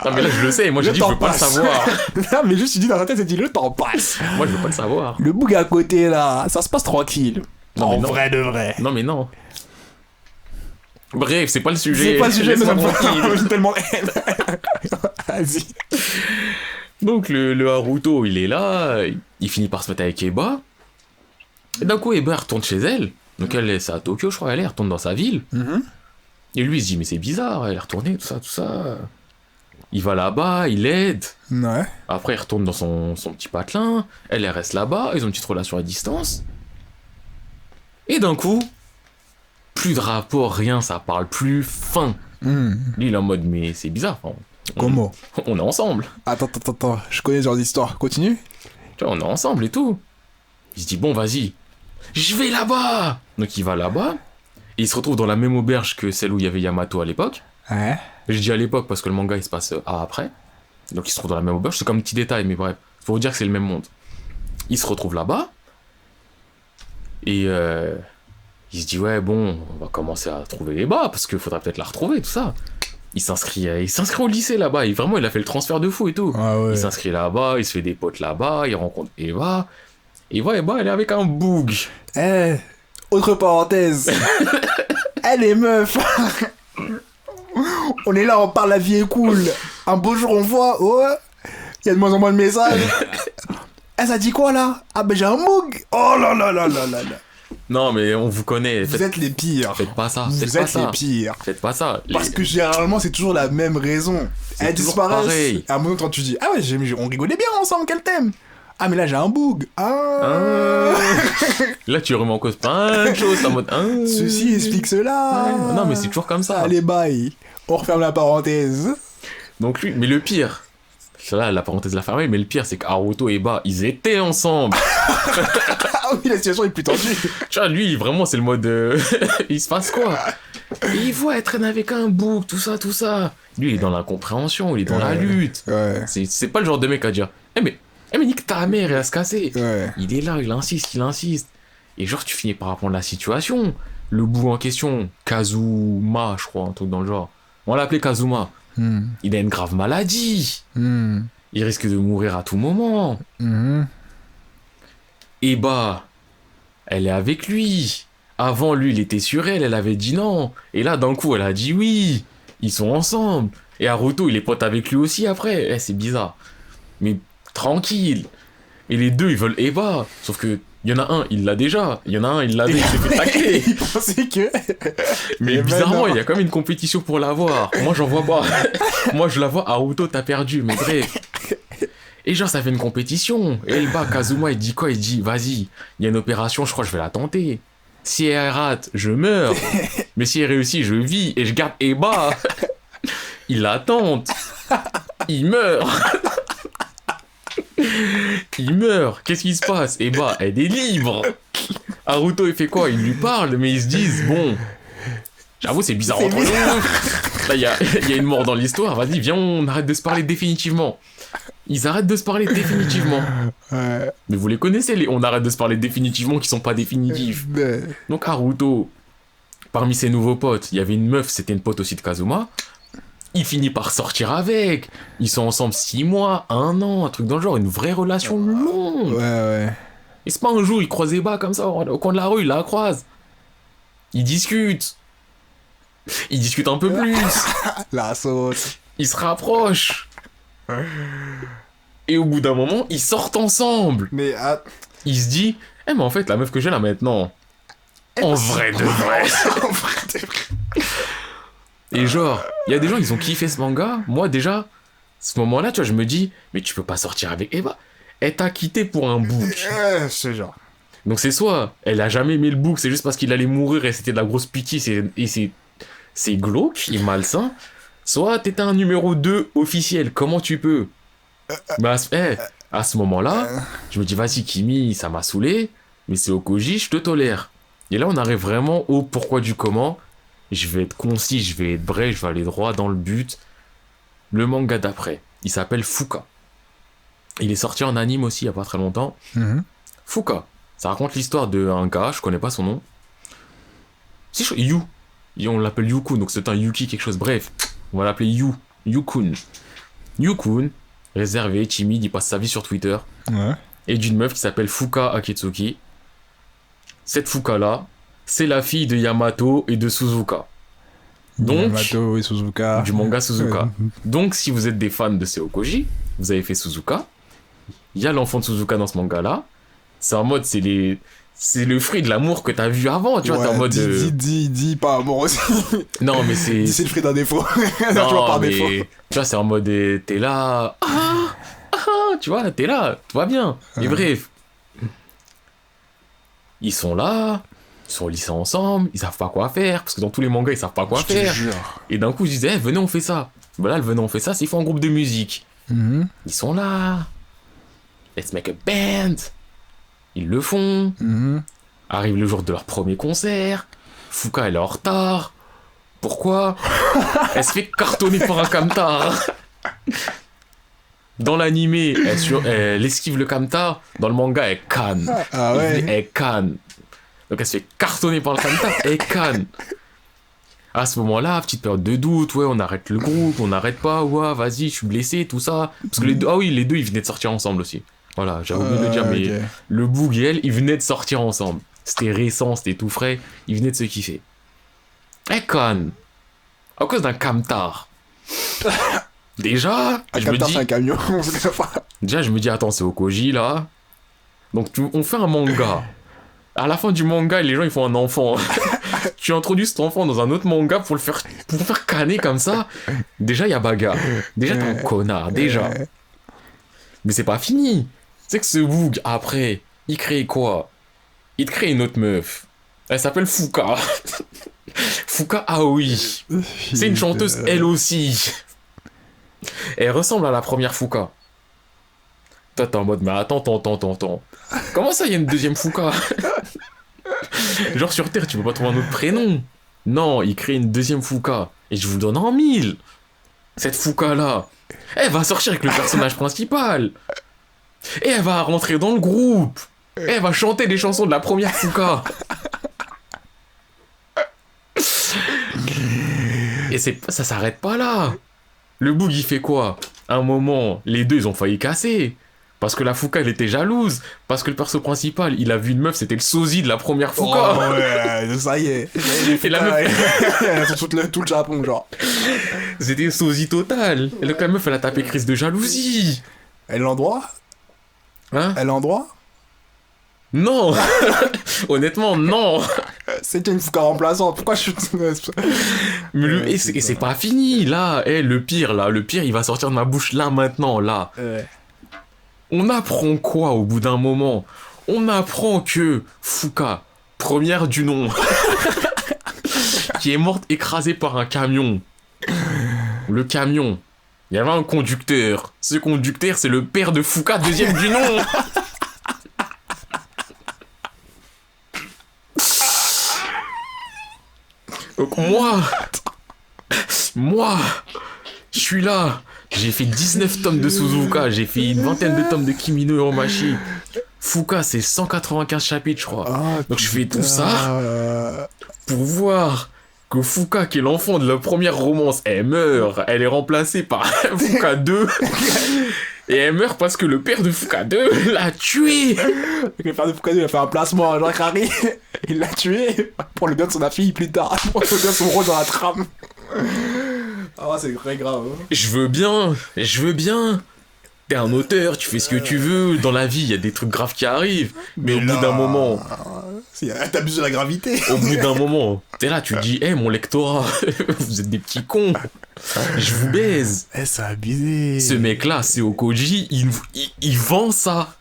Non mais là je le sais, moi j'ai dit je veux pas le savoir. Non mais juste tu dis dans ta tête, tu dis le temps passe. Moi je veux pas le savoir. Le boug à côté là, ça se passe tranquille. Non, en non. vrai de vrai. Non mais non. Bref, c'est pas le sujet. C'est pas le sujet, mais ça Laisse-moi me tranquille. fait tellement haine. Vas-y. Donc le Haruto il est là, il finit par se mettre avec Eba. Et d'un coup Eba elle retourne chez elle. Donc elle c'est à Tokyo je crois, elle retourne dans sa ville. Et lui il se dit mais c'est bizarre, elle est retournée, tout ça. Il va là-bas, il l'aide. Ouais. Après il retourne dans son petit patelin, elle reste là-bas, ils ont une petite relation à distance. Et d'un coup, plus de rapport, rien, ça parle plus, fin. Lui il est en mode mais c'est bizarre, enfin, Comment? on est ensemble. Attends, je connais ce genre d'histoire. Continue. Tu vois, on est ensemble et tout. Il se dit bon vas-y, je vais là-bas. Donc il va là-bas. Et il se retrouve dans la même auberge que celle où il y avait Yamato à l'époque. Ouais. Je dis à l'époque parce que le manga il se passe après. Donc il se retrouve dans la même auberge. C'est comme un petit détail, mais bref. Faut vous dire que c'est le même monde. Il se retrouve là-bas. Et il se dit ouais bon, on va commencer à trouver les bas parce qu'il faudra peut-être la retrouver, tout ça. Il s'inscrit au lycée là-bas. Vraiment, il a fait le transfert de fou et tout. Ah ouais. Il s'inscrit là-bas, il se fait des potes là-bas, il rencontre Eva. Eva, elle est avec un boug. Eh, autre parenthèse. Eh les meufs. On est là, on parle, la vie est cool. Un beau jour, on voit, ouais, il y a de moins en moins de messages. Eh, ça dit quoi là? Ah ben j'ai un moug. Oh là là là là là là. Non, mais on vous connaît. Vous êtes les pires. Faites pas ça. Vous Faites pas êtes ça. les pires. Faites pas ça. Parce que généralement, c'est toujours la même raison. C'est Elles toujours disparaissent. pareil. À un moment, quand tu dis, ah ouais, on rigolait bien ensemble, quel thème? Ah, mais là, j'ai un boug. Ah. Là, tu remets en cause plein de choses en mode. Ceci explique cela. Ouais. Non, mais c'est toujours comme ça. Allez, bye. On referme la parenthèse. Donc lui, mais le pire. Là, la parenthèse l'a fermée, mais le pire, c'est qu'Haruto et Eba, ils étaient ensemble. Ah oui, la situation est plus tendue. Tu vois, lui, vraiment, c'est le mode. Il se passe quoi? Et il voit, elle traîne avec un bouc, tout ça. Lui, il est dans l'incompréhension, il est dans la lutte. Ouais. C'est pas le genre de mec à dire mais nique ta mère, elle va se casser. Ouais. Il est là, il insiste. Et genre, tu finis par apprendre la situation. Le bout en question, Kazuma, je crois, un truc dans le genre. On l'appelait Kazuma. Il a une grave maladie. Il risque de mourir à tout moment. Et bah, elle est avec lui. Avant, lui, il était sur elle, elle avait dit non. Et là, d'un coup, elle a dit oui. Ils sont ensemble. Et Haruto, il est pote avec lui aussi après. C'est bizarre. Mais tranquille. Et les deux, ils veulent Eva. Sauf que, il y en a un, il l'a déjà. Il y en a un, il l'a déjà, il s'est fait tacler. Il pensait que... Mais bizarrement, il y a quand même une compétition pour l'avoir. Moi, j'en vois pas. Moi, je la vois, Haruto, t'as perdu. Mais bref. Et genre, ça fait une compétition. Et le bas, Kazuma, il dit quoi? Il dit, vas-y, il y a une opération, je crois que je vais la tenter. Si elle rate, je meurs. Mais si elle réussit, je vis. Et je garde Eba. Il la tente. Il meurt. Il meurt. Qu'est-ce qui se passe? Eba, elle est libre. Haruto, il fait quoi? Il lui parle, mais ils se disent, bon... J'avoue, c'est bizarre entre nous. Là, il y a une mort dans l'histoire. Vas-y, viens, on arrête de se parler définitivement. Ils arrêtent de se parler définitivement. Ouais. Mais vous les connaissez, on arrête de se parler définitivement qui sont pas définitifs. Donc Haruto, parmi ses nouveaux potes, il y avait une meuf, c'était une pote aussi de Kazuma. Il finit par sortir avec. Ils sont ensemble 6 mois, 1 an, un truc dans le genre, une vraie relation longue. Ouais. Et c'est pas un jour, il croise Eba comme ça, au coin de la rue, il la croise. Ils discutent. Ils discutent un peu plus. La sauce. Ils se rapprochent. Et au bout d'un moment, ils sortent ensemble. Mais... Il se dit, mais en fait, la meuf que j'ai là maintenant, en vrai de vrai. En vrai de vrai. Et genre, il y a des gens, ils ont kiffé ce manga. Moi, déjà, ce moment-là, tu vois, je me dis, mais tu peux pas sortir avec Eva. Elle t'a quitté pour un bouc. C'est genre... Donc c'est soit, elle a jamais aimé le bouc, c'est juste parce qu'il allait mourir et c'était de la grosse pitié, et c'est glauque et malsain. Soit t'étais un numéro 2 officiel, comment tu peux? Bah, À ce moment-là, je me dis, vas-y, Kimi, ça m'a saoulé, mais c'est Okoji, je te tolère. Et là, on arrive vraiment au pourquoi du comment. Je vais être concis, je vais être bref, je vais aller droit dans le but. Le manga d'après, il s'appelle Fuka. Il est sorti en anime aussi il y a pas très longtemps. Fuka, ça raconte l'histoire d'un gars, je connais pas son nom. Si Yu. On l'appelle Yukun, donc c'est un Yuki quelque chose. Bref, on va l'appeler Yukun. Yukun, réservé, timide, il passe sa vie sur Twitter. Ouais. Et d'une meuf qui s'appelle Fuka Akitsuki. Cette Fuka-là, c'est la fille de Yamato et de Suzuka. Donc, Yamato et Suzuka. Du manga Suzuka. Donc, si vous êtes des fans de Seokoji, vous avez fait Suzuka. Il y a l'enfant de Suzuka dans ce manga-là. C'est en mode, c'est le fruit de l'amour que t'as vu avant, tu vois, t'es en mode... Dis, pas amour aussi. Non, mais c'est... C'est le fruit d'un défaut. Non, tu vois, par mais... défaut. Tu vois, c'est en mode, t'es là... tu vois, t'es là, tout va bien. Mais bref. Ils sont là, ils sont au lycée ensemble, ils savent pas quoi faire, parce que dans tous les mangas, ils savent pas quoi faire. Je te jure. Et d'un coup, je disais, venez, on fait ça. Voilà, venez, on fait ça, c'est fait en groupe de musique. Ils sont là. Let's make a band. Ils le font. Arrive le jour de leur premier concert. Fuka, elle est en retard. Pourquoi? Elle se fait cartonner par un camtar. Dans l'animé, elle esquive le camtar. Dans le manga, elle canne. Ah ouais. Elle canne. Donc elle se fait cartonner par le camtar. Elle canne. À ce moment-là, petite période de doute. Ouais, on arrête le groupe, on n'arrête pas. Ouais, vas-y, je suis blessé, tout ça. Parce que les deux, les deux, ils venaient de sortir ensemble aussi. Voilà, j'avais oublié de le dire, mais okay. Le Boog et elle, ils venaient de sortir ensemble. C'était récent, c'était tout frais. Ils venaient de se kiffer. Elle canne. À cause d'un camtar. Déjà, Un je me camtar, dis... c'est un camion. Déjà, je me dis, attends, c'est Okoji, là. Donc, on fait un manga. À la fin du manga, les gens, ils font un enfant. Tu introduis cet enfant dans un autre manga pour le faire canner comme ça. Déjà, il y a bagarre. Déjà, t'es un connard, déjà. Mais c'est pas fini. C'est que ce Boog, après, il crée quoi? Il crée une autre meuf. Elle s'appelle Fuka. Fuka Aoi. C'est une chanteuse, elle aussi. Elle ressemble à la première Fuka. Toi, t'es en mode, mais attends. Comment ça, il y a une deuxième Fuka? Genre, sur Terre, tu peux pas trouver un autre prénom. Non, il crée une deuxième Fuka. Et je vous le donne en 1000. Cette Fuka-là, elle va sortir avec le personnage principal. Et elle va rentrer dans le groupe. Et elle va chanter les chansons de la première Fuka. Et ça s'arrête pas là. Le Boog, il fait quoi? À un moment, les deux, ils ont failli casser. Parce que la Fuka, elle était jalouse. Parce que le perso principal, il a vu une meuf, c'était le sosie de la première Fuka. Oh ouais, ça y est. Et la meuf... Elle a tout le Japon, genre. C'était sosie totale. Et donc la meuf, elle a tapé crise de jalousie. Elle est en droit? Hein? Elle est en droit? Non. Honnêtement, non. C'était une Fuka remplaçante. Pourquoi je suis... Mais et c'est pas fini, là. Le pire, il va sortir de ma bouche, là, maintenant, là. On apprend quoi au bout d'un moment? On apprend que Fuka, première du nom, qui est morte écrasée par un camion. Le camion, il y avait un conducteur. Ce conducteur, c'est le père de Fuka, deuxième du nom. Donc moi, je suis là. J'ai fait 19 tomes de Suzuka, j'ai fait une vingtaine de tomes de Kimi no Uromachi. Fuka, c'est 195 chapitres, je crois. Donc je fais tout ça pour voir que Fuka, qui est l'enfant de la première romance, elle meurt. Elle est remplacée par Fuka 2. Et elle meurt parce que le père de Fuka 2 l'a tué. Le père de Fuka 2, il a fait un placement à Jacques Harry. Il l'a tué pour le bien de son fille plus tard. Pour le bien de son rôle dans la trame. Ah, c'est très grave. Hein. Je veux bien. T'es un auteur, tu fais ce que tu veux. Dans la vie, il y a des trucs graves qui arrivent. Mais au bout d'un moment... T'abuses de la gravité. Au bout d'un moment, t'es là, tu te dis, mon lectorat, vous êtes des petits cons. Je vous baise. C'est abusé. Ce mec-là, c'est Okoji, il vend ça.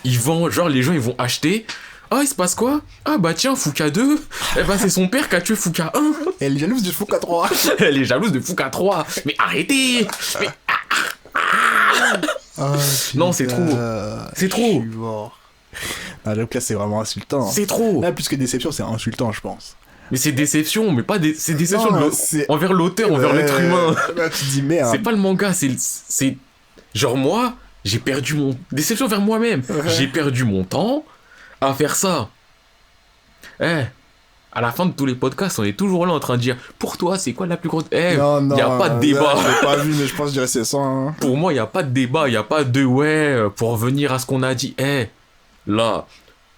Il vend, genre les gens, ils vont acheter... Ah, il se passe quoi? Ah bah tiens, Fuka 2, eh ben c'est son père qui a tué Fuka 1. Elle est jalouse de Fuka 3. Elle est jalouse de Fuka 3. Mais arrêtez. Mais... Ah, Non, c'est trop. C'est trop. Je suis mort. Ah, j'avoue que là, c'est vraiment insultant. C'est trop. Là, plus que déception, c'est insultant, je pense. Mais c'est déception, mais pas c'est déception Non, de envers l'auteur, envers l'être humain. Là, tu te dis merde. C'est pas le manga, c'est genre moi, j'ai perdu mon déception vers moi-même. Ouais. J'ai perdu mon temps à faire ça. À la fin de tous les podcasts, on est toujours là en train de dire pour toi, c'est quoi la plus grosse non, y a pas de débat. Là, j'ai pas vu, mais je pense que je dirais c'est ça. Hein. Pour moi, il y a pas de débat, il y a pas de pour revenir à ce qu'on a dit. Là,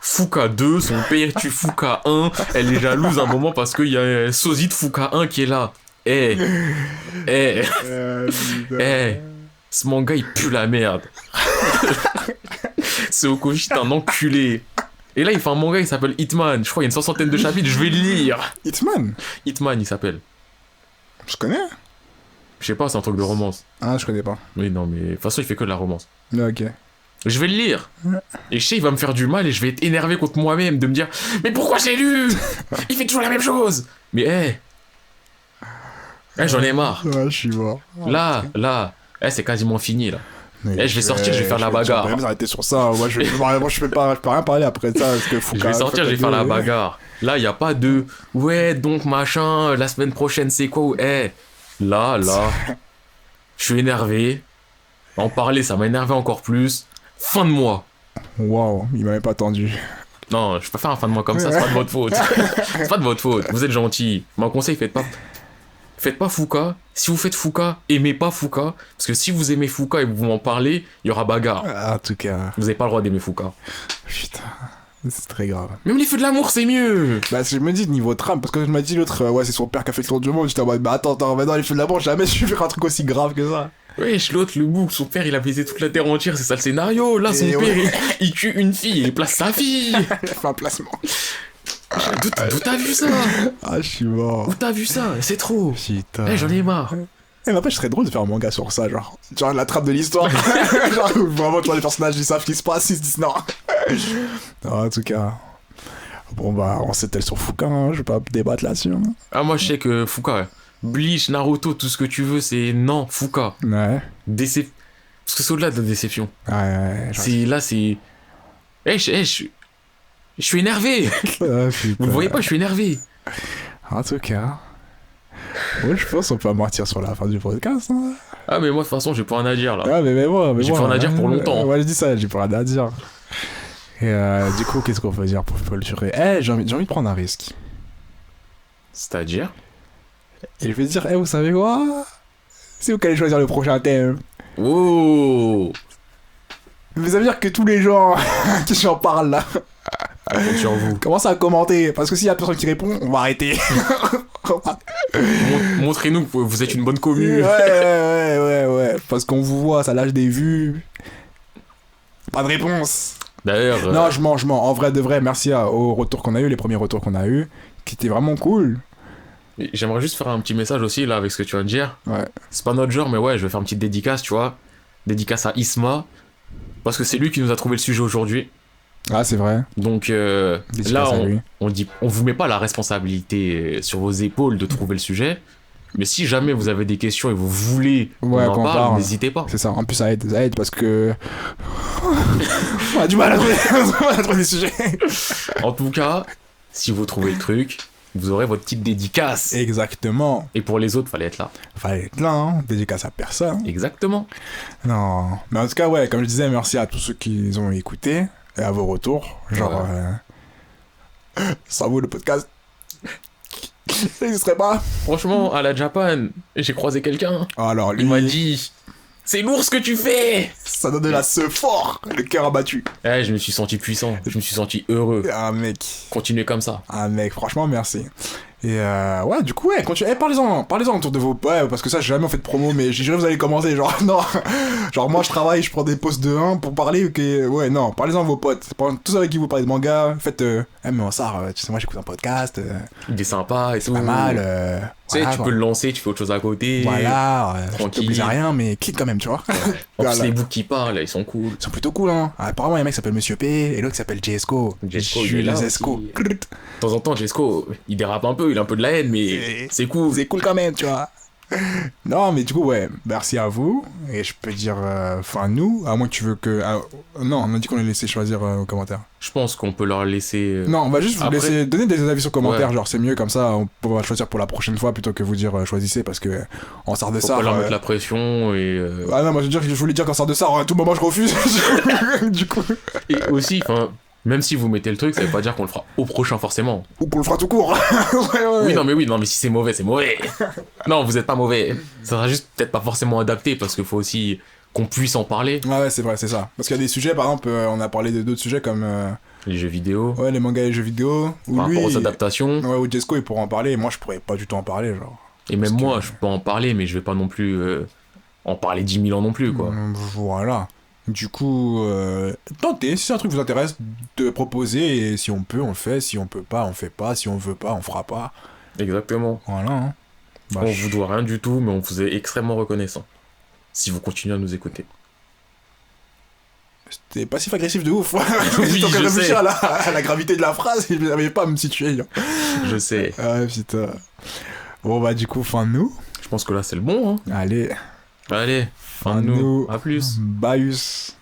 Fuka 2, son père tue Fuka 1, elle est jalouse un moment parce qu'il y a un sosie de Fuka 1 qui est là. Ce manga il pue la merde. C'est Okoshi, t'es un enculé. Et là, il fait un manga, il s'appelle Hitman. Je crois qu'il y a une 60aine de chapitres, je vais le lire. Hitman Hitman, il s'appelle. Je connais. Je sais pas, c'est un truc de romance. Ah, je connais pas. Oui, non, mais de toute façon, il fait que de la romance. Ok. Je vais le lire. Et je sais, il va me faire du mal et je vais être énervé contre moi-même de me dire mais pourquoi j'ai lu? Il fait toujours la même chose. Mais j'en ai marre. Ouais, je suis mort. Là, c'est quasiment fini, là. Je vais sortir, je vais faire la bagarre. Je vais arrêter sur ça. Moi, je peux rien parler après ça. Parce que Je vais sortir, je vais faire la bagarre. Là, il n'y a pas de ouais, donc machin, la semaine prochaine, c'est quoi? Là, je suis énervé. En parler, ça m'a énervé encore plus. Fin de mois. Waouh, il m'avait pas attendu. Non, je peux faire un fin de mois comme ça, c'est pas de votre faute. C'est pas de votre faute, vous êtes gentil. Mon conseil, faites pas Fuka. Si vous faites Fuka, aimez pas Fuka. Parce que si vous aimez Fuka et vous m'en parlez, il y aura bagarre. En tout cas. Vous avez pas le droit d'aimer Fuka. Putain, c'est très grave. Même les feux de l'amour, c'est mieux. Bah, je me dis, niveau trame, parce que je me dis l'autre, ouais, c'est son père qui a fait le tour du monde. J'étais en mode, bah attends, maintenant les feux de l'amour, jamais je vais faire un truc aussi grave que ça. Wesh, l'autre, le bouc, son père, il a baisé toute la terre entière, c'est ça le scénario. Là, son père, il tue une fille, il place sa fille. Il a fait un placement. D'où t'as vu ça? Ah, je suis mort. Où t'as vu ça? C'est trop. Putain. J'en ai marre. Mais après, je serais drôle de faire un manga sur ça, genre la trame de l'histoire. Genre, vraiment, tu vois, les personnages, ils savent ce qui se passe, ils se disent non. Non, en tout cas. Bon, bah, on s'étale sur Fuka, hein, je vais pas débattre là-dessus. Hein. Ah, moi, je sais que Fuka, Bleach, Naruto, tout ce que tu veux, c'est non, Fuka. Ouais. Parce que c'est au-delà de la déception. Ouais. Là, c'est. Je suis énervé. Ah, Vous le voyez pas, je suis énervé. En tout cas. Ouais, je pense qu'on peut mentir sur la fin du podcast. Hein. Ah, mais moi, de toute façon, j'ai plus rien à dire là. Ouais, mais moi. J'ai plus rien à dire pour longtemps. Ouais, je dis ça, j'ai plus rien à dire. Et du coup, qu'est-ce qu'on peut dire pour clôturer? J'ai envie de prendre un risque. C'est-à-dire? Et je vais dire, vous savez quoi? C'est vous qui allez choisir le prochain thème. Oh! Mais ça veut dire que tous les gens qui j'en parlent là. Compte sur vous. Commencez à commenter, parce que s'il y a personne qui répond, on va arrêter. Montrez-nous que vous êtes une bonne commune. Ouais. Parce qu'on vous voit, ça lâche des vues. Pas de réponse. D'ailleurs. Non, je mens. En vrai de vrai, merci aux retours qu'on a eu, les premiers retours qu'on a eu, qui étaient vraiment cool. J'aimerais juste faire un petit message aussi là avec ce que tu viens de dire. Ouais. C'est pas notre genre, mais ouais, je vais faire une petite dédicace, tu vois. Dédicace à Isma. Parce que c'est lui qui nous a trouvé le sujet aujourd'hui. Ah, c'est vrai. Donc là, on vous met pas la responsabilité sur vos épaules de trouver le sujet. Mais si jamais vous avez des questions et vous voulez qu'on en parle, n'hésitez pas. C'est ça. En plus, ça aide parce que on a du mal à trouver des sujets. En tout cas, si vous trouvez le truc, vous aurez votre petite dédicace. Exactement. Et pour les autres, fallait être là. Fallait être là, hein. Dédicace à personne. Exactement. Non. Mais en tout cas, ouais, comme je disais, merci à tous ceux qui ont écouté et à vos retours. Genre, ça vaut le podcast. Ça n'existerait pas. Franchement, à la Japan, j'ai croisé quelqu'un. Alors, lui, il m'a dit c'est lourd ce que tu fais. Ça donne de la ce fort, le cœur abattu. Je me suis senti puissant, je me suis senti heureux. Ah mec. Continuez comme ça. Ah mec, franchement merci. Et ouais, du coup, continuez. Parlez-en autour de vos... Ouais, parce que ça, j'ai jamais fait de promo, mais je dirais que vous allez commencer, genre, non. Genre, moi, je travaille, je prends des posts de 1 pour parler, ok. Ouais, non, parlez-en à vos potes. Tous avec qui vous parlez de manga, faites... mais en ça, tu sais, moi, j'écoute un podcast. Il est sympa et tout. Pas mal. Tu sais, tu peux le lancer, tu fais autre chose à côté. Voilà, tranquille. Je t'oblige à rien, mais clique quand même, tu vois. En plus, les books qui parlent, ils sont cool. Ils sont plutôt cool, hein. Apparemment, il y a un mec qui s'appelle Monsieur P, et l'autre qui s'appelle Jesco. Jesco, il est là Jesco. De temps en temps, Jesco, il dérape un peu, il a un peu de la haine, mais c'est cool. C'est cool quand même, tu vois. Non, mais du coup, ouais, merci à vous. Et je peux dire, enfin, nous, à moins que tu veux que. Non, on a dit qu'on les laissait choisir aux commentaires. Je pense qu'on peut leur laisser. Non, on va juste vous Après- laisser donner des avis sur commentaires, Ouais. genre c'est mieux comme ça, on pourra choisir pour la prochaine fois plutôt que vous dire choisissez parce que en sort de Faut ça. pas leur mettre la pression et. Ah non, moi je voulais dire qu'en sort de ça, à tout moment je refuse. Du coup. Et aussi, enfin, même si vous mettez le truc, ça veut pas dire qu'on le fera au prochain forcément. Ou qu'on le fera tout court. Ouais. Oui, non, mais si c'est mauvais, c'est mauvais. Non, vous êtes pas mauvais. Ça sera juste peut-être pas forcément adapté parce qu'il faut aussi qu'on puisse en parler. Ouais, c'est vrai, c'est ça. Parce qu'il y a des sujets, par exemple, on a parlé d'autres sujets comme Les jeux vidéo, ouais, les mangas et les jeux vidéo. Ou par lui, rapport aux adaptations. ouais, ou Jesco, il pourra en parler. Et moi, je pourrais pas du tout en parler, genre. Et même Parce moi, que- je peux en parler, mais je vais pas non plus en parler 10 000 ans non plus, quoi. Voilà. Du coup, tentez, si un truc vous intéresse, de proposer, et si on peut, on le fait, si on peut pas, on fait pas, si on veut pas, on fera pas. Exactement. Voilà. Hein. Bah, On vous doit rien du tout, mais on vous est extrêmement reconnaissant. Si vous continuez à nous écouter. C'était passif-agressif de ouf. Oui, J'étais en train de je réfléchir sais. à la gravité de la phrase, et je n'arrivais pas à me situer. Je sais. Ah putain. Bon bah du coup, fin de nous. Je pense que là, c'est le bon, hein. Allez, Allez, fin de nous. À plus. Baius.